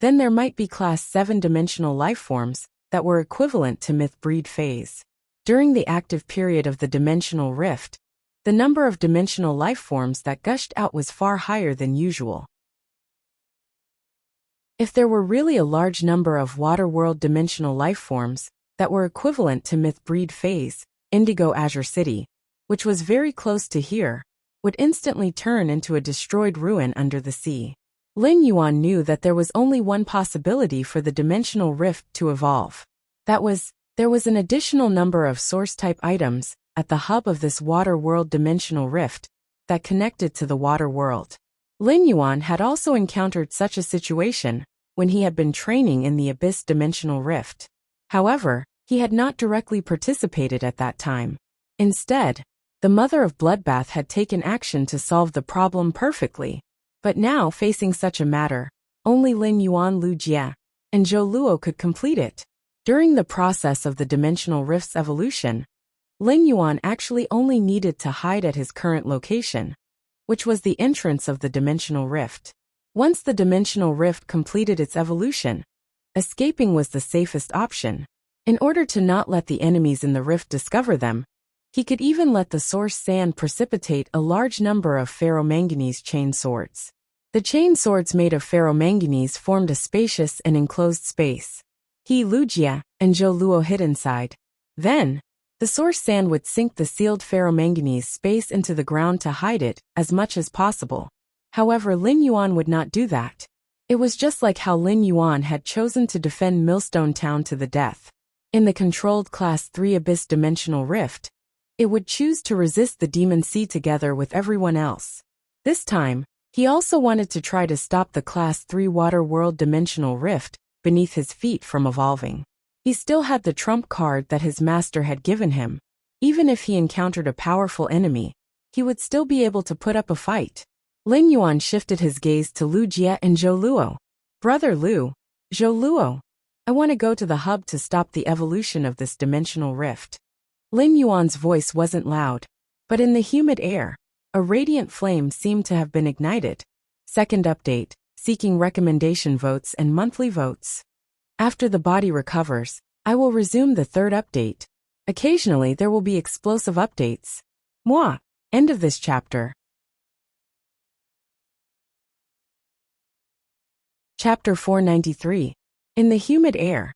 Speaker 1: then there might be class 7 dimensional life forms that were equivalent to myth breed phase. During the active period of the dimensional rift, the number of dimensional life forms that gushed out was far higher than usual. If there were really a large number of water world dimensional life forms that were equivalent to myth breed phase, Indigo Azure City, which was very close to here, would instantly turn into a destroyed ruin under the sea. Lin Yuan knew that there was only one possibility for the dimensional rift to evolve. That was, there was an additional number of source-type items at the hub of this water world dimensional rift that connected to the water world. Lin Yuan had also encountered such a situation when he had been training in the Abyss dimensional rift. However, he had not directly participated at that time. Instead, the Mother of Bloodbath had taken action to solve the problem perfectly. But now, facing such a matter, only Lin Yuan, Lu Jie, and Zhou Luo could complete it. During the process of the dimensional rift's evolution, Lin Yuan actually only needed to hide at his current location, which was the entrance of the dimensional rift. Once the dimensional rift completed its evolution, escaping was the safest option. In order to not let the enemies in the rift discover them, he could even let the source sand precipitate a large number of ferromanganese chain swords. The chain swords made of ferromanganese formed a spacious and enclosed space. He, Lu Jie, and Zhou Luo hid inside. Then, the source sand would sink the sealed ferromanganese space into the ground to hide it as much as possible. However, Lin Yuan would not do that. It was just like how Lin Yuan had chosen to defend Millstone Town to the death. In the controlled Class 3 Abyss Dimensional Rift, it would choose to resist the Demon Sea together with everyone else. This time, he also wanted to try to stop the Class 3 Water World Dimensional Rift beneath his feet from evolving. He still had the trump card that his master had given him. Even if he encountered a powerful enemy, he would still be able to put up a fight. Lin Yuan shifted his gaze to Lu Jie and Zhou Luo. "Brother Lu, Zhou Luo, I want to go to the hub to stop the evolution of this dimensional rift." Lin Yuan's voice wasn't loud, but in the humid air, a radiant flame seemed to have been ignited. Second update, seeking recommendation votes and monthly votes. After the body recovers, I will resume the third update. Occasionally there will be explosive updates. Moi. End of this chapter. Chapter 493. In the humid air.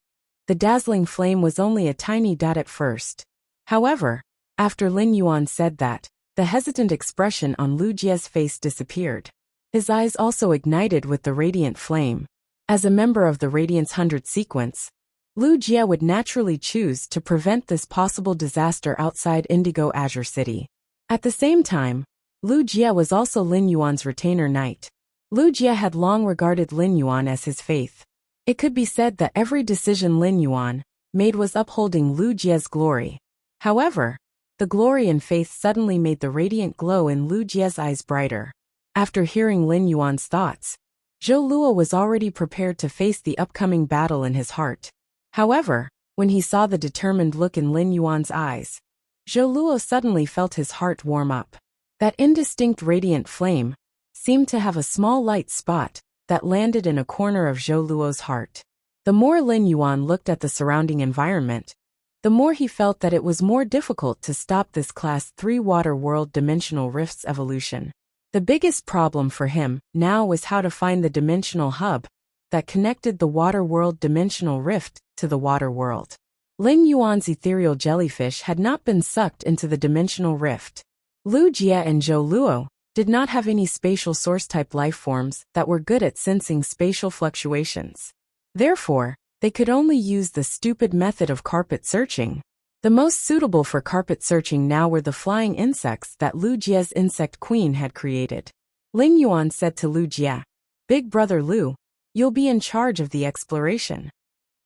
Speaker 1: The dazzling flame was only a tiny dot at first. However, after Lin Yuan said that, the hesitant expression on Lu Jie's face disappeared. His eyes also ignited with the radiant flame. As a member of the Radiance 100 sequence, Lu Jie would naturally choose to prevent this possible disaster outside Indigo Azure City. At the same time, Lu Jie was also Lin Yuan's retainer knight. Lu Jie had long regarded Lin Yuan as his faith. It could be said that every decision Lin Yuan made was upholding Lu Jie's glory. However, the glory and faith suddenly made the radiant glow in Lu Jie's eyes brighter. After hearing Lin Yuan's thoughts, Zhou Luo was already prepared to face the upcoming battle in his heart. However, when he saw the determined look in Lin Yuan's eyes, Zhou Luo suddenly felt his heart warm up. That indistinct radiant flame seemed to have a small light spot that landed in a corner of Zhou Luo's heart. The more Lin Yuan looked at the surrounding environment, the more he felt that it was more difficult to stop this Class 3 Water World Dimensional Rift's evolution. The biggest problem for him now was how to find the dimensional hub that connected the Water World Dimensional Rift to the Water World. Lin Yuan's ethereal jellyfish had not been sucked into the dimensional rift. Lu Jie and Zhou Luo did not have any spatial source-type lifeforms that were good at sensing spatial fluctuations. Therefore, they could only use the stupid method of carpet searching. The most suitable for carpet searching now were the flying insects that Lu Jie's insect queen had created. Lin Yuan said to Lu Jie, "Big brother Lu, you'll be in charge of the exploration.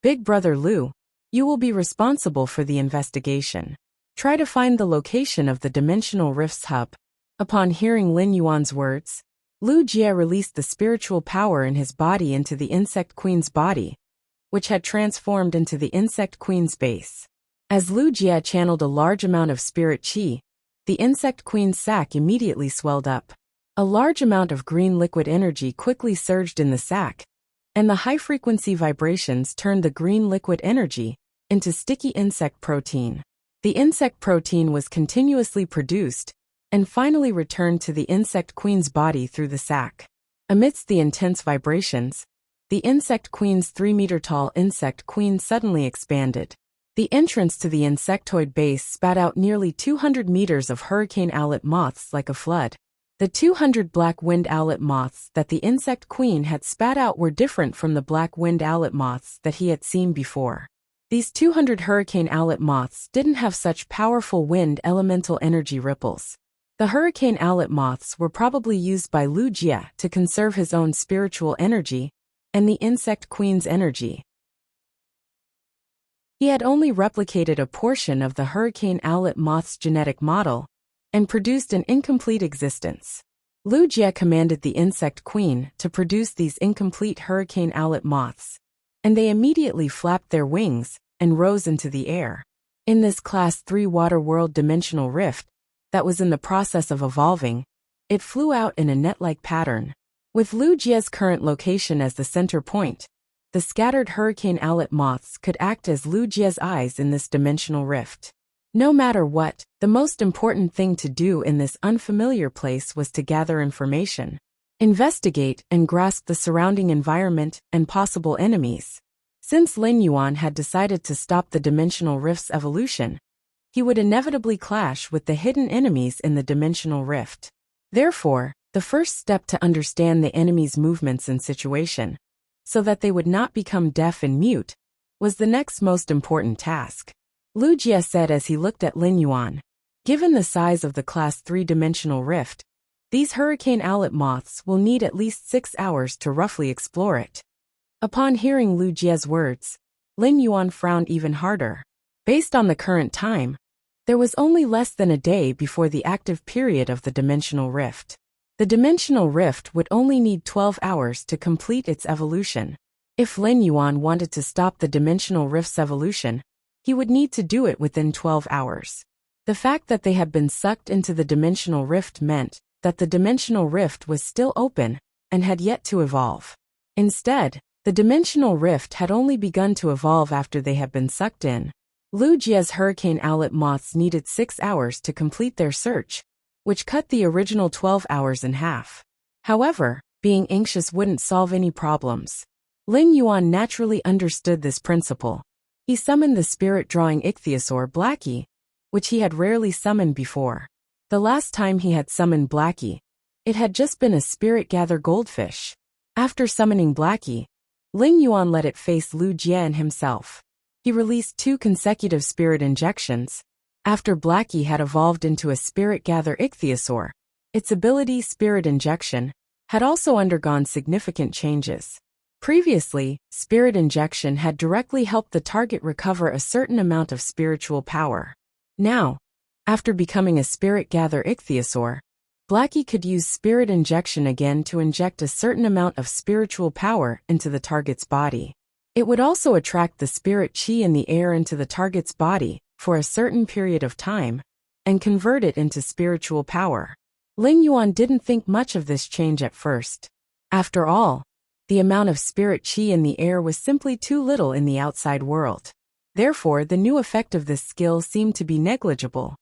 Speaker 1: Big brother Lu, you will be responsible for the investigation. Try to find the location of the Dimensional Rift's hub." Upon hearing Lin Yuan's words, Lu Jie released the spiritual power in his body into the insect queen's body, which had transformed into the insect queen's base. As Lu Jie channeled a large amount of spirit qi, the insect queen's sac immediately swelled up. A large amount of green liquid energy quickly surged in the sac, and the high-frequency vibrations turned the green liquid energy into sticky insect protein. The insect protein was continuously produced and finally returned to the insect queen's body through the sac. Amidst the intense vibrations, the insect queen's 3-meter-tall insect queen suddenly expanded. The entrance to the insectoid base spat out nearly 200 meters of hurricane owlet moths like a flood. The 200 black winged owlet moths that the insect queen had spat out were different from the black winged owlet moths that he had seen before. These 200 hurricane owlet moths didn't have such powerful wind elemental energy ripples. The hurricane owlet moths were probably used by Lu Jie to conserve his own spiritual energy and the insect queen's energy. He had only replicated a portion of the hurricane owlet moth's genetic model and produced an incomplete existence. Lu Jie commanded the insect queen to produce these incomplete hurricane owlet moths, and they immediately flapped their wings and rose into the air. In this Class 3 Water World Dimensional Rift that was in the process of evolving, it flew out in a net-like pattern. With Lu Jie's current location as the center point, the scattered hurricane owlet moths could act as Lu Jie's eyes in this dimensional rift. No matter what, the most important thing to do in this unfamiliar place was to gather information, investigate and grasp the surrounding environment and possible enemies. Since Lin Yuan had decided to stop the dimensional rift's evolution, he would inevitably clash with the hidden enemies in the dimensional rift. Therefore, the first step to understand the enemy's movements and situation, so that they would not become deaf and mute, was the next most important task. Lu Jie said as he looked at Lin Yuan, "Given the size of the Class 3-dimensional rift, these hurricane owlet moths will need at least 6 hours to roughly explore it." Upon hearing Lu Jie's words, Lin Yuan frowned even harder. Based on the current time, there was only less than a day before the active period of the dimensional rift. The dimensional rift would only need 12 hours to complete its evolution. If Lin Yuan wanted to stop the dimensional rift's evolution, he would need to do it within 12 hours. The fact that they had been sucked into the dimensional rift meant that the dimensional rift was still open and had yet to evolve. Instead, the dimensional rift had only begun to evolve after they had been sucked in. Lu Jie's hurricane owlet moths needed 6 hours to complete their search, which cut the original 12 hours in half. However, being anxious wouldn't solve any problems. Lin Yuan naturally understood this principle. He summoned the spirit-drawing ichthyosaur Blackie, which he had rarely summoned before. The last time he had summoned Blackie, it had just been a spirit-gather goldfish. After summoning Blackie, Ling Yuan let it face Lu Jie himself. He released 2 consecutive spirit injections. After Blackie had evolved into a spirit-gather ichthyosaur, its ability Spirit Injection had also undergone significant changes. Previously, spirit injection had directly helped the target recover a certain amount of spiritual power. Now, after becoming a spirit-gather ichthyosaur, Blackie could use spirit injection again to inject a certain amount of spiritual power into the target's body. It would also attract the spirit chi in the air into the target's body for a certain period of time and convert it into spiritual power. Ling Yuan didn't think much of this change at first. After all, the amount of spirit chi in the air was simply too little in the outside world. Therefore, the new effect of this skill seemed to be negligible.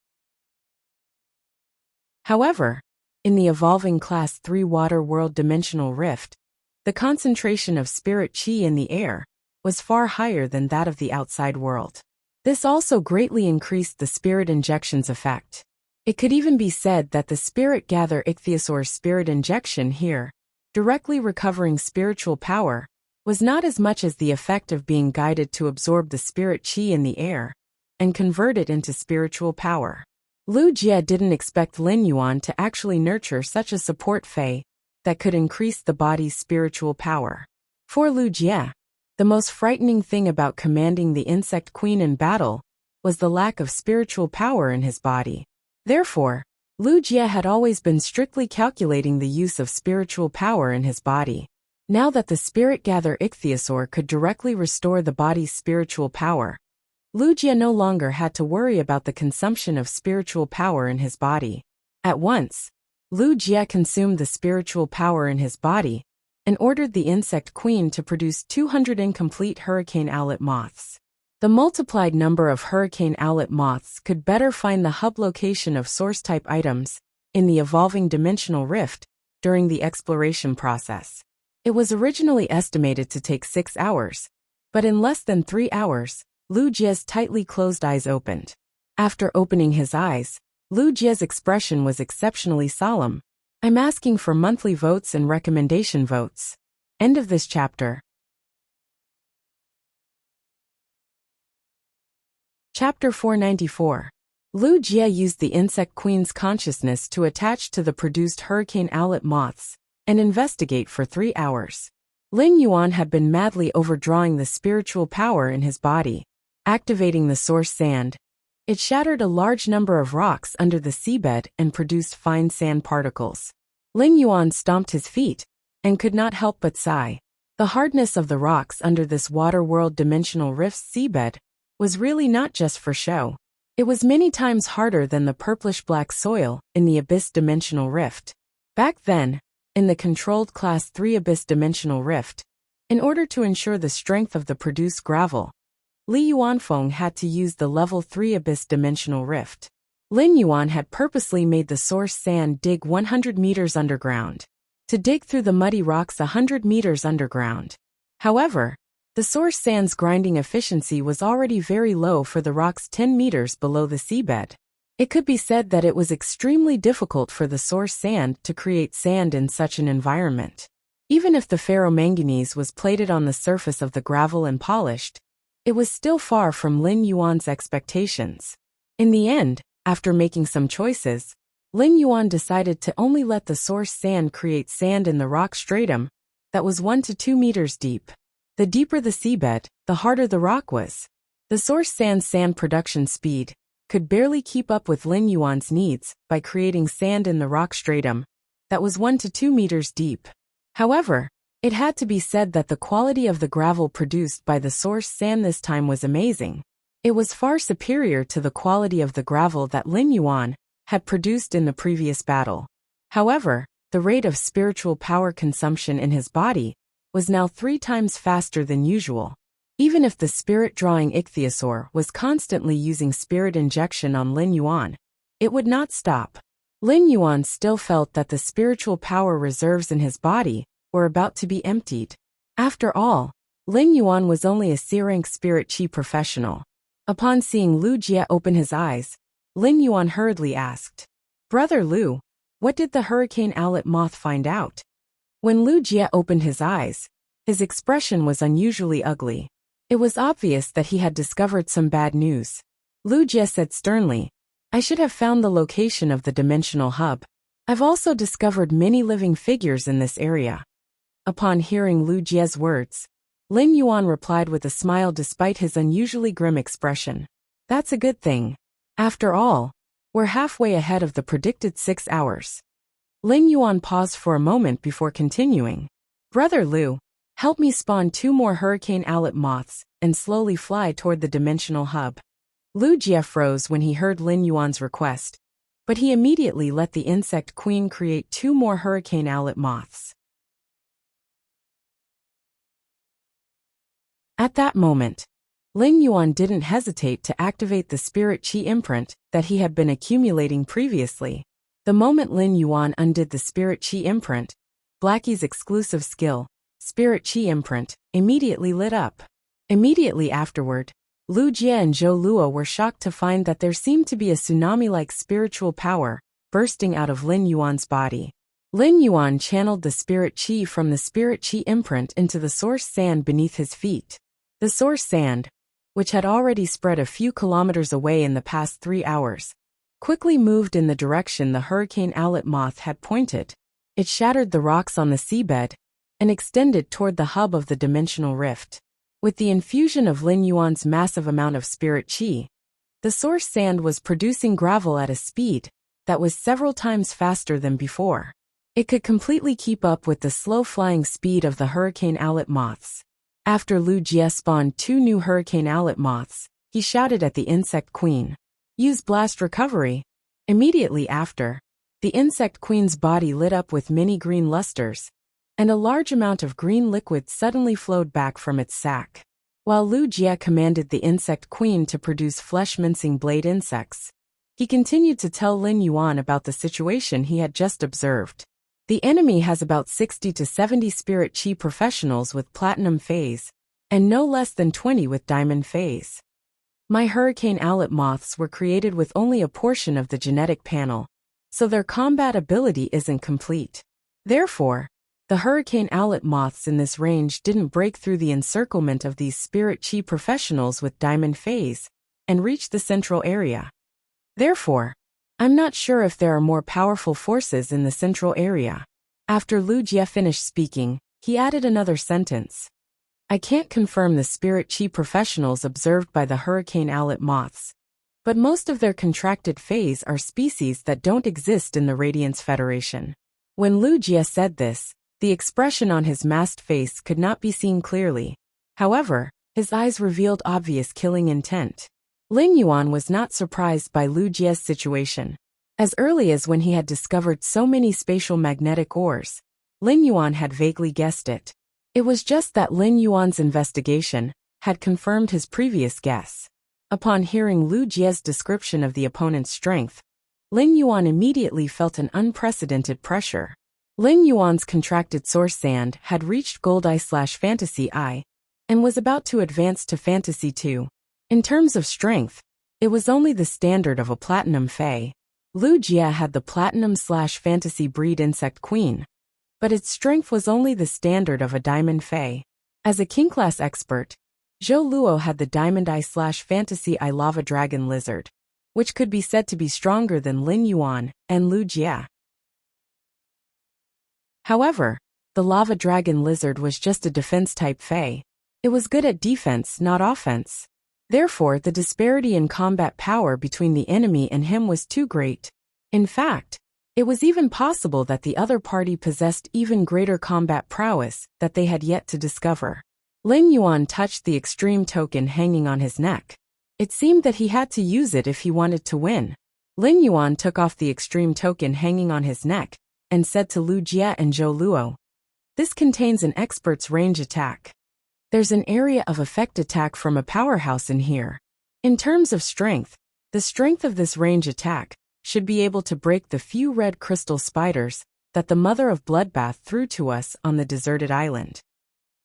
Speaker 1: However, in the evolving Class 3 Water World Dimensional Rift, the concentration of spirit chi in the air was far higher than that of the outside world. This also greatly increased the spirit injection's effect. It could even be said that the spirit-gather ichthyosaur's spirit injection here, directly recovering spiritual power, was not as much as the effect of being guided to absorb the spirit chi in the air and convert it into spiritual power. Lu Jie didn't expect Lin Yuan to actually nurture such a support fei that could increase the body's spiritual power. For Lu Jie, the most frightening thing about commanding the insect queen in battle was the lack of spiritual power in his body. Therefore, Lu Jie had always been strictly calculating the use of spiritual power in his body. Now that the spirit-gather ichthyosaur could directly restore the body's spiritual power, Lu Jie no longer had to worry about the consumption of spiritual power in his body. At once, Lu Jie consumed the spiritual power in his body and ordered the insect queen to produce 200 incomplete hurricane owlet moths. The multiplied number of hurricane owlet moths could better find the hub location of source-type items in the evolving dimensional rift during the exploration process. It was originally estimated to take 6 hours, but in less than 3 hours, Lu Jie's tightly closed eyes opened. After opening his eyes, Lu Jie's expression was exceptionally solemn. I'm asking for monthly votes and recommendation votes. End of this chapter. Chapter 494. Lu Jie used the insect queen's consciousness to attach to the produced hurricane owlet moths and investigate for 3 hours. Ling Yuan had been madly overdrawing the spiritual power in his body. Activating the source sand, it shattered a large number of rocks under the seabed and produced fine sand particles. Ling Yuan stomped his feet and could not help but sigh. The hardness of the rocks under this water world dimensional rift's seabed was really not just for show. It was many times harder than the purplish-black soil in the Abyss Dimensional Rift. Back then, in the controlled Class 3 Abyss Dimensional Rift, in order to ensure the strength of the produced gravel, Li Yuanfeng had to use the Level 3 Abyss Dimensional Rift. Lin Yuan had purposely made the source sand dig 100 meters underground, to dig through the muddy rocks 100 meters underground. However, the source sand's grinding efficiency was already very low for the rocks 10 meters below the seabed. It could be said that it was extremely difficult for the source sand to create sand in such an environment. Even if the ferromanganese was plated on the surface of the gravel and polished, it was still far from Lin Yuan's expectations. In the end, after making some choices, Lin Yuan decided to only let the source sand create sand in the rock stratum that was 1 to 2 meters deep. The deeper the seabed, the harder the rock was. The source sand's sand production speed could barely keep up with Lin Yuan's needs by creating sand in the rock stratum that was 1 to 2 meters deep. However, it had to be said that the quality of the gravel produced by the source sand this time was amazing. It was far superior to the quality of the gravel that Lin Yuan had produced in the previous battle. However, the rate of spiritual power consumption in his body was now 3 times faster than usual. Even if the spirit-drawing ichthyosaur was constantly using spirit injection on Lin Yuan, it would not stop. Lin Yuan still felt that the spiritual power reserves in his body were about to be emptied. After all, Lin Yuan was only a C-rank spirit chi professional. Upon seeing Lu Jie open his eyes, Lin Yuan hurriedly asked, "Brother Lu, what did the hurricane owlet moth find out?" When Lu Jie opened his eyes, his expression was unusually ugly. It was obvious that he had discovered some bad news. Lu Jie said sternly, "I should have found the location of the dimensional hub. I've also discovered many living figures in this area." Upon hearing Lu Jie's words, Lin Yuan replied with a smile despite his unusually grim expression. "That's a good thing. After all, we're halfway ahead of the predicted 6 hours." Lin Yuan paused for a moment before continuing. "Brother Lu, help me spawn 2 more hurricane owlet moths and slowly fly toward the dimensional hub." Lu Jie froze when he heard Lin Yuan's request, but he immediately let the insect queen create 2 more hurricane owlet moths. At that moment, Lin Yuan didn't hesitate to activate the spirit chi imprint that he had been accumulating previously. The moment Lin Yuan undid the spirit chi imprint, Blackie's exclusive skill, spirit chi imprint, immediately lit up. Immediately afterward, Lu Jie and Zhou Luo were shocked to find that there seemed to be a tsunami-like spiritual power bursting out of Lin Yuan's body. Lin Yuan channeled the spirit chi from the spirit chi imprint into the source sand beneath his feet. The source sand, which had already spread a few kilometers away in the past 3 hours, quickly moved in the direction the hurricane owlet moth had pointed. It shattered the rocks on the seabed and extended toward the hub of the dimensional rift. With the infusion of Lin Yuan's massive amount of spirit chi, the source sand was producing gravel at a speed that was several times faster than before. It could completely keep up with the slow-flying speed of the hurricane owlet moths. After Lu Jie spawned 2 new hurricane owlet moths, he shouted at the insect queen, "Use blast recovery." Immediately after, the insect queen's body lit up with many green lusters, and a large amount of green liquid suddenly flowed back from its sac. While Lu Jie commanded the insect queen to produce flesh-mincing blade insects, he continued to tell Lin Yuan about the situation he had just observed. The enemy has about 60 to 70 spirit chi professionals with platinum phase, and no less than 20 with diamond phase. My hurricane owlet moths were created with only a portion of the genetic panel, so their combat ability isn't complete. Therefore, the hurricane owlet moths in this range didn't break through the encirclement of these spirit chi professionals with diamond phase and reach the central area. Therefore, I'm not sure if there are more powerful forces in the central area. After Lu Jie finished speaking, he added another sentence. I can't confirm the spirit chi professionals observed by the hurricane owlet moths, but most of their contracted phase are species that don't exist in the Radiance Federation. When Lu Jie said this, the expression on his masked face could not be seen clearly. However, his eyes revealed obvious killing intent. Lin Yuan was not surprised by Lu Jie's situation. As early as when he had discovered so many spatial magnetic ores, Lin Yuan had vaguely guessed it. It was just that Lin Yuan's investigation had confirmed his previous guess. Upon hearing Lu Jie's description of the opponent's strength, Lin Yuan immediately felt an unprecedented pressure. Lin Yuan's contracted source sand had reached Gold Eye/Fantasy Eye and was about to advance to Fantasy 2. In terms of strength, it was only the standard of a platinum fae. Lu Jie had the platinum/fantasy breed insect queen, but its strength was only the standard of a diamond fae. As a king-class expert, Zhou Luo had the diamond eye/fantasy eye lava dragon lizard, which could be said to be stronger than Lin Yuan and Lu Jie. However, the lava dragon lizard was just a defense-type fae. It was good at defense, not offense. Therefore, the disparity in combat power between the enemy and him was too great. In fact, it was even possible that the other party possessed even greater combat prowess that they had yet to discover. Lin Yuan touched the extreme token hanging on his neck. It seemed that he had to use it if he wanted to win. Lin Yuan took off the extreme token hanging on his neck and said to Lu Jie and Zhou Luo, "This contains an expert's range attack. There's an area of effect attack from a powerhouse in here. In terms of strength, the strength of this range attack should be able to break the few red crystal spiders that the Mother of Bloodbath threw to us on the deserted island."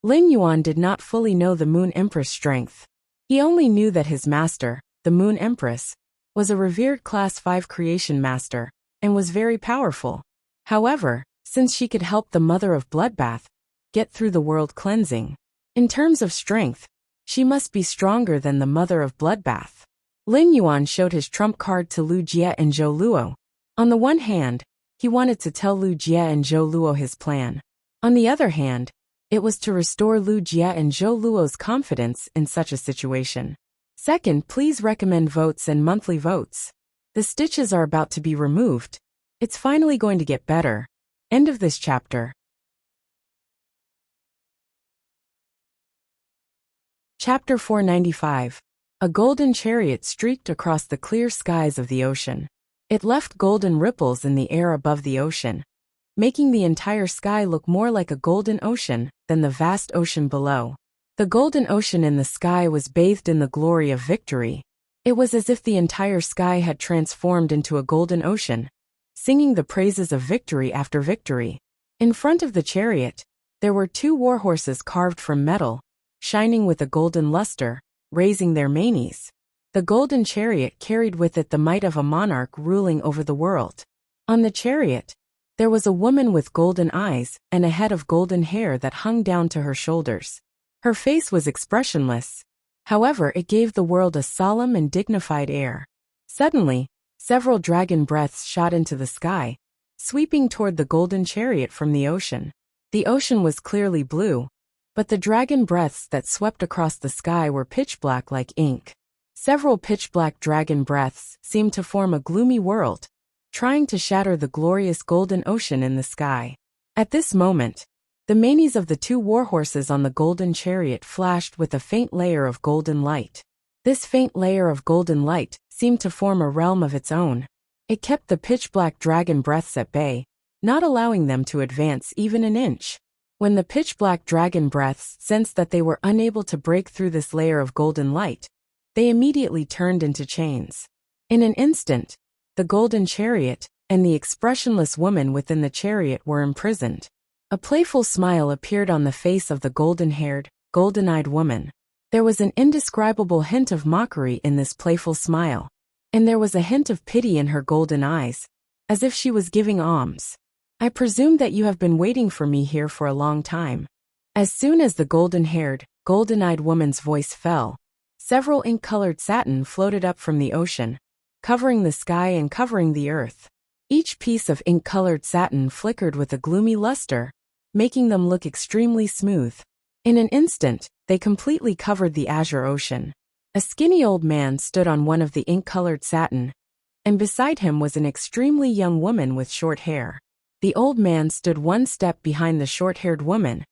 Speaker 1: Lin Yuan did not fully know the Moon Empress' strength. He only knew that his master, the Moon Empress, was a revered Class 5 creation master, and was very powerful. However, since she could help the Mother of Bloodbath get through the world cleansing, in terms of strength, she must be stronger than the Mother of Bloodbath. Lin Yuan showed his trump card to Lu Jie and Zhou Luo. On the one hand, he wanted to tell Lu Jie and Zhou Luo his plan. On the other hand, it was to restore Lu Jie and Zhou Luo's confidence in such a situation. Second, please recommend votes and monthly votes. The stitches are about to be removed. It's finally going to get better. End of this chapter. Chapter 495. A golden chariot streaked across the clear skies of the ocean. It left golden ripples in the air above the ocean, making the entire sky look more like a golden ocean than the vast ocean below. The golden ocean in the sky was bathed in the glory of victory. It was as if the entire sky had transformed into a golden ocean, singing the praises of victory after victory. In front of the chariot, there were 2 warhorses carved from metal, shining with a golden luster, raising their manes. The golden chariot carried with it the might of a monarch ruling over the world. On the chariot, there was a woman with golden eyes and a head of golden hair that hung down to her shoulders. Her face was expressionless. However, it gave the world a solemn and dignified air. Suddenly, several dragon breaths shot into the sky, sweeping toward the golden chariot from the ocean. The ocean was clearly blue, but the dragon breaths that swept across the sky were pitch black like ink. Several pitch-black dragon breaths seemed to form a gloomy world, trying to shatter the glorious golden ocean in the sky. At this moment, the manes of the 2 warhorses on the golden chariot flashed with a faint layer of golden light. This faint layer of golden light seemed to form a realm of its own. It kept the pitch-black dragon breaths at bay, not allowing them to advance even an inch. When the pitch-black dragon breaths sensed that they were unable to break through this layer of golden light, they immediately turned into chains. In an instant, the golden chariot and the expressionless woman within the chariot were imprisoned. A playful smile appeared on the face of the golden-haired, golden-eyed woman. There was an indescribable hint of mockery in this playful smile, and there was a hint of pity in her golden eyes, as if she was giving alms. I presume that you have been waiting for me here for a long time. As soon as the golden-haired, golden-eyed woman's voice fell, several ink-colored satin floated up from the ocean, covering the sky and covering the earth. Each piece of ink-colored satin flickered with a gloomy luster, making them look extremely smooth. In an instant, they completely covered the azure ocean. A skinny old man stood on one of the ink-colored satin, and beside him was an extremely young woman with short hair. The old man stood one step behind the short-haired woman,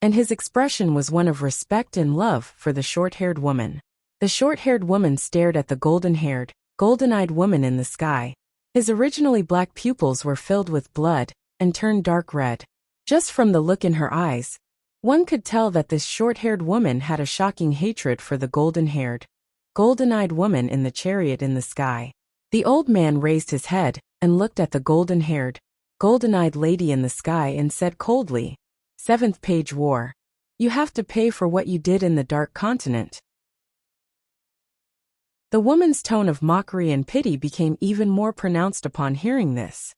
Speaker 1: and his expression was one of respect and love for the short-haired woman. The short-haired woman stared at the golden-haired, golden-eyed woman in the sky. His originally black pupils were filled with blood and turned dark red. Just from the look in her eyes, one could tell that this short-haired woman had a shocking hatred for the golden-haired, golden-eyed woman in the chariot in the sky. The old man raised his head and looked at the golden-haired, golden-eyed lady in the sky and said coldly, "7th page war. You have to pay for what you did in the Dark Continent." The woman's tone of mockery and pity became even more pronounced upon hearing this.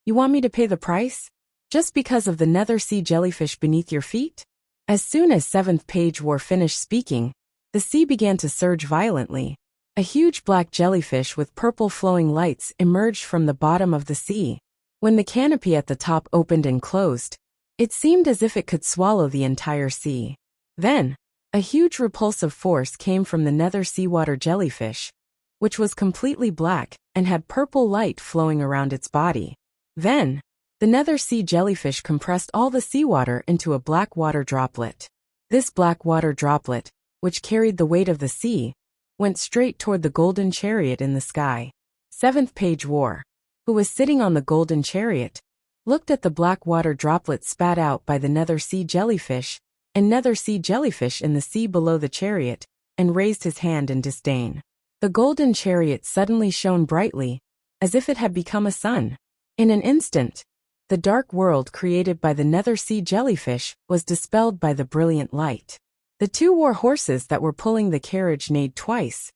Speaker 1: "You want me to pay the price? Just because of the nether sea jellyfish beneath your feet?" As soon as 7th page war finished speaking, the sea began to surge violently. A huge black jellyfish with purple flowing lights emerged from the bottom of the sea. When the canopy at the top opened and closed, it seemed as if it could swallow the entire sea. Then, a huge repulsive force came from the nether seawater jellyfish, which was completely black and had purple light flowing around its body. Then, the nether sea jellyfish compressed all the seawater into a black water droplet. This black water droplet, which carried the weight of the sea, went straight toward the golden chariot in the sky. 7th page war, who was sitting on the golden chariot, looked at the black water droplet spat out by the nether sea jellyfish and nether sea jellyfish in the sea below the chariot, and raised his hand in disdain. The golden chariot suddenly shone brightly, as if it had become a sun. In an instant, the dark world created by the nether sea jellyfish was dispelled by the brilliant light. The two war horses that were pulling the carriage neighed twice,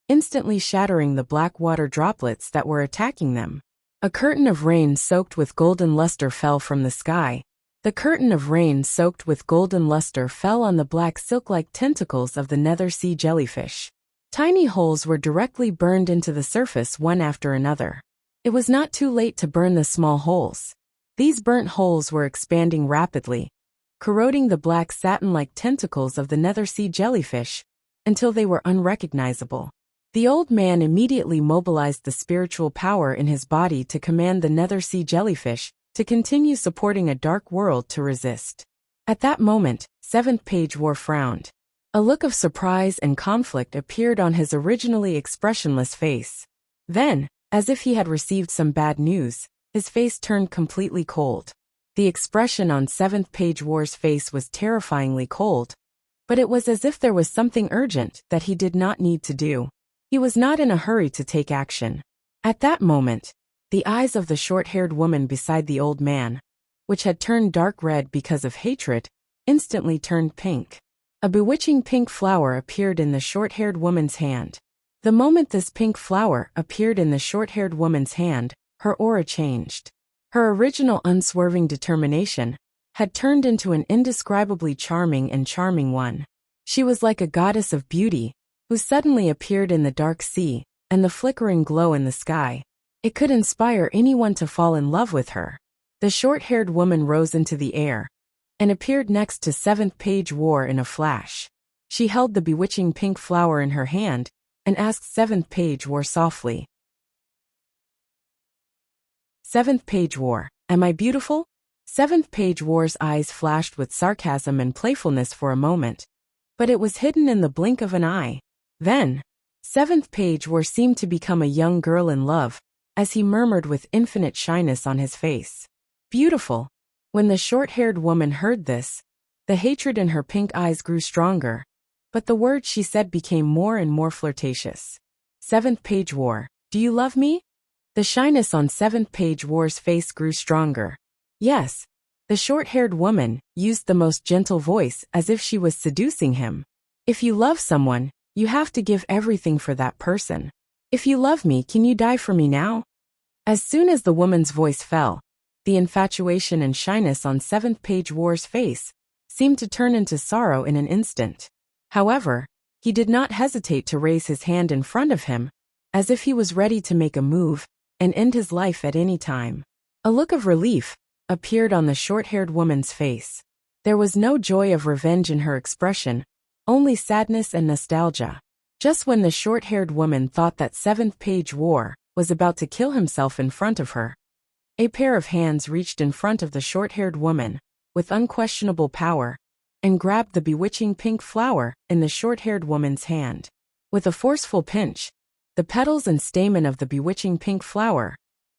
Speaker 1: instantly shattering the black water droplets that were attacking them. A curtain of rain soaked with golden luster fell from the sky. The curtain of rain soaked with golden luster fell on the black silk-like tentacles of the nether sea jellyfish. Tiny holes were directly burned into the surface one after another. It was not too late to burn the small holes. These burnt holes were expanding rapidly, corroding the black satin-like tentacles of the nether sea jellyfish until they were unrecognizable. The old man immediately mobilized the spiritual power in his body to command the nether sea jellyfish to continue supporting a dark world to resist. At that moment, 7th Page War frowned. A look of surprise and conflict appeared on his originally expressionless face. Then, as if he had received some bad news, his face turned completely cold. The expression on 7th Page War's face was terrifyingly cold, but it was as if there was something urgent that he did not need to do. He was not in a hurry to take action. At that moment, the eyes of the short-haired woman beside the old man, which had turned dark red because of hatred, instantly turned pink. A bewitching pink flower appeared in the short-haired woman's hand. The moment this pink flower appeared in the short-haired woman's hand, her aura changed. Her original unswerving determination had turned into an indescribably charming one. She was like a goddess of beauty, who suddenly appeared in the dark sea and the flickering glow in the sky. It could inspire anyone to fall in love with her. The short-haired woman rose into the air and appeared next to 7th Page War in a flash. She held the bewitching pink flower in her hand and asked 7th Page War softly, "7th Page War, am I beautiful?" 7th Page War's eyes flashed with sarcasm and playfulness for a moment, but it was hidden in the blink of an eye. Then, 7th Page War seemed to become a young girl in love, as he murmured with infinite shyness on his face, "Beautiful." When the short-haired woman heard this, the hatred in her pink eyes grew stronger, but the words she said became more and more flirtatious. 7th Page War, do you love me? The shyness on 7th Page War's face grew stronger. Yes. The short-haired woman used the most gentle voice as if she was seducing him. If you love someone, you have to give everything for that person. If you love me, can you die for me now? As soon as the woman's voice fell, the infatuation and shyness on 7th Page War's face seemed to turn into sorrow in an instant. However, he did not hesitate to raise his hand in front of him, as if he was ready to make a move and end his life at any time. A look of relief appeared on the short-haired woman's face. There was no joy of revenge in her expression, only sadness and nostalgia. Just when the short-haired woman thought that 7th Page War was about to kill himself in front of her, a pair of hands reached in front of the short-haired woman with unquestionable power and grabbed the bewitching pink flower in the short-haired woman's hand. With a forceful pinch, the petals and stamen of the bewitching pink flower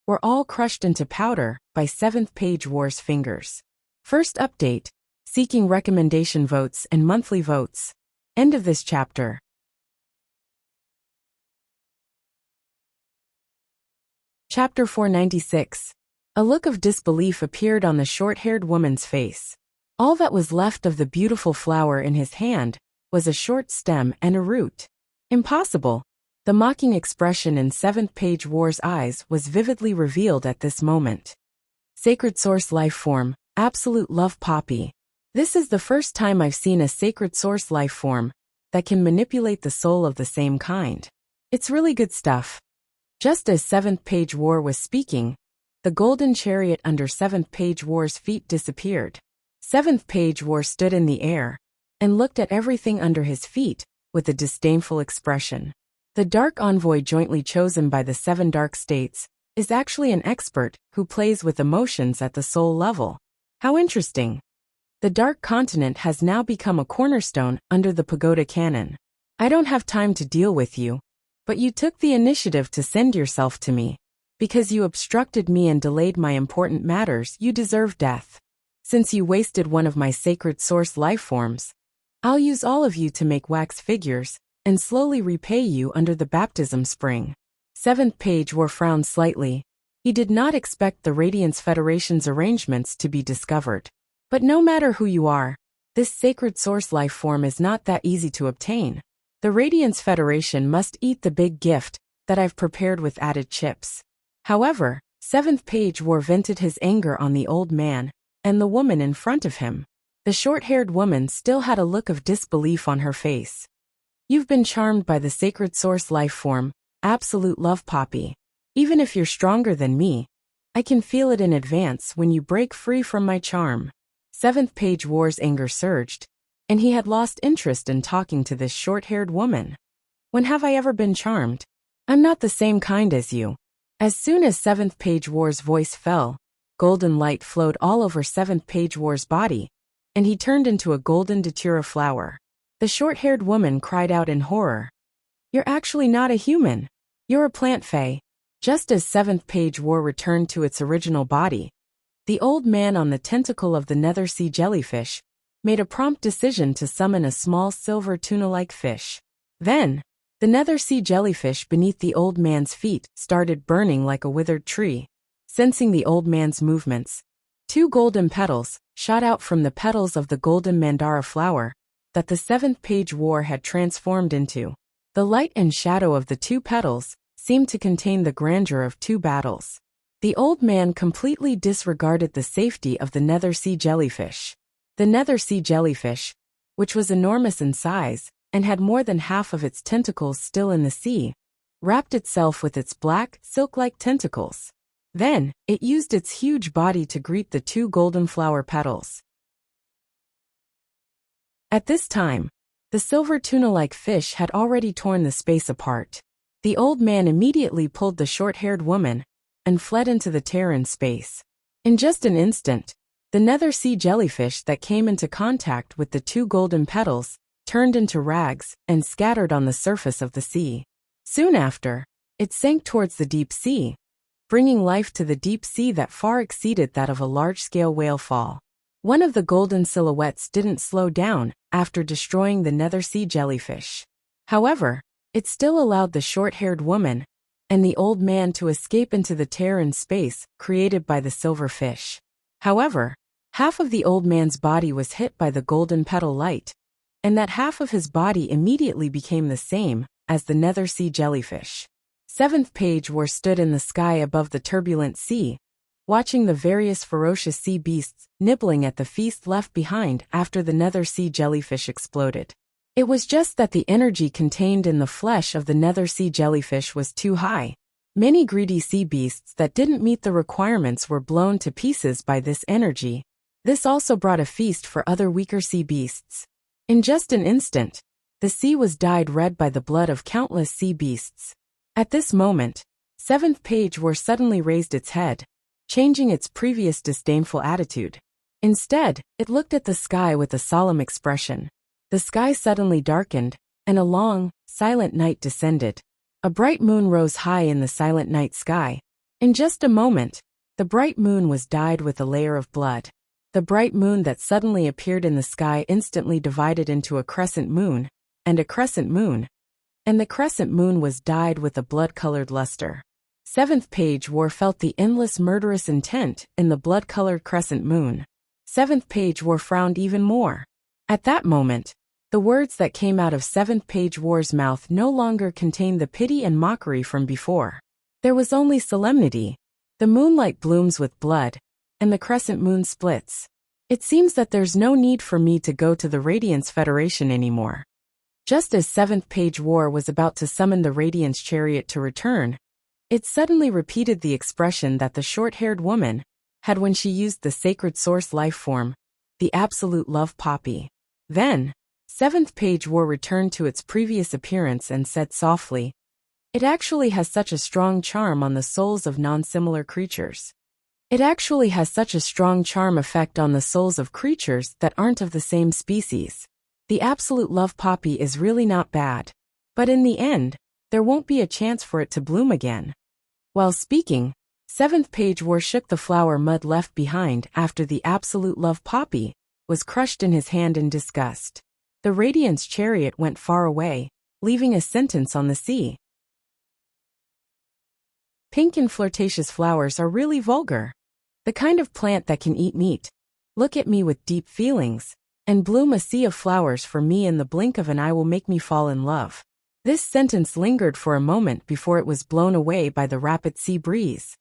Speaker 1: were all crushed into powder by 7th Page War's fingers. First update: seeking recommendation votes and monthly votes. End of this chapter. Chapter 496. A look of disbelief appeared on the short-haired woman's face. All that was left of the beautiful flower in his hand was a short stem and a root. Impossible. The mocking expression in 7th Page War's eyes was vividly revealed at this moment. Sacred Source Life Form, Absolute Love Poppy. This is the first time I've seen a Sacred Source life form that can manipulate the soul of the same kind. It's really good stuff. Just as 7th Page War was speaking, the golden chariot under 7th Page War's feet disappeared. 7th Page War stood in the air and looked at everything under his feet with a disdainful expression. The Dark Envoy jointly chosen by the 7 Dark States is actually an expert who plays with emotions at the soul level. How interesting. The Dark Continent has now become a cornerstone under the Pagoda Canon. I don't have time to deal with you, but you took the initiative to send yourself to me. Because you obstructed me and delayed my important matters, you deserve death. Since you wasted one of my Sacred Source life forms, I'll use all of you to make wax figures and slowly repay you under the baptism spring. 7th Page War frowned slightly. He did not expect the Radiance Federation's arrangements to be discovered. But no matter who you are, this sacred source life form is not that easy to obtain. The Radiance Federation must eat the big gift that I've prepared with added chips. However, 7th Page War vented his anger on the old man and the woman in front of him. The short-haired woman still had a look of disbelief on her face. You've been charmed by the sacred source life form, absolute love Poppy. Even if you're stronger than me, I can feel it in advance when you break free from my charm. 7th Page War's anger surged, and he had lost interest in talking to this short-haired woman. When have I ever been charmed? I'm not the same kind as you. As soon as 7th Page War's voice fell, golden light flowed all over 7th Page War's body, and he turned into a golden datura flower. The short-haired woman cried out in horror. You're actually not a human. You're a plant fae. Just as 7th Page War returned to its original body, the old man on the tentacle of the nether sea jellyfish made a prompt decision to summon a small silver tuna-like fish. Then, the nether sea jellyfish beneath the old man's feet started burning like a withered tree. Sensing the old man's movements, 2 golden petals shot out from the petals of the golden mandara flower that the 7th Page War had transformed into. The light and shadow of the 2 petals seemed to contain the grandeur of 2 battles. The old man completely disregarded the safety of the nether sea jellyfish. The nether sea jellyfish, which was enormous in size and had more than half of its tentacles still in the sea, wrapped itself with its black, silk-like tentacles. Then, it used its huge body to greet the 2 golden flower petals. At this time, the silver tuna-like fish had already torn the space apart. The old man immediately pulled the short-haired woman and fled into the Terran space. In just an instant, the nether sea jellyfish that came into contact with the 2 golden petals turned into rags and scattered on the surface of the sea. Soon after, it sank towards the deep sea, bringing life to the deep sea that far exceeded that of a large-scale whale fall. One of the golden silhouettes didn't slow down after destroying the nether sea jellyfish. However, it still allowed the short-haired woman and the old man to escape into the Terran space created by the silver fish. However, half of the old man's body was hit by the golden petal light, and that half of his body immediately became the same as the nether sea jellyfish. 7th Page War stood in the sky above the turbulent sea, watching the various ferocious sea beasts nibbling at the feast left behind after the nether sea jellyfish exploded. It was just that the energy contained in the flesh of the nether sea jellyfish was too high. Many greedy sea beasts that didn't meet the requirements were blown to pieces by this energy. This also brought a feast for other weaker sea beasts. In just an instant, the sea was dyed red by the blood of countless sea beasts. At this moment, 7th Page War suddenly raised its head, changing its previous disdainful attitude. Instead, it looked at the sky with a solemn expression. The sky suddenly darkened, and a long, silent night descended. A bright moon rose high in the silent night sky. In just a moment, the bright moon was dyed with a layer of blood. The bright moon that suddenly appeared in the sky instantly divided into a crescent moon, and a crescent moon, and the crescent moon was dyed with a blood-colored luster. 7th Page War felt the endless murderous intent in the blood-colored crescent moon. 7th Page War frowned even more. At that moment, the words that came out of 7th Page War's mouth no longer contained the pity and mockery from before. There was only solemnity. The moonlight blooms with blood, and the crescent moon splits. It seems that there's no need for me to go to the Radiance Federation anymore. Just as 7th Page War was about to summon the Radiance Chariot to return, it suddenly repeated the expression that the short-haired woman had when she used the sacred source life form, the absolute love Poppy. Then, 7th Page War returned to its previous appearance and said softly, "It actually has such a strong charm on the souls of non-similar creatures. It actually has such a strong charm effect on the souls of creatures that aren't of the same species. The absolute love Poppy is really not bad. But in the end, there won't be a chance for it to bloom again." While speaking, 7th Page War shook the flower mud left behind after the absolute love Poppy was crushed in his hand in disgust. The Radiance Chariot went far away, leaving a sentence on the sea. Pink and flirtatious flowers are really vulgar. The kind of plant that can eat meat, look at me with deep feelings, and bloom a sea of flowers for me in the blink of an eye will make me fall in love. This sentence lingered for a moment before it was blown away by the rapid sea breeze.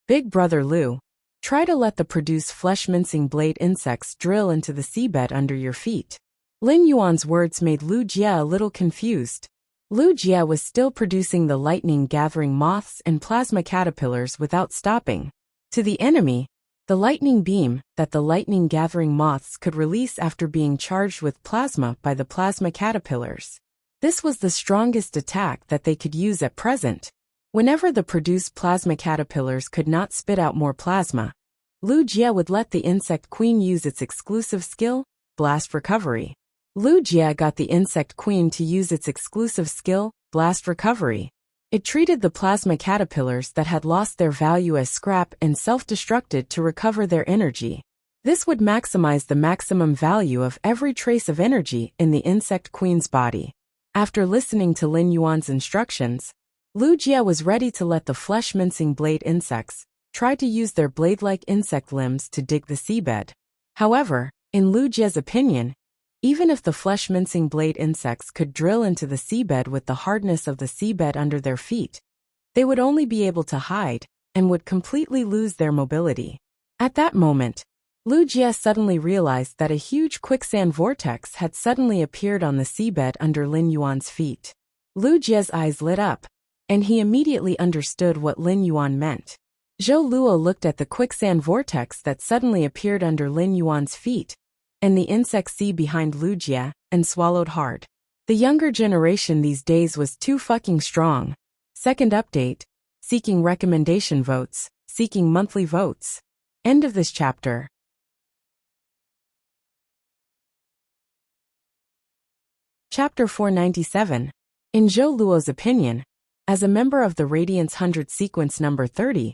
Speaker 1: Big Brother Lou, try to let the produce flesh-mincing blade insects drill into the seabed under your feet. Lin Yuan's words made Lu Jie a little confused. Lu Jie was still producing the lightning-gathering moths and plasma caterpillars without stopping. To the enemy, the lightning beam that the lightning-gathering moths could release after being charged with plasma by the plasma caterpillars. This was the strongest attack that they could use at present. Whenever the produced plasma caterpillars could not spit out more plasma, Lu Jie would let the insect queen use its exclusive skill, Blast Recovery. Lu Jie got the insect queen to use its exclusive skill, Blast Recovery. It treated the plasma caterpillars that had lost their value as scrap and self-destructed to recover their energy. This would maximize the maximum value of every trace of energy in the insect queen's body. After listening to Lin Yuan's instructions, Lu Jie was ready to let the flesh-mincing blade insects try to use their blade-like insect limbs to dig the seabed. However, in Lu Jie's opinion, even if the flesh-mincing blade insects could drill into the seabed with the hardness of the seabed under their feet, they would only be able to hide and would completely lose their mobility. At that moment, Lu Jie suddenly realized that a huge quicksand vortex had suddenly appeared on the seabed under Lin Yuan's feet. Lu Jie's eyes lit up, and he immediately understood what Lin Yuan meant. Zhou Luo looked at the quicksand vortex that suddenly appeared under Lin Yuan's feet, and the insect sea behind Lu Jie, and swallowed hard. The younger generation these days was too fucking strong. Second update, seeking recommendation votes, seeking monthly votes. End of this chapter. Chapter 497. In Zhou Luo's opinion, as a member of the Radiance 100 sequence number 30,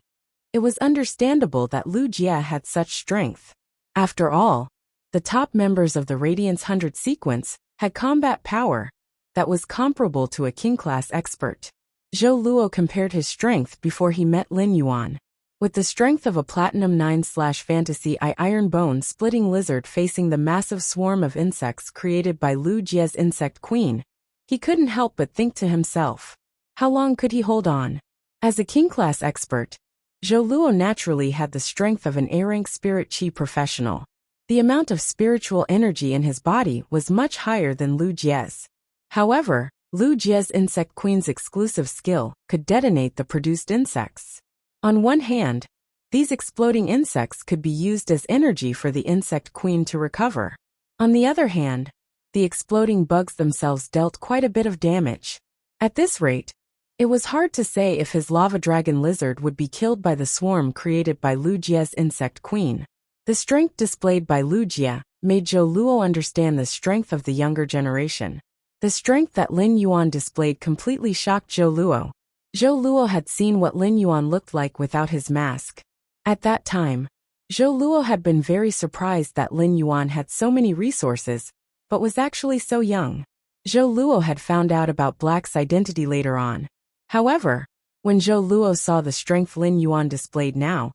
Speaker 1: it was understandable that Lu Jie had such strength. After all, the top members of the Radiance 100 sequence had combat power that was comparable to a king-class expert. Zhou Luo compared his strength before he met Lin Yuan. With the strength of a Platinum 9/Fantasy Iron Bone splitting lizard facing the massive swarm of insects created by Lu Jie's insect queen, he couldn't help but think to himself, how long could he hold on? As a king-class expert, Zhou Luo naturally had the strength of an A-rank spirit chi professional. The amount of spiritual energy in his body was much higher than Lu Jie's. However, Lu Jie's insect queen's exclusive skill could detonate the produced insects. On one hand, these exploding insects could be used as energy for the insect queen to recover. On the other hand, the exploding bugs themselves dealt quite a bit of damage. At this rate, it was hard to say if his lava dragon lizard would be killed by the swarm created by Lu Jie's insect queen. The strength displayed by Lu Jie made Zhou Luo understand the strength of the younger generation. The strength that Lin Yuan displayed completely shocked Zhou Luo. Zhou Luo had seen what Lin Yuan looked like without his mask. At that time, Zhou Luo had been very surprised that Lin Yuan had so many resources, but was actually so young. Zhou Luo had found out about Black's identity later on. However, when Zhou Luo saw the strength Lin Yuan displayed now,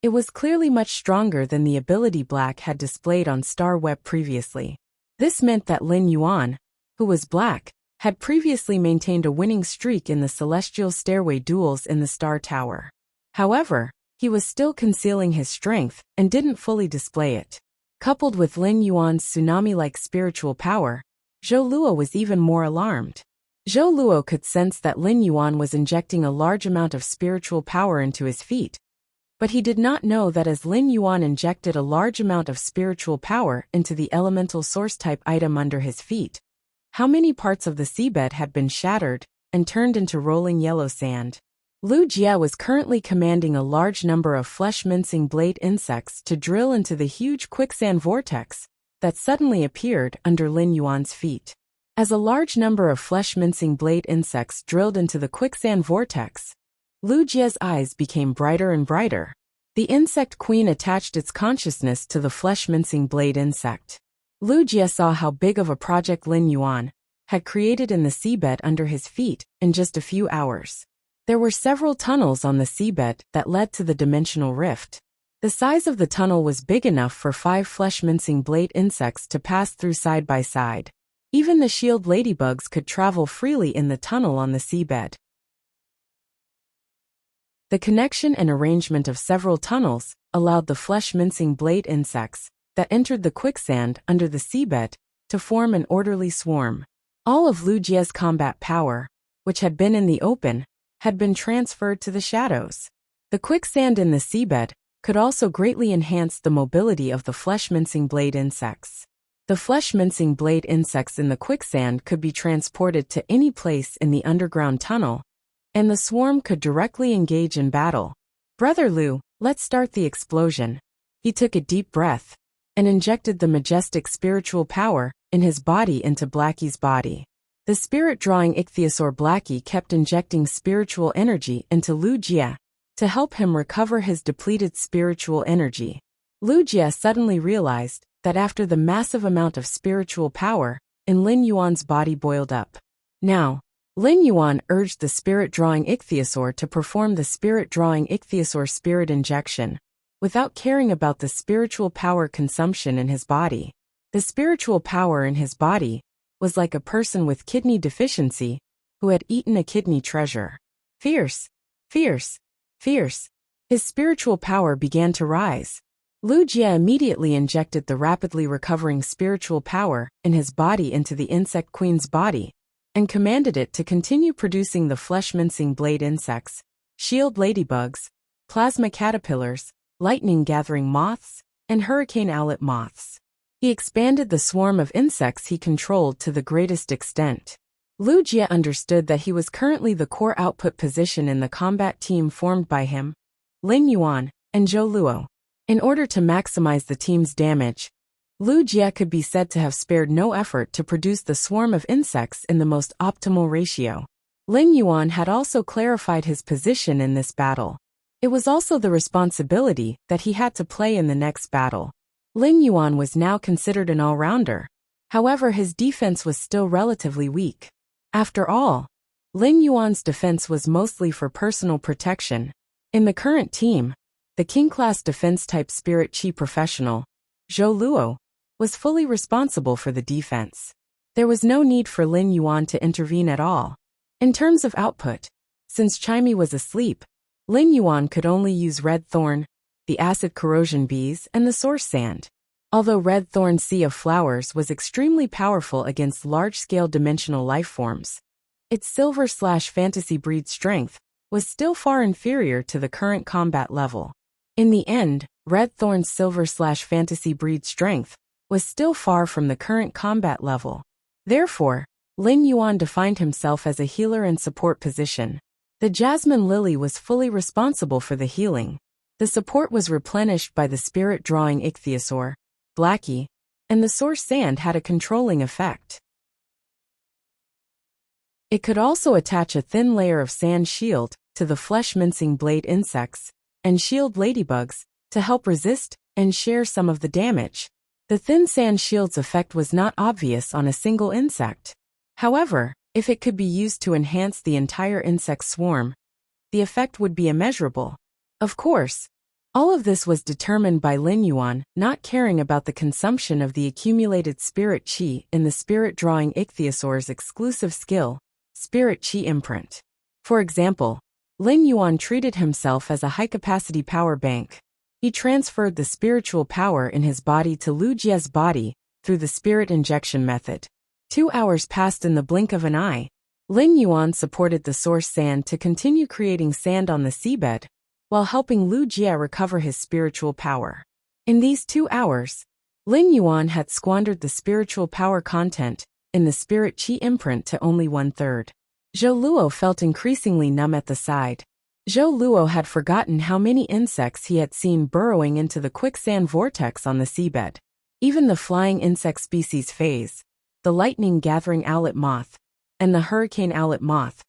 Speaker 1: it was clearly much stronger than the ability Black had displayed on Star Web previously. This meant that Lin Yuan, who was Black, had previously maintained a winning streak in the Celestial Stairway duels in the Star Tower. However, he was still concealing his strength and didn't fully display it. Coupled with Lin Yuan's tsunami-like spiritual power, Zhou Luo was even more alarmed. Zhou Luo could sense that Lin Yuan was injecting a large amount of spiritual power into his feet, but he did not know that as Lin Yuan injected a large amount of spiritual power into the elemental source-type item under his feet, how many parts of the seabed had been shattered and turned into rolling yellow sand. Lu Jie was currently commanding a large number of flesh-mincing blade insects to drill into the huge quicksand vortex that suddenly appeared under Lin Yuan's feet. As a large number of flesh-mincing blade insects drilled into the quicksand vortex, Lu Jie's eyes became brighter and brighter. The insect queen attached its consciousness to the flesh-mincing blade insect. Lu Jie saw how big of a project Lin Yuan had created in the seabed under his feet in just a few hours. There were several tunnels on the seabed that led to the dimensional rift. The size of the tunnel was big enough for 5 flesh-mincing blade insects to pass through side by side. Even the shield ladybugs could travel freely in the tunnel on the seabed. The connection and arrangement of several tunnels allowed the flesh-mincing blade insects that entered the quicksand under the seabed to form an orderly swarm. All of Lu Jie's combat power, which had been in the open, had been transferred to the shadows. The quicksand in the seabed could also greatly enhance the mobility of the flesh-mincing blade insects. The flesh-mincing blade insects in the quicksand could be transported to any place in the underground tunnel, and the swarm could directly engage in battle. "Brother Lu, let's start the explosion." He took a deep breath and injected the majestic spiritual power in his body into Blackie's body. The spirit-drawing ichthyosaur Blackie kept injecting spiritual energy into Lu Jie to help him recover his depleted spiritual energy. Lu Jie suddenly realized that after the massive amount of spiritual power in Lin Yuan's body boiled up. Now, Lin Yuan urged the spirit-drawing ichthyosaur to perform the spirit-drawing ichthyosaur spirit injection, without caring about the spiritual power consumption in his body. The spiritual power in his body was like a person with kidney deficiency who had eaten a kidney treasure. Fierce, fierce, fierce. His spiritual power began to rise. Lu Jie immediately injected the rapidly recovering spiritual power in his body into the insect queen's body, and commanded it to continue producing the flesh-mincing blade insects, shield ladybugs, plasma caterpillars, lightning-gathering moths, and hurricane owlet moths. He expanded the swarm of insects he controlled to the greatest extent. Lu Jie understood that he was currently the core output position in the combat team formed by him, Lin Yuan, and Zhou Luo. In order to maximize the team's damage, Lu Jie could be said to have spared no effort to produce the swarm of insects in the most optimal ratio. Lin Yuan had also clarified his position in this battle. It was also the responsibility that he had to play in the next battle. Lin Yuan was now considered an all-rounder. However, his defense was still relatively weak. After all, Lin Yuan's defense was mostly for personal protection. In the current team, the King-class defense-type Spirit Chi professional, Zhou Luo, was fully responsible for the defense. There was no need for Lin Yuan to intervene at all. In terms of output, since Chimey was asleep, Lin Yuan could only use red thorn, the acid corrosion bees, and the source sand. Although red thorn sea of flowers was extremely powerful against large-scale dimensional life forms, its silver/fantasy breed strength was still far inferior to the current combat level. In the end, red thorn's silver/fantasy breed strength was still far from the current combat level. Therefore, Lin Yuan defined himself as a healer and support position. The jasmine lily was fully responsible for the healing. The support was replenished by the spirit-drawing ichthyosaur, Blackie, and the source sand had a controlling effect. It could also attach a thin layer of sand shield to the flesh-mincing blade insects and shield ladybugs to help resist and share some of the damage. The thin sand shield's effect was not obvious on a single insect. However, if it could be used to enhance the entire insect swarm, the effect would be immeasurable. Of course, all of this was determined by Lin Yuan not caring about the consumption of the accumulated spirit chi in the spirit-drawing ichthyosaur's exclusive skill, Spirit Chi Imprint. For example, Lin Yuan treated himself as a high-capacity power bank. He transferred the spiritual power in his body to Lu Jie's body through the spirit injection method. 2 hours passed in the blink of an eye. Lin Yuan supported the source sand to continue creating sand on the seabed, while helping Lu Jie recover his spiritual power. In these 2 hours, Lin Yuan had squandered the spiritual power content in the Spirit Chi imprint to only 1/3. Zhou Luo felt increasingly numb at the side. Zhou Luo had forgotten how many insects he had seen burrowing into the quicksand vortex on the seabed. Even the flying insect species phase, the lightning-gathering owlet moth, and the hurricane owlet moth,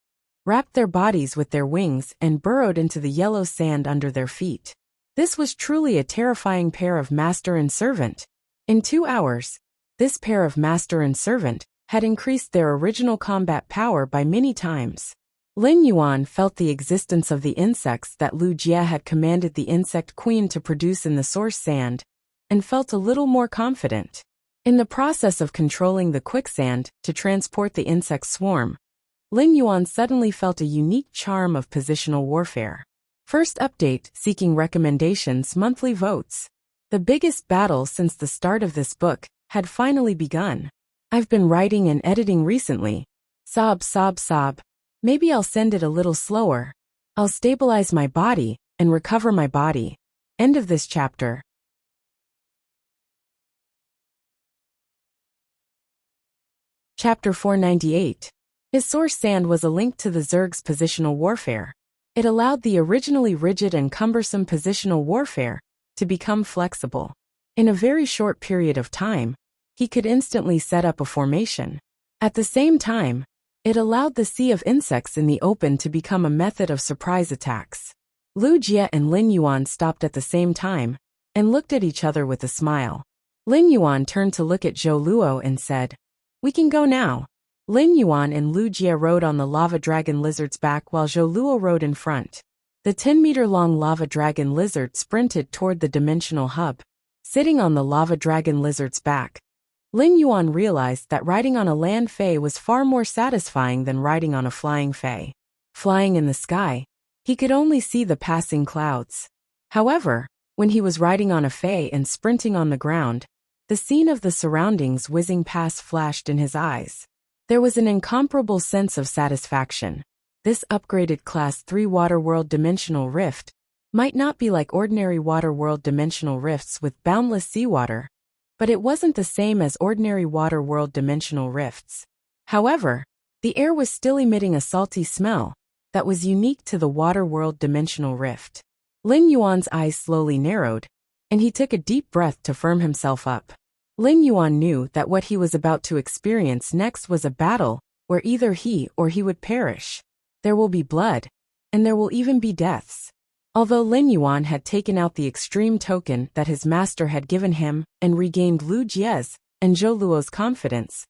Speaker 1: wrapped their bodies with their wings and burrowed into the yellow sand under their feet. This was truly a terrifying pair of master and servant. In 2 hours, this pair of master and servant had increased their original combat power by many times. Lin Yuan felt the existence of the insects that Lu Jie had commanded the insect queen to produce in the source sand, and felt a little more confident. In the process of controlling the quicksand to transport the insect swarm, Lin Yuan suddenly felt a unique charm of positional warfare. First update, seeking recommendations, monthly votes. The biggest battle since the start of this book had finally begun. I've been writing and editing recently. Sob, sob, sob. Maybe I'll send it a little slower. I'll stabilize my body and recover my body. End of this chapter. Chapter 498. His source sand was a link to the Zerg's positional warfare. It allowed the originally rigid and cumbersome positional warfare to become flexible. In a very short period of time, he could instantly set up a formation. At the same time, it allowed the sea of insects in the open to become a method of surprise attacks. Lu Jie and Lin Yuan stopped at the same time and looked at each other with a smile. Lin Yuan turned to look at Zhou Luo and said, "We can go now." Lin Yuan and Lu Jie rode on the lava dragon lizard's back while Zhou Luo rode in front. The 10-meter-long lava dragon lizard sprinted toward the dimensional hub. Sitting on the lava dragon lizard's back, Lin Yuan realized that riding on a land fei was far more satisfying than riding on a flying fei. Flying in the sky, he could only see the passing clouds. However, when he was riding on a fei and sprinting on the ground, the scene of the surroundings whizzing past flashed in his eyes. There was an incomparable sense of satisfaction. This upgraded Class 3 Waterworld Dimensional Rift might not be like ordinary Waterworld Dimensional Rifts with boundless seawater, but it wasn't the same as ordinary Waterworld Dimensional Rifts. However, the air was still emitting a salty smell that was unique to the Waterworld Dimensional Rift. Lin Yuan's eyes slowly narrowed, and he took a deep breath to firm himself up. Lin Yuan knew that what he was about to experience next was a battle where either he or he would perish. There will be blood, and there will even be deaths. Although Lin Yuan had taken out the extreme token that his master had given him and regained Lu Jie's and Zhou Luo's confidence,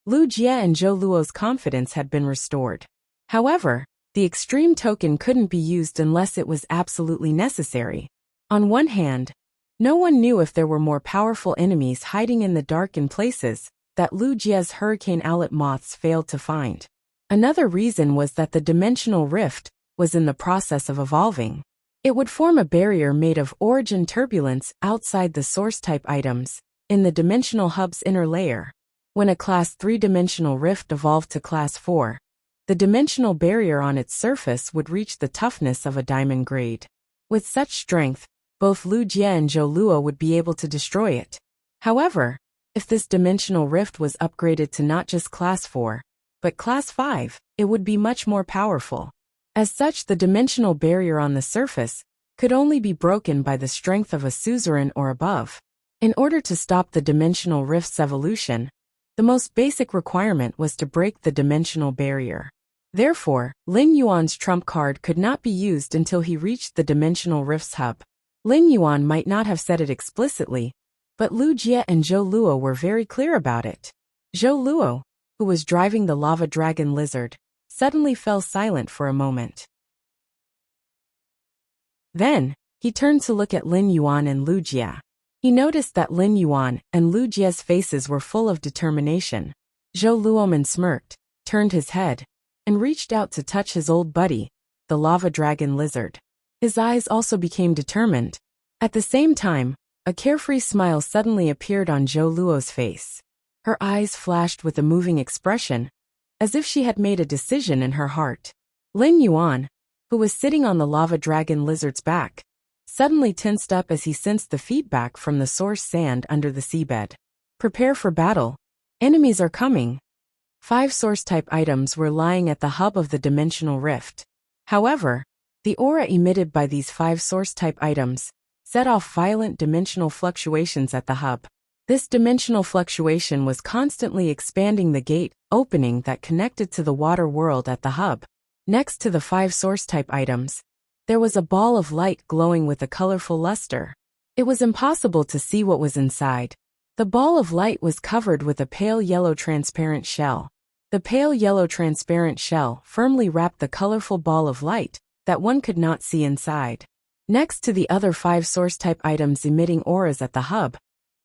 Speaker 1: Lu Jie and Zhou Luo's confidence had been restored. However, the extreme token couldn't be used unless it was absolutely necessary. On one hand, no one knew if there were more powerful enemies hiding in the dark in places that Lu Jie's hurricane owlet moths failed to find. Another reason was that the dimensional rift was in the process of evolving. It would form a barrier made of origin turbulence outside the source-type items, in the dimensional hub's inner layer. When a Class 3 dimensional rift evolved to Class 4, the dimensional barrier on its surface would reach the toughness of a diamond grade. With such strength, both Lu Jie and Zhou Luo would be able to destroy it. However, if this dimensional rift was upgraded to not just Class 4, but Class 5, it would be much more powerful. As such, the dimensional barrier on the surface could only be broken by the strength of a suzerain or above. In order to stop the dimensional rift's evolution, the most basic requirement was to break the dimensional barrier. Therefore, Lin Yuan's trump card could not be used until he reached the dimensional rift's hub. Lin Yuan might not have said it explicitly, but Lu Jie and Zhou Luo were very clear about it. Zhou Luo, who was driving the lava dragon lizard, suddenly fell silent for a moment. Then, he turned to look at Lin Yuan and Lu Jie. He noticed that Lin Yuan and Lu Jie's faces were full of determination. Zhou Luoman smirked, turned his head, and reached out to touch his old buddy, the lava dragon lizard. His eyes also became determined. At the same time, a carefree smile suddenly appeared on Zhou Luo's face. Her eyes flashed with a moving expression, as if she had made a decision in her heart. Lin Yuan, who was sitting on the lava dragon lizard's back, suddenly tensed up as he sensed the feedback from the source sand under the seabed. Prepare for battle. Enemies are coming. 5 source-type items were lying at the hub of the dimensional rift. However, the aura emitted by these 5 source-type items set off violent dimensional fluctuations at the hub. This dimensional fluctuation was constantly expanding the gate opening that connected to the water world at the hub. Next to the 5 source-type items, there was a ball of light glowing with a colorful luster. It was impossible to see what was inside. The ball of light was covered with a pale yellow transparent shell. The pale yellow transparent shell firmly wrapped the colorful ball of light that one could not see inside. Next to the other 5 source-type items emitting auras at the hub,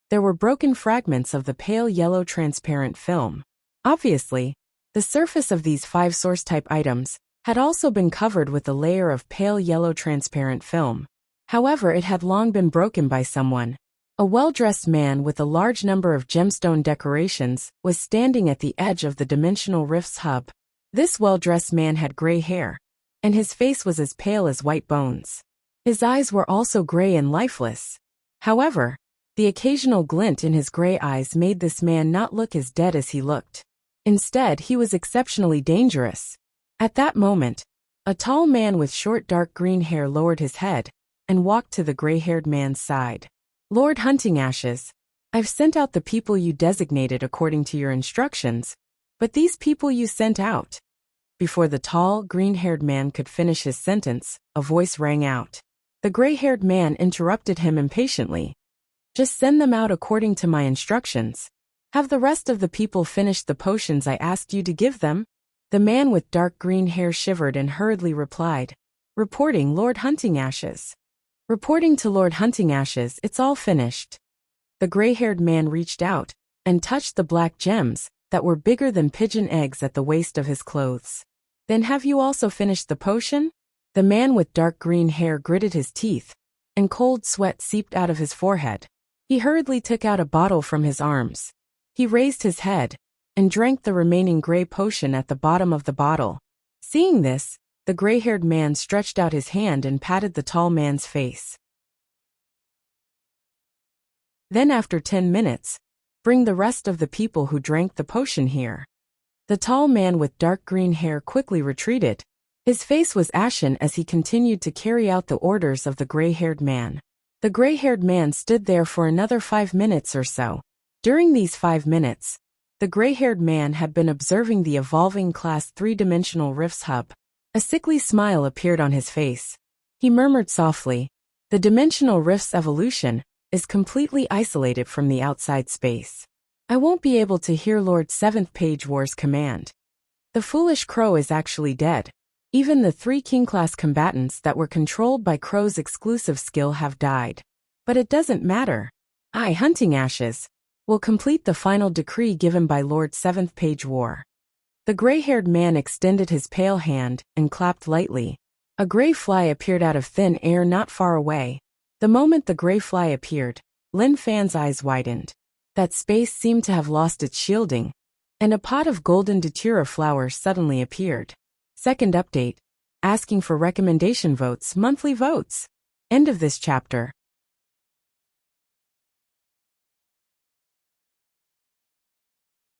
Speaker 1: there were broken fragments of the pale yellow transparent film. Obviously, the surface of these 5 source-type items had also been covered with a layer of pale yellow transparent film. However, it had long been broken by someone. A well-dressed man with a large number of gemstone decorations was standing at the edge of the Dimensional Rift's hub. This well-dressed man had gray hair, and his face was as pale as white bones. His eyes were also gray and lifeless. However, the occasional glint in his gray eyes made this man not look as dead as he looked. Instead, he was exceptionally dangerous. At that moment, a tall man with short dark green hair lowered his head and walked to the gray-haired man's side. "Lord Hunting Ashes, I've sent out the people you designated according to your instructions, but these people you sent out." Before the tall, green-haired man could finish his sentence, a voice rang out. The gray-haired man interrupted him impatiently. "Just send them out according to my instructions. Have the rest of the people finished the potions I asked you to give them?" The man with dark green hair shivered and hurriedly replied, "Reporting, Lord Hunting Ashes. Reporting to Lord Hunting Ashes, it's all finished." The gray-haired man reached out and touched the black gems that were bigger than pigeon eggs at the waist of his clothes. "Then have you also finished the potion?" The man with dark green hair gritted his teeth, and cold sweat seeped out of his forehead. He hurriedly took out a bottle from his arms. He raised his head and drank the remaining gray potion at the bottom of the bottle. Seeing this, the gray-haired man stretched out his hand and patted the tall man's face. "Then after 10 minutes, bring the rest of the people who drank the potion here." The tall man with dark green hair quickly retreated. His face was ashen as he continued to carry out the orders of the gray-haired man. The gray-haired man stood there for another 5 minutes or so. During these 5 minutes, the gray-haired man had been observing the evolving Class 3-dimensional Rift's hub. A sickly smile appeared on his face. He murmured softly, "The dimensional rift's evolution is completely isolated from the outside space. I won't be able to hear Lord 7th Page War's command. The foolish crow is actually dead. Even the 3 King-class combatants that were controlled by Crow's exclusive skill have died. But it doesn't matter. I, Hunting Ashes, will complete the final decree given by Lord 7th Page War." The gray-haired man extended his pale hand and clapped lightly. A gray fly appeared out of thin air not far away. The moment the gray fly appeared, Lin Fan's eyes widened. That space seemed to have lost its shielding, and a pot of golden datura flowers suddenly appeared. Second update, asking for recommendation votes, monthly votes. End of this chapter.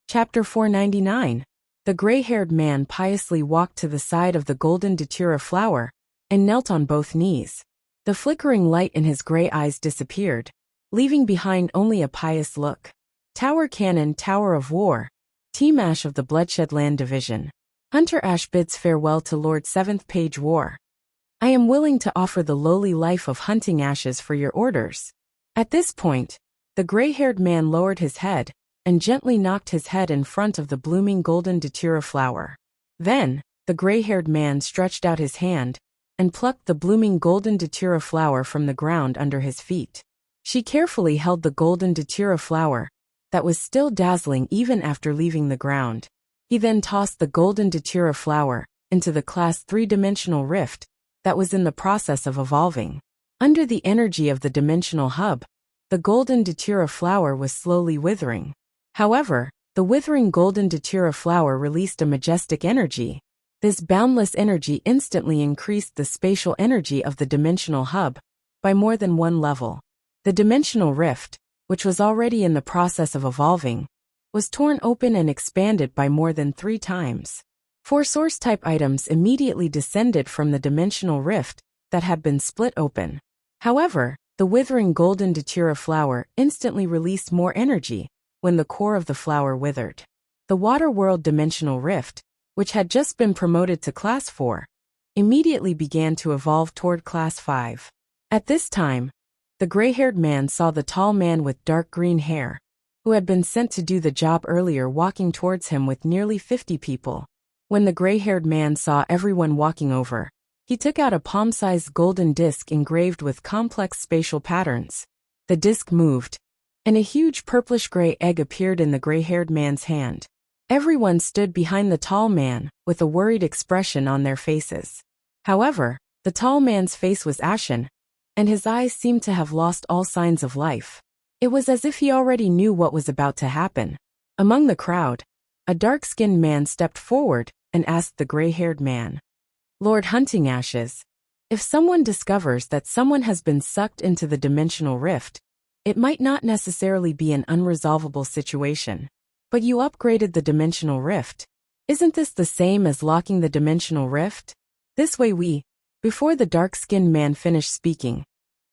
Speaker 1: Chapter 499. The gray-haired man piously walked to the side of the golden datura flower and knelt on both knees. The flickering light in his gray eyes disappeared, leaving behind only a pious look. Tower Cannon, Tower of War. Team Ash of the Bloodshed Land Division. Hunter Ash bids farewell to Lord 7th Page War. I am willing to offer the lowly life of Hunting Ashes for your orders. At this point, the gray-haired man lowered his head and gently knocked his head in front of the blooming golden datura flower. Then, the gray-haired man stretched out his hand and plucked the blooming golden datura flower from the ground under his feet. She carefully held the golden datura flower that was still dazzling even after leaving the ground. He then tossed the golden datura flower into the Class 3-dimensional rift that was in the process of evolving. Under the energy of the dimensional hub, the golden datura flower was slowly withering. However, the withering golden datura flower released a majestic energy. This boundless energy instantly increased the spatial energy of the dimensional hub by more than 1 level. The dimensional rift, which was already in the process of evolving, was torn open and expanded by more than 3 times. 4 source-type items immediately descended from the dimensional rift that had been split open. However, the withering golden datura flower instantly released more energy when the core of the flower withered. The Water World Dimensional Rift, which had just been promoted to Class 4, immediately began to evolve toward Class 5. At this time, the gray-haired man saw the tall man with dark green hair, who had been sent to do the job earlier, walking towards him with nearly 50 people. When the gray-haired man saw everyone walking over, he took out a palm-sized golden disc engraved with complex spatial patterns. The disc moved, and a huge purplish-gray egg appeared in the gray-haired man's hand. Everyone stood behind the tall man, with a worried expression on their faces. However, the tall man's face was ashen, and his eyes seemed to have lost all signs of life. It was as if he already knew what was about to happen. Among the crowd, a dark-skinned man stepped forward and asked the gray-haired man, "Lord Hunting Ashes, if someone discovers that someone has been sucked into the dimensional rift, it might not necessarily be an unresolvable situation. But you upgraded the dimensional rift. Isn't this the same as locking the dimensional rift? This way Before the dark-skinned man finished speaking,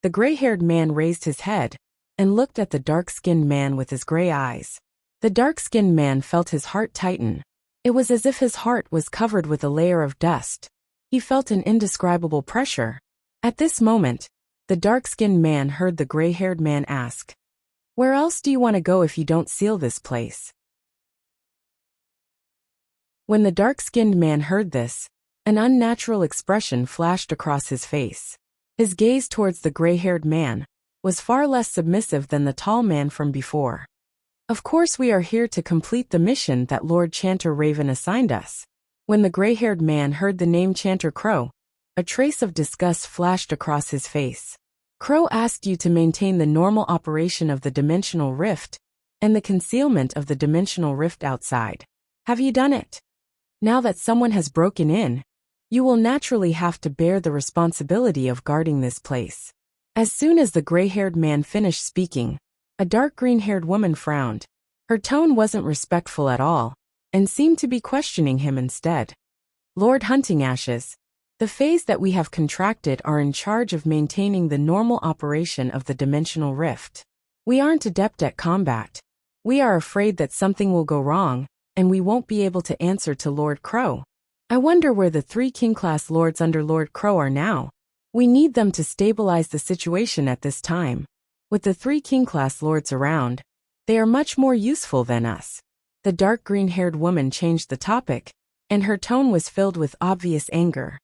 Speaker 1: the gray-haired man raised his head and looked at the dark-skinned man with his gray eyes. The dark-skinned man felt his heart tighten. It was as if his heart was covered with a layer of dust. He felt an indescribable pressure. At this moment, the dark-skinned man heard the gray-haired man ask, "Where else do you want to go if you don't seal this place?" When the dark-skinned man heard this, an unnatural expression flashed across his face. His gaze towards the gray-haired man was far less submissive than the tall man from before. "Of course we are here to complete the mission that Lord Chanter Raven assigned us." When the gray-haired man heard the name Chanter Crow, a trace of disgust flashed across his face. "Crow asked you to maintain the normal operation of the dimensional rift and the concealment of the dimensional rift outside. Have you done it? Now that someone has broken in, you will naturally have to bear the responsibility of guarding this place." As soon as the gray-haired man finished speaking, a dark green-haired woman frowned. Her tone wasn't respectful at all, and seemed to be questioning him instead. "Lord Hunting Ashes, the Fays that we have contracted are in charge of maintaining the normal operation of the dimensional rift. We aren't adept at combat. We are afraid that something will go wrong, and we won't be able to answer to Lord Crow. I wonder where the 3 king-class lords under Lord Crow are now. We need them to stabilize the situation at this time. With the 3 king-class lords around, they are much more useful than us." The dark green-haired woman changed the topic, and her tone was filled with obvious anger.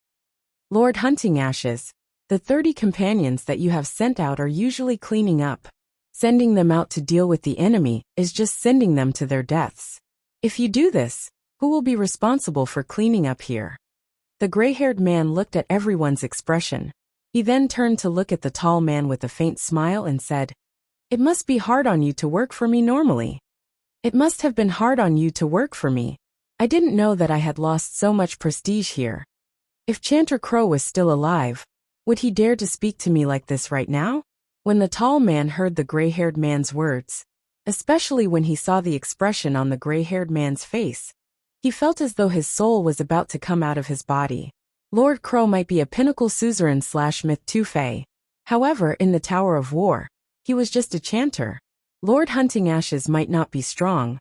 Speaker 1: "Lord Hunting Ashes, the 30 companions that you have sent out are usually cleaning up. Sending them out to deal with the enemy is just sending them to their deaths. If you do this, who will be responsible for cleaning up here?" The gray-haired man looked at everyone's expression. He then turned to look at the tall man with a faint smile and said, "It must be hard on you to work for me normally. It must have been hard on you to work for me. I didn't know that I had lost so much prestige here. If Chanter Crow was still alive, would he dare to speak to me like this right now?" When the tall man heard the gray-haired man's words, especially when he saw the expression on the gray-haired man's face, he felt as though his soul was about to come out of his body. Lord Crow might be a pinnacle suzerain/myth 2 Fae. However, in the Tower of War, he was just a chanter. Lord Hunting Ashes might not be strong,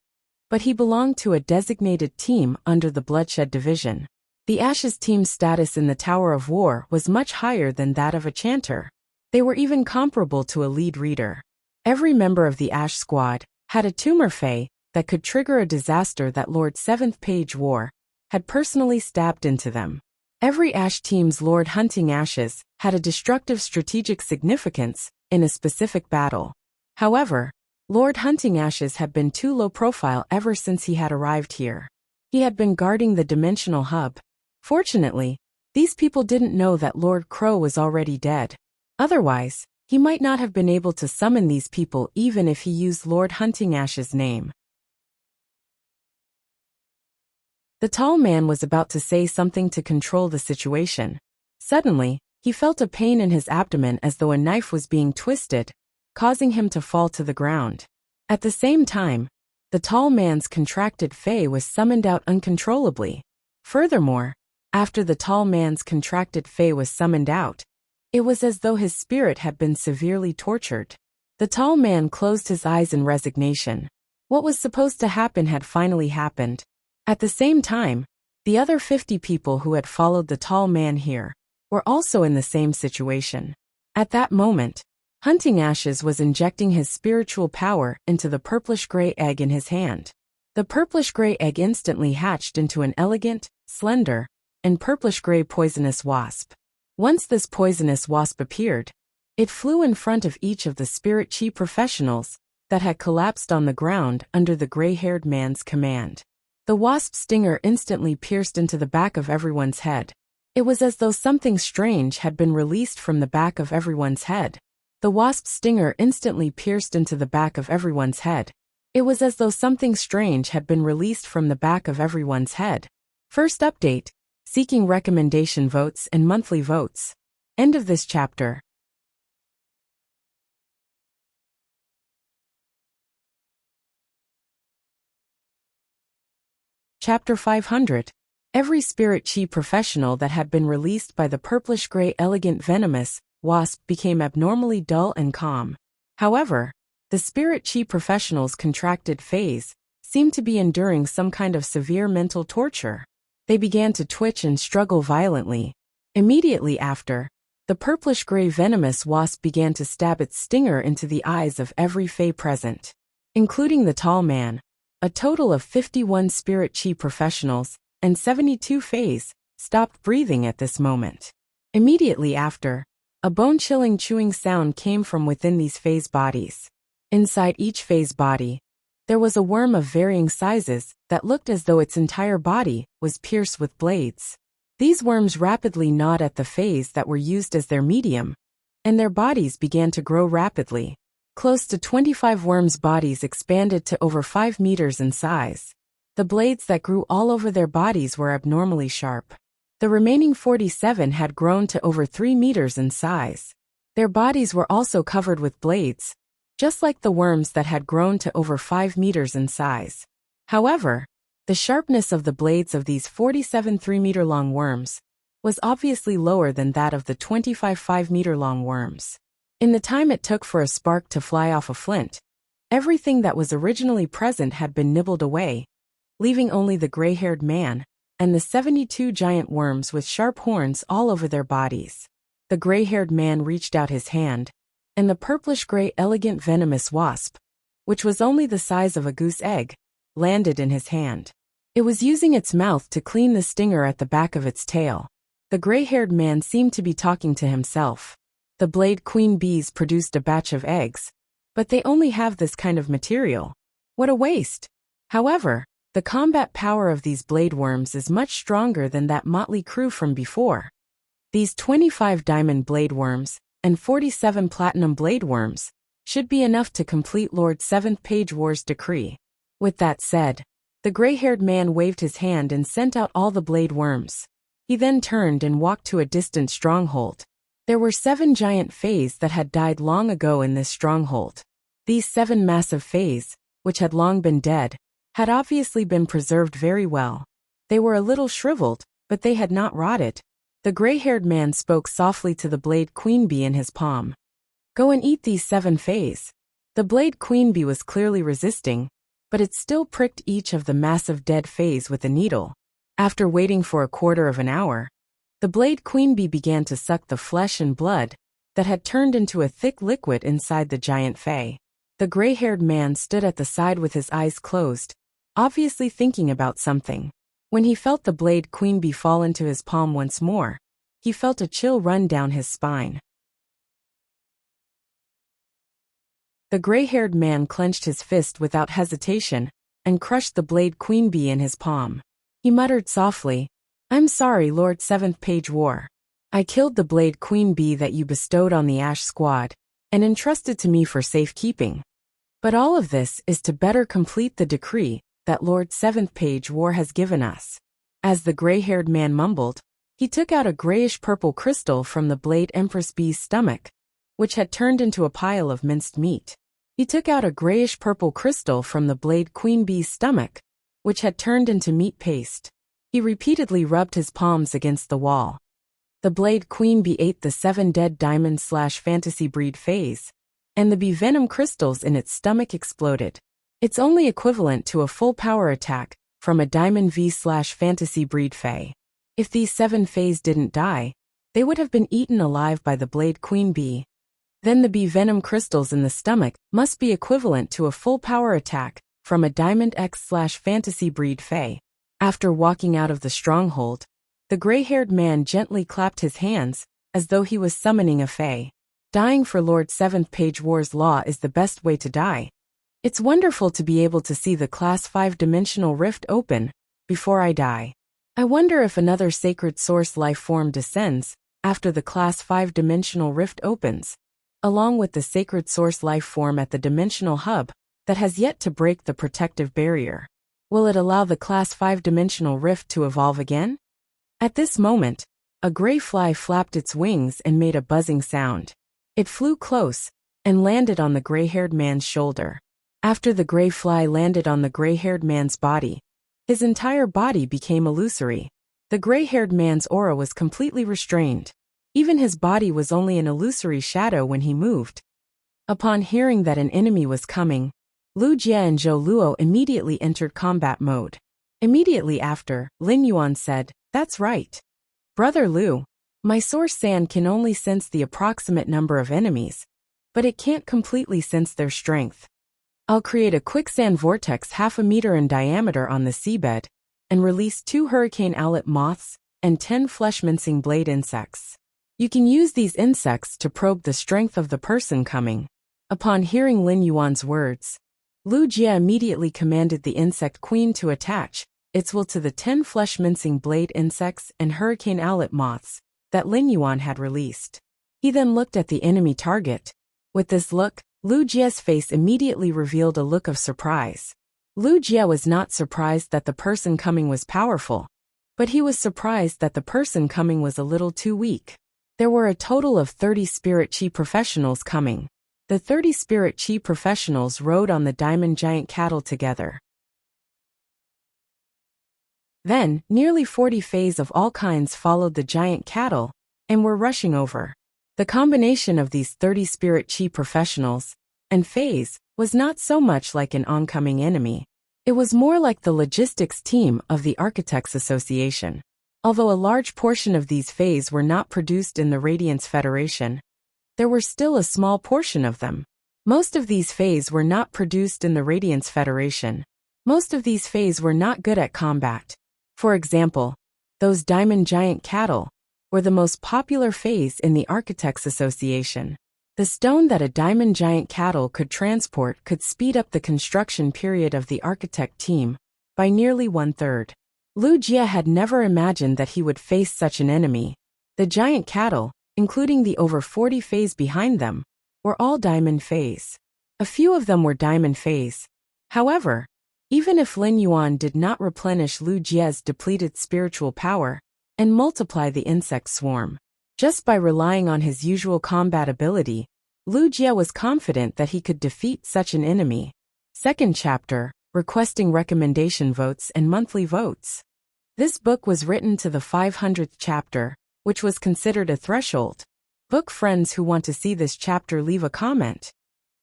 Speaker 1: but he belonged to a designated team under the Bloodshed Division. The Ashes team's status in the Tower of War was much higher than that of a chanter. They were even comparable to a lead reader. Every member of the Ash Squad had a tumor Fae that could trigger a disaster that Lord 7th Page War had personally stabbed into them. Every Ash team's Lord Hunting Ashes had a destructive strategic significance in a specific battle. However, Lord Hunting Ashes had been too low profile ever since he had arrived here. He had been guarding the dimensional hub. Fortunately, these people didn't know that Lord Crow was already dead. Otherwise, he might not have been able to summon these people even if he used Lord Hunting Ashes' name. The tall man was about to say something to control the situation. Suddenly, he felt a pain in his abdomen as though a knife was being twisted, causing him to fall to the ground. At the same time, the tall man's contracted Fae was summoned out uncontrollably. Furthermore, after the tall man's contracted Fae was summoned out, it was as though his spirit had been severely tortured. The tall man closed his eyes in resignation. What was supposed to happen had finally happened. At the same time, the other 50 people who had followed the tall man here were also in the same situation. At that moment, Hunting Ashes was injecting his spiritual power into the purplish-gray egg in his hand. The purplish-gray egg instantly hatched into an elegant, slender, and purplish-gray poisonous wasp. Once this poisonous wasp appeared, it flew in front of each of the spirit chi professionals that had collapsed on the ground under the gray-haired man's command. The wasp's stinger instantly pierced into the back of everyone's head. It was as though something strange had been released from the back of everyone's head. The wasp's stinger instantly pierced into the back of everyone's head. It was as though something strange had been released from the back of everyone's head. First update: seeking recommendation votes and monthly votes. End of this chapter. Chapter 500. Every spirit chi professional that had been released by the purplish-gray elegant venomous wasp became abnormally dull and calm. However, the spirit chi professionals' contracted phase seemed to be enduring some kind of severe mental torture. They began to twitch and struggle violently. Immediately after, the purplish-gray venomous wasp began to stab its stinger into the eyes of every fae present, including the tall man. A total of 51 spirit chi professionals and 72 faes stopped breathing at this moment. Immediately after, a bone-chilling chewing sound came from within these faes' bodies. Inside each fae's body, there was a worm of varying sizes that looked as though its entire body was pierced with blades. These worms rapidly gnawed at the faes that were used as their medium, and their bodies began to grow rapidly. Close to 25 worms' bodies expanded to over 5 meters in size. The blades that grew all over their bodies were abnormally sharp. The remaining 47 had grown to over 3 meters in size. Their bodies were also covered with blades, just like the worms that had grown to over 5 meters in size. However, the sharpness of the blades of these 47 3-meter-long worms was obviously lower than that of the 25 5-meter-long worms. In the time it took for a spark to fly off a flint, everything that was originally present had been nibbled away, leaving only the gray-haired man and the 72 giant worms with sharp horns all over their bodies. The gray-haired man reached out his hand, and the purplish-gray elegant venomous wasp, which was only the size of a goose egg, landed in his hand. It was using its mouth to clean the stinger at the back of its tail. The gray-haired man seemed to be talking to himself. The blade queen bees produced a batch of eggs, but they only have this kind of material. What a waste! However, the combat power of these blade worms is much stronger than that motley crew from before. These 25 diamond blade worms and 47 platinum blade worms should be enough to complete Lord 7th Page War's decree. With that said, the gray-haired man waved his hand and sent out all the blade worms. He then turned and walked to a distant stronghold. There were 7 giant faes that had died long ago in this stronghold. These 7 massive faes, which had long been dead, had obviously been preserved very well. They were a little shriveled, but they had not rotted. The gray-haired man spoke softly to the blade queen bee in his palm. Go and eat these 7 faes. The blade queen bee was clearly resisting, but it still pricked each of the massive dead faes with a needle. After waiting for a quarter of an hour, the blade queen bee began to suck the flesh and blood that had turned into a thick liquid inside the giant fae. The gray-haired man stood at the side with his eyes closed, obviously thinking about something. When he felt the blade queen bee fall into his palm once more, he felt a chill run down his spine. The gray-haired man clenched his fist without hesitation and crushed the blade queen bee in his palm. He muttered softly, "I'm sorry, Lord 7th Page War. I killed the blade queen bee that you bestowed on the Ash Squad and entrusted to me for safekeeping. But all of this is to better complete the decree that Lord 7th Page War has given us." As the gray-haired man mumbled, he took out a grayish-purple crystal from the blade empress bee's stomach, which had turned into a pile of minced meat. He took out a grayish-purple crystal from the blade queen bee's stomach, which had turned into meat paste. He repeatedly rubbed his palms against the wall. The blade queen bee ate the 7 dead diamond/fantasy breed faes, and the bee venom crystals in its stomach exploded. It's only equivalent to a full power attack from a diamond V/fantasy breed fae. If these 7 faes didn't die, they would have been eaten alive by the blade queen bee. Then the bee venom crystals in the stomach must be equivalent to a full power attack from a Diamond X/fantasy breed fae. After walking out of the stronghold, the gray-haired man gently clapped his hands, as though he was summoning a fae. Dying for Lord 7th Page War's law is the best way to die. It's wonderful to be able to see the Class 5-dimensional rift open before I die. I wonder if another sacred source life form descends after the Class 5-dimensional rift opens, along with the sacred source life form at the dimensional hub that has yet to break the protective barrier. Will it allow the Class 5-dimensional rift to evolve again? At this moment, a gray fly flapped its wings and made a buzzing sound. It flew close and landed on the gray-haired man's shoulder. After the gray fly landed on the gray-haired man's body, his entire body became illusory. The gray-haired man's aura was completely restrained. Even his body was only an illusory shadow when he moved. Upon hearing that an enemy was coming, Lu Jie and Zhou Luo immediately entered combat mode. Immediately after, Lin Yuan said, "That's right. Brother Lu, my source sand can only sense the approximate number of enemies, but it can't completely sense their strength. I'll create a quicksand vortex 1/2 meter in diameter on the seabed, and release 2 hurricane owlet moths and 10 flesh-mincing blade insects. You can use these insects to probe the strength of the person coming." Upon hearing Lin Yuan's words, Lu Jie immediately commanded the insect queen to attach its will to the 10 flesh-mincing blade insects and hurricane owlet moths that Lin Yuan had released. He then looked at the enemy target. With this look, Lu Jie's face immediately revealed a look of surprise. Lu Jie was not surprised that the person coming was powerful, but he was surprised that the person coming was a little too weak. There were a total of 30 spirit chi professionals coming. The 30 spirit chi professionals rode on the diamond giant cattle together. Then, nearly 40 fays of all kinds followed the giant cattle and were rushing over. The combination of these 30 spirit chi professionals and fays was not so much like an oncoming enemy. It was more like the logistics team of the Architects Association. Although a large portion of these fays were not produced in the Radiance Federation, there were still a small portion of them. Most of these fays were not produced in the Radiance Federation. Most of these fays were not good at combat. For example, those diamond giant cattle were the most popular fays in the Architects Association. The stone that a diamond giant cattle could transport could speed up the construction period of the architect team by nearly 1/3. Lu Jie had never imagined that he would face such an enemy. The giant cattle, including the over 40 fays behind them, were all diamond fays. A few of them were diamond fays. However, even if Lin Yuan did not replenish Lu Jie's depleted spiritual power and multiply the insect swarm, just by relying on his usual combat ability, Lu Jie was confident that he could defeat such an enemy. Second chapter, requesting recommendation votes and monthly votes. This book was written to the 500th chapter, which was considered a threshold. Book friends who want to see this chapter, leave a comment.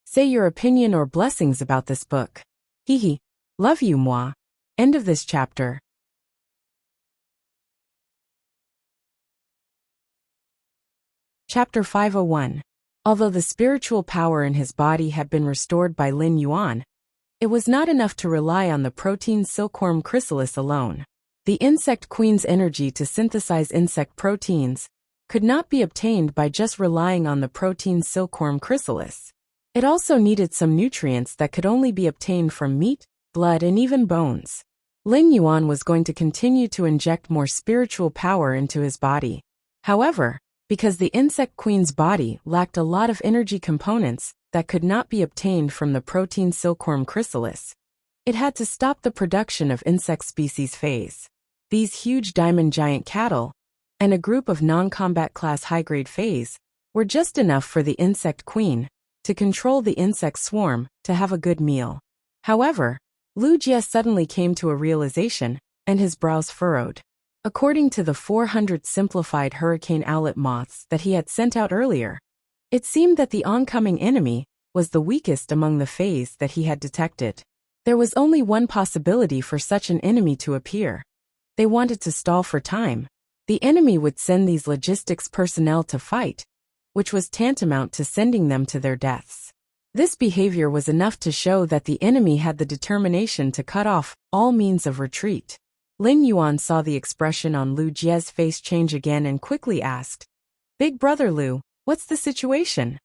Speaker 1: Say your opinion or blessings about this book. Hehe. Love you, moi. End of this chapter. Chapter 501. Although the spiritual power in his body had been restored by Lin Yuan, it was not enough to rely on the protein silkworm chrysalis alone. The insect queen's energy to synthesize insect proteins could not be obtained by just relying on the protein silkworm chrysalis. It also needed some nutrients that could only be obtained from meat, blood, and even bones. Lin Yuan was going to continue to inject more spiritual power into his body. However, because the insect queen's body lacked a lot of energy components that could not be obtained from the protein silkworm chrysalis, it had to stop the production of insect species fays. These huge diamond giant cattle and a group of non-combat class high-grade fays were just enough for the insect queen to control the insect swarm to have a good meal. However, Lu Jie suddenly came to a realization, and his brows furrowed. According to the 400 simplified hurricane owlet moths that he had sent out earlier, it seemed that the oncoming enemy was the weakest among the fays that he had detected. There was only one possibility for such an enemy to appear. They wanted to stall for time. The enemy would send these logistics personnel to fight which was tantamount to sending them to their deaths. This behavior was enough to show that the enemy had the determination to cut off all means of retreat. Lin Yuan saw the expression on Lu Jie's face change again and quickly asked, "Big brother Lu, what's the situation?"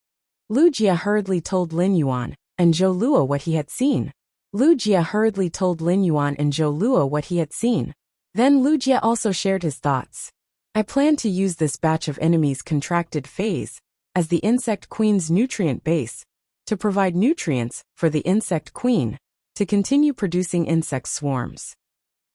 Speaker 1: Lu Jie hurriedly told Lin Yuan and Zhou Luo what he had seen. Lu Jie hurriedly told Lin Yuan and Zhou Luo what he had seen. Then Lu Jie also shared his thoughts. "I plan to use this batch of enemies' contracted phase as the insect queen's nutrient base to provide nutrients for the insect queen to continue producing insect swarms.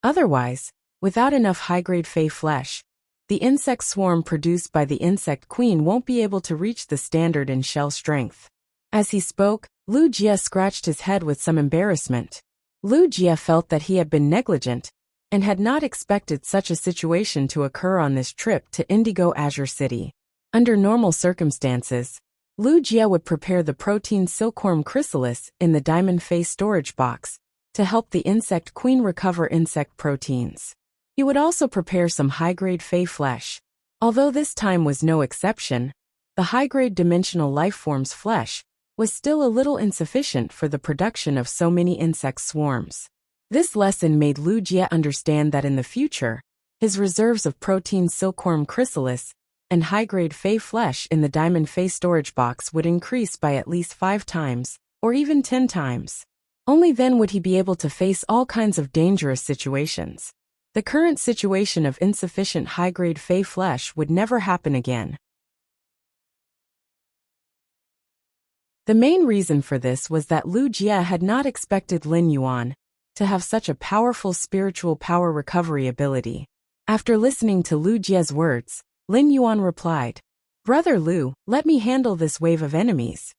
Speaker 1: Otherwise, without enough high-grade fey flesh, the insect swarm produced by the insect queen won't be able to reach the standard in shell strength." As he spoke, Lu Jie scratched his head with some embarrassment. Lu Jie felt that he had been negligent and had not expected such a situation to occur on this trip to Indigo Azure City. Under normal circumstances, Lu Jie would prepare the protein silkworm chrysalis in the diamond face storage box to help the insect queen recover insect proteins. He would also prepare some high-grade fey flesh. Although this time was no exception, the high-grade dimensional lifeform's flesh was still a little insufficient for the production of so many insect swarms. This lesson made Lu Jie understand that in the future, his reserves of protein silkworm chrysalis and high-grade fey flesh in the diamond fey storage box would increase by at least 5 times, or even 10 times. Only then would he be able to face all kinds of dangerous situations. The current situation of insufficient high-grade fey flesh would never happen again. The main reason for this was that Lu Jie had not expected Lin Yuan to have such a powerful spiritual power recovery ability. After listening to Lu Jie's words, Lin Yuan replied, "Brother Lu, let me handle this wave of enemies.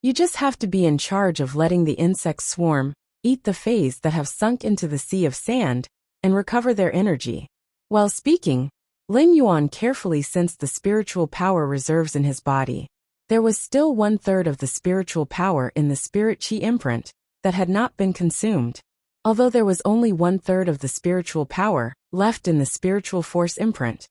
Speaker 1: You just have to be in charge of letting the insects swarm, eat the fays that have sunk into the sea of sand, and recover their energy." While speaking, Lin Yuan carefully sensed the spiritual power reserves in his body. There was still 1/3 of the spiritual power in the spirit chi imprint that had not been consumed. Although there was only 1/3 of the spiritual power left in the spiritual force imprint,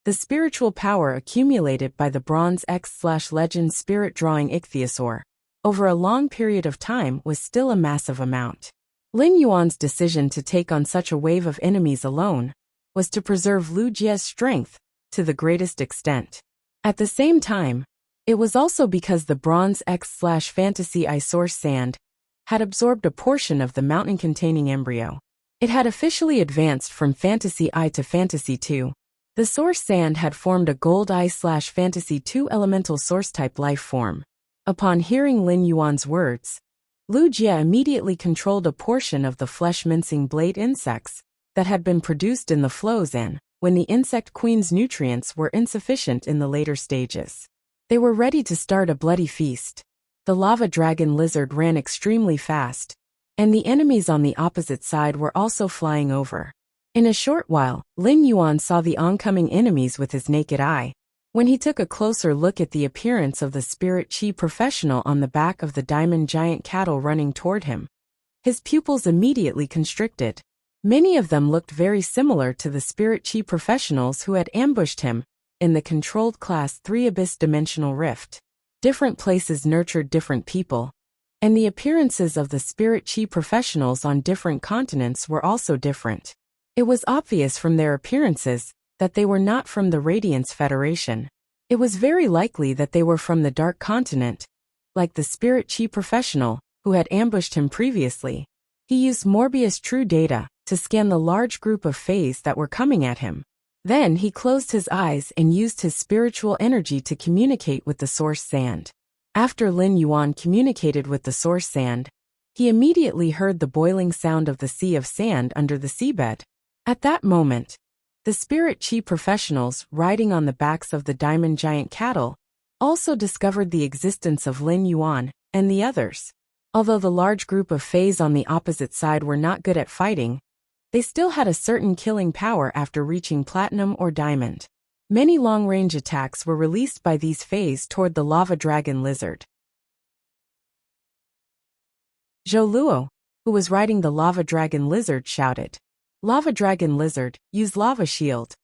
Speaker 1: the spiritual power accumulated by the Bronze X/Legend Spirit Drawing Ichthyosaur over a long period of time was still a massive amount. Lin Yuan's decision to take on such a wave of enemies alone was to preserve Lu Jie's strength to the greatest extent. At the same time, it was also because the Bronze X/Fantasy Eye Source Sand had absorbed a portion of the mountain-containing embryo. It had officially advanced from Fantasy Eye to Fantasy 2. The Source Sand had formed a Gold Eye/Fantasy 2 elemental source-type life form. Upon hearing Lin Yuan's words, Lu Jie immediately controlled a portion of the flesh-mincing blade insects that had been produced in the flows when the insect queen's nutrients were insufficient in the later stages. They were ready to start a bloody feast. The lava dragon lizard ran extremely fast, and the enemies on the opposite side were also flying over. In a short while, Lin Yuan saw the oncoming enemies with his naked eye. When he took a closer look at the appearance of the spirit chi professional on the back of the diamond giant cattle running toward him, his pupils immediately constricted. Many of them looked very similar to the spirit chi professionals who had ambushed him in the controlled Class 3 Abyss Dimensional Rift. Different places nurtured different people, and the appearances of the spirit chi professionals on different continents were also different. It was obvious from their appearances that they were not from the Radiance Federation. It was very likely that they were from the Dark Continent, like the spirit chi professional who had ambushed him previously. He used Morbius True Data to scan the large group of fays that were coming at him. Then he closed his eyes and used his spiritual energy to communicate with the source sand. After Lin Yuan communicated with the source sand, he immediately heard the boiling sound of the sea of sand under the seabed. At that moment, the spirit chi professionals riding on the backs of the diamond giant cattle also discovered the existence of Lin Yuan and the others. Although the large group of fays on the opposite side were not good at fighting, they still had a certain killing power after reaching platinum or diamond. Many long-range attacks were released by these fays toward the lava dragon lizard. Zhou Luo, who was riding the lava dragon lizard, shouted, "Lava dragon lizard, use lava shield."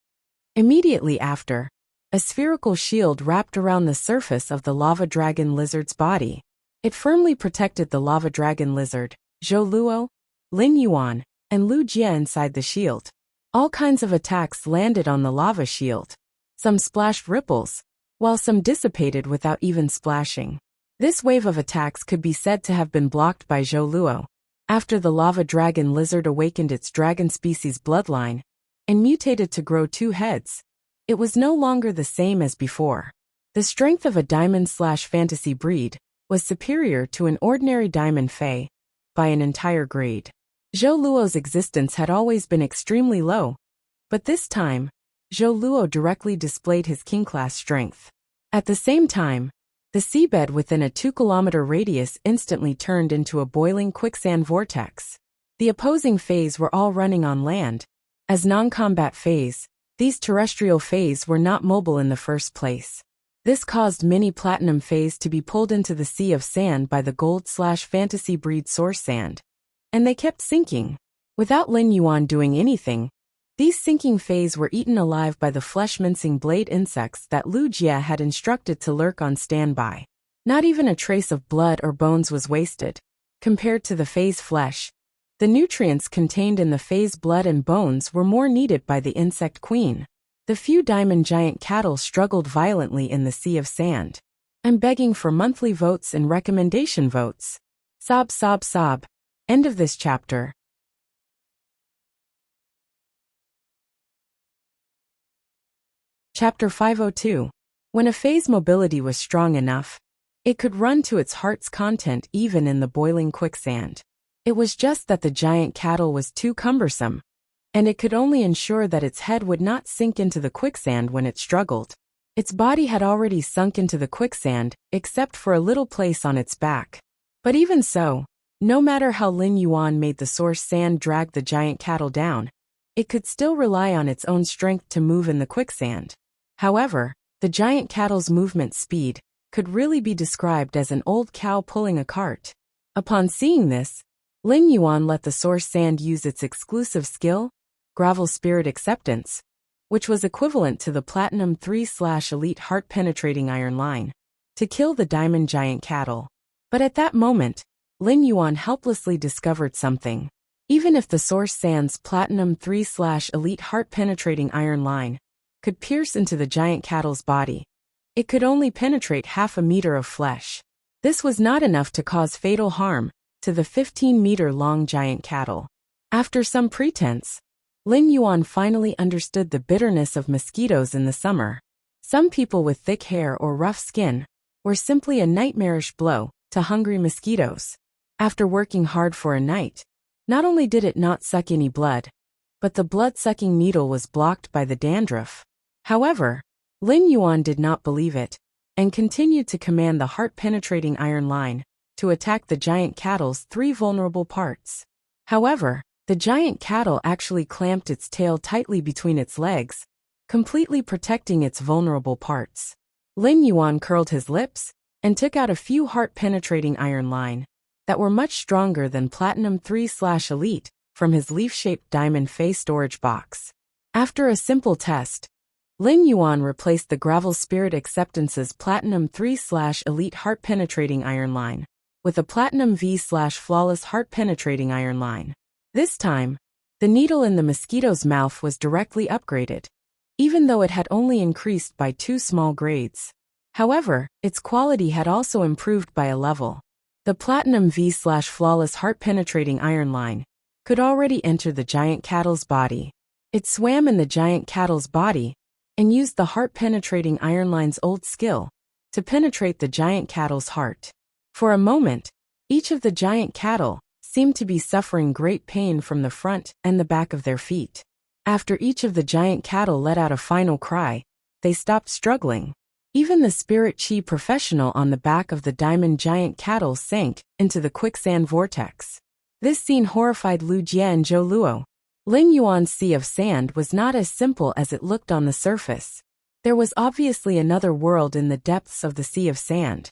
Speaker 1: Immediately after, a spherical shield wrapped around the surface of the lava dragon lizard's body. It firmly protected the lava dragon lizard, Zhou Luo, Lin Yuan, and Lu Jie inside the shield. All kinds of attacks landed on the lava shield. Some splashed ripples, while some dissipated without even splashing. This wave of attacks could be said to have been blocked by Zhou Luo. After the lava dragon lizard awakened its dragon species bloodline and mutated to grow 2 heads, it was no longer the same as before. The strength of a diamond/fantasy breed was superior to an ordinary diamond fae by an entire grade. Zhou Luo's existence had always been extremely low, but this time, Zhou Luo directly displayed his king-class strength. At the same time, the seabed within a 2-kilometer radius instantly turned into a boiling quicksand vortex. The opposing faes were all running on land. As non-combat faes, these terrestrial faes were not mobile in the first place. This caused many platinum faes to be pulled into the sea of sand by the gold/fantasy breed source sand. And they kept sinking. Without Lin Yuan doing anything, these sinking faes were eaten alive by the flesh-mincing blade insects that Lu Jie had instructed to lurk on standby. Not even a trace of blood or bones was wasted. Compared to the fae's flesh, the nutrients contained in the fae's blood and bones were more needed by the insect queen. The few diamond giant cattle struggled violently in the sea of sand. I'm begging for monthly votes and recommendation votes. Sob, sob, sob. End of this chapter. Chapter 502. When a fae's mobility was strong enough, it could run to its heart's content even in the boiling quicksand. It was just that the giant cattle was too cumbersome, and it could only ensure that its head would not sink into the quicksand when it struggled. Its body had already sunk into the quicksand, except for a little place on its back. But even so, no matter how Lin Yuan made the source sand drag the giant cattle down, it could still rely on its own strength to move in the quicksand. However, the giant cattle's movement speed could really be described as an old cow pulling a cart. Upon seeing this, Lin Yuan let the source sand use its exclusive skill, Gravel Spirit Acceptance, which was equivalent to the Platinum 3/Elite Heart-Penetrating Iron Line, to kill the diamond giant cattle. But at that moment, Lin Yuan helplessly discovered something. Even if the source sand's Platinum 3/Elite Heart-Penetrating Iron Line could pierce into the giant cattle's body, it could only penetrate half a meter of flesh. This was not enough to cause fatal harm to the 15-meter-long giant cattle. After some pretense, Lin Yuan finally understood the bitterness of mosquitoes in the summer. Some people with thick hair or rough skin were simply a nightmarish blow to hungry mosquitoes. After working hard for a night, not only did it not suck any blood, but the blood-sucking needle was blocked by the dandruff. However, Lin Yuan did not believe it, and continued to command the heart-penetrating iron line to attack the giant cattle's 3 vulnerable parts. However, the giant cattle actually clamped its tail tightly between its legs, completely protecting its vulnerable parts. Lin Yuan curled his lips and took out a few heart-penetrating iron line that were much stronger than Platinum 3/Elite from his leaf-shaped diamond face storage box. After a simple test, Lin Yuan replaced the Gravel Spirit Acceptance's Platinum 3/Elite Heart-Penetrating Iron Line with a Platinum V/Flawless Heart-Penetrating Iron Line. This time, the needle in the mosquito's mouth was directly upgraded, even though it had only increased by 2 small grades. However, its quality had also improved by a level. The Platinum V/Flawless Heart-Penetrating Iron Line could already enter the giant cattle's body. It swam in the giant cattle's body and used the heart-penetrating iron line's old skill to penetrate the giant cattle's heart. For a moment, each of the giant cattle seemed to be suffering great pain from the front and the back of their feet. After each of the giant cattle let out a final cry, they stopped struggling. Even the spirit chi professional on the back of the diamond giant cattle sank into the quicksand vortex. This scene horrified Lu Jie and Zhou Luo. Lin Yuan's sea of sand was not as simple as it looked on the surface. There was obviously another world in the depths of the sea of sand.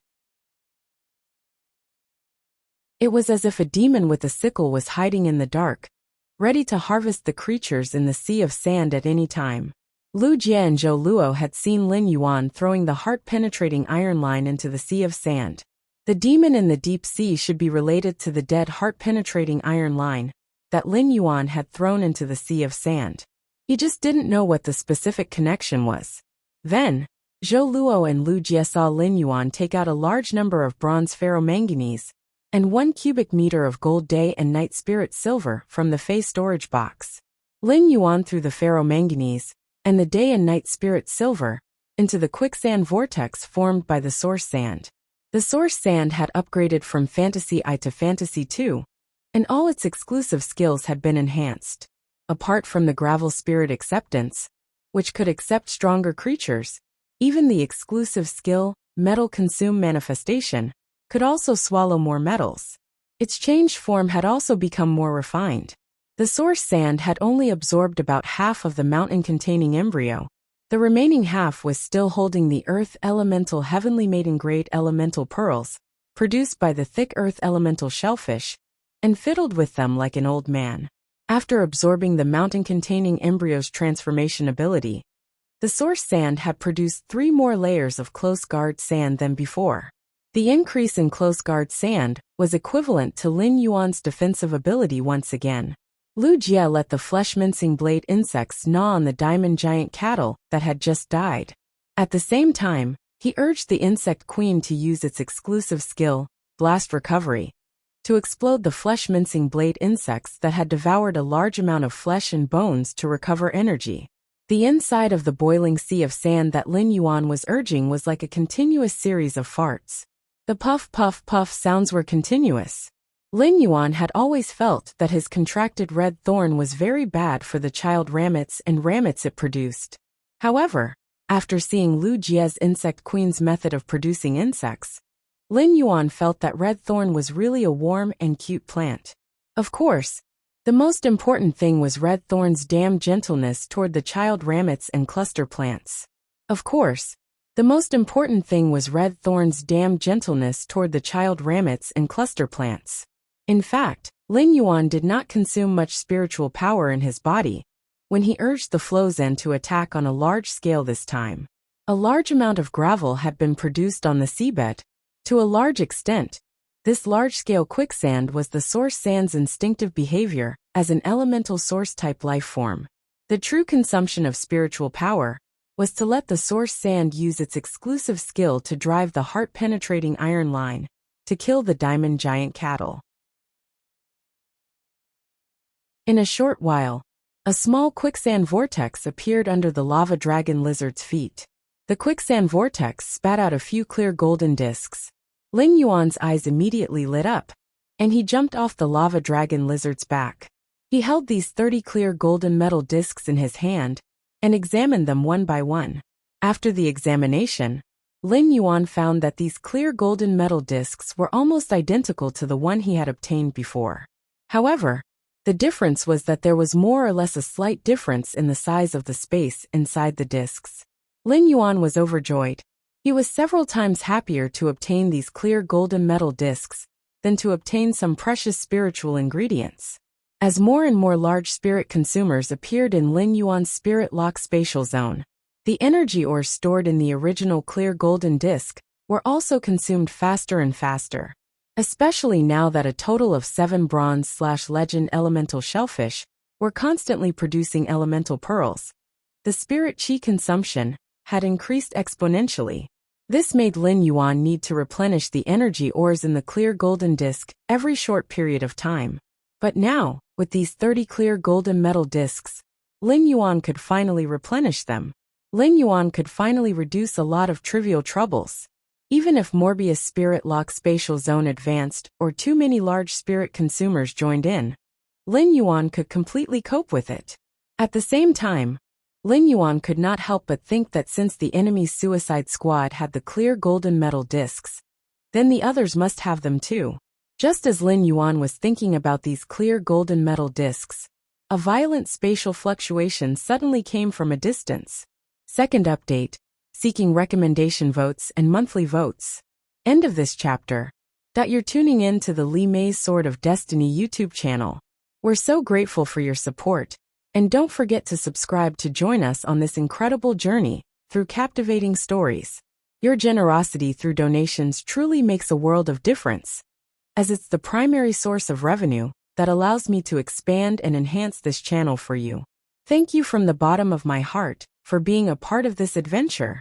Speaker 1: It was as if a demon with a sickle was hiding in the dark, ready to harvest the creatures in the sea of sand at any time. Lu Jie and Zhou Luo had seen Lin Yuan throwing the heart-penetrating iron line into the sea of sand. The demon in the deep sea should be related to the dead heart-penetrating iron line that Lin Yuan had thrown into the sea of sand. He just didn't know what the specific connection was. Then, Zhou Luo and Lu Jie saw Lin Yuan take out a large number of bronze ferromanganese and 1 cubic meter of gold day and night spirit silver from the Fey storage box. Lin Yuan threw the ferromanganese and the day and night spirit silver into the quicksand vortex formed by the source sand. The source sand had upgraded from Fantasy I to Fantasy II, and all its exclusive skills had been enhanced. Apart from the gravel spirit acceptance, which could accept stronger creatures, even the exclusive skill, metal consume manifestation, could also swallow more metals. Its changed form had also become more refined. The source sand had only absorbed about half of the mountain-containing embryo. The remaining half was still holding the earth elemental heavenly maiden-grade elemental pearls, produced by the thick earth elemental shellfish, and fiddled with them like an old man. After absorbing the mountain-containing embryo's transformation ability, the source sand had produced 3 more layers of close guard sand than before. The increase in close guard sand was equivalent to Lin Yuan's defensive ability once again. Lu Jie let the flesh-mincing blade insects gnaw on the diamond giant cattle that had just died. At the same time, he urged the insect queen to use its exclusive skill, Blast Recovery, to explode the flesh-mincing blade insects that had devoured a large amount of flesh and bones to recover energy. The inside of the boiling sea of sand that Lin Yuan was urging was like a continuous series of farts. The puff puff puff sounds were continuous. Lin Yuan had always felt that his contracted red thorn was very bad for the child rammets and rammets it produced. However, after seeing Lu Jie's insect queen's method of producing insects, Lin Yuan felt that red thorn was really a warm and cute plant. Of course, the most important thing was red thorn's damn gentleness toward the child rammets and cluster plants. Of course, the most important thing was red thorn's damn gentleness toward the child rammets and cluster plants. In fact, Lin Yuan did not consume much spiritual power in his body when he urged the Flozen to attack on a large scale this time. A large amount of gravel had been produced on the seabed. To a large extent, this large-scale quicksand was the source sand's instinctive behavior as an elemental source-type life form. The true consumption of spiritual power was to let the source sand use its exclusive skill to drive the heart-penetrating iron line to kill the diamond giant cattle. In a short while, a small quicksand vortex appeared under the lava dragon lizard's feet. The quicksand vortex spat out a few clear golden discs. Lin Yuan's eyes immediately lit up, and he jumped off the lava dragon lizard's back. He held these 30 clear golden metal discs in his hand and examined them one by one. After the examination, Lin Yuan found that these clear golden metal discs were almost identical to the one he had obtained before. However, the difference was that there was more or less a slight difference in the size of the space inside the discs. Lin Yuan was overjoyed. He was several times happier to obtain these clear golden metal discs than to obtain some precious spiritual ingredients. As more and more large spirit consumers appeared in Lin Yuan's spirit lock spatial zone, the energy ores stored in the original clear golden disc were also consumed faster and faster. Especially now that a total of 7 bronze/legend elemental shellfish were constantly producing elemental pearls. The spirit chi consumption had increased exponentially. This made Lin Yuan need to replenish the energy ores in the clear golden disc every short period of time. But now, with these 30 clear golden metal discs, Lin Yuan could finally replenish them. Lin Yuan could finally reduce a lot of trivial troubles. Even if Morbius Spirit Lock Spatial Zone advanced or too many large spirit consumers joined in, Lin Yuan could completely cope with it. At the same time, Lin Yuan could not help but think that since the enemy's suicide squad had the clear golden metal discs, then the others must have them too. Just as Lin Yuan was thinking about these clear golden metal discs, a violent spatial fluctuation suddenly came from a distance. Second update. Seeking recommendation votes and monthly votes. End of this chapter. You're tuning in to the Li Mei's Sword of Destiny YouTube channel. We're so grateful for your support. And don't forget to subscribe to join us on this incredible journey through captivating stories. Your generosity through donations truly makes a world of difference, as it's the primary source of revenue that allows me to expand and enhance this channel for you. Thank you from the bottom of my heart for being a part of this adventure.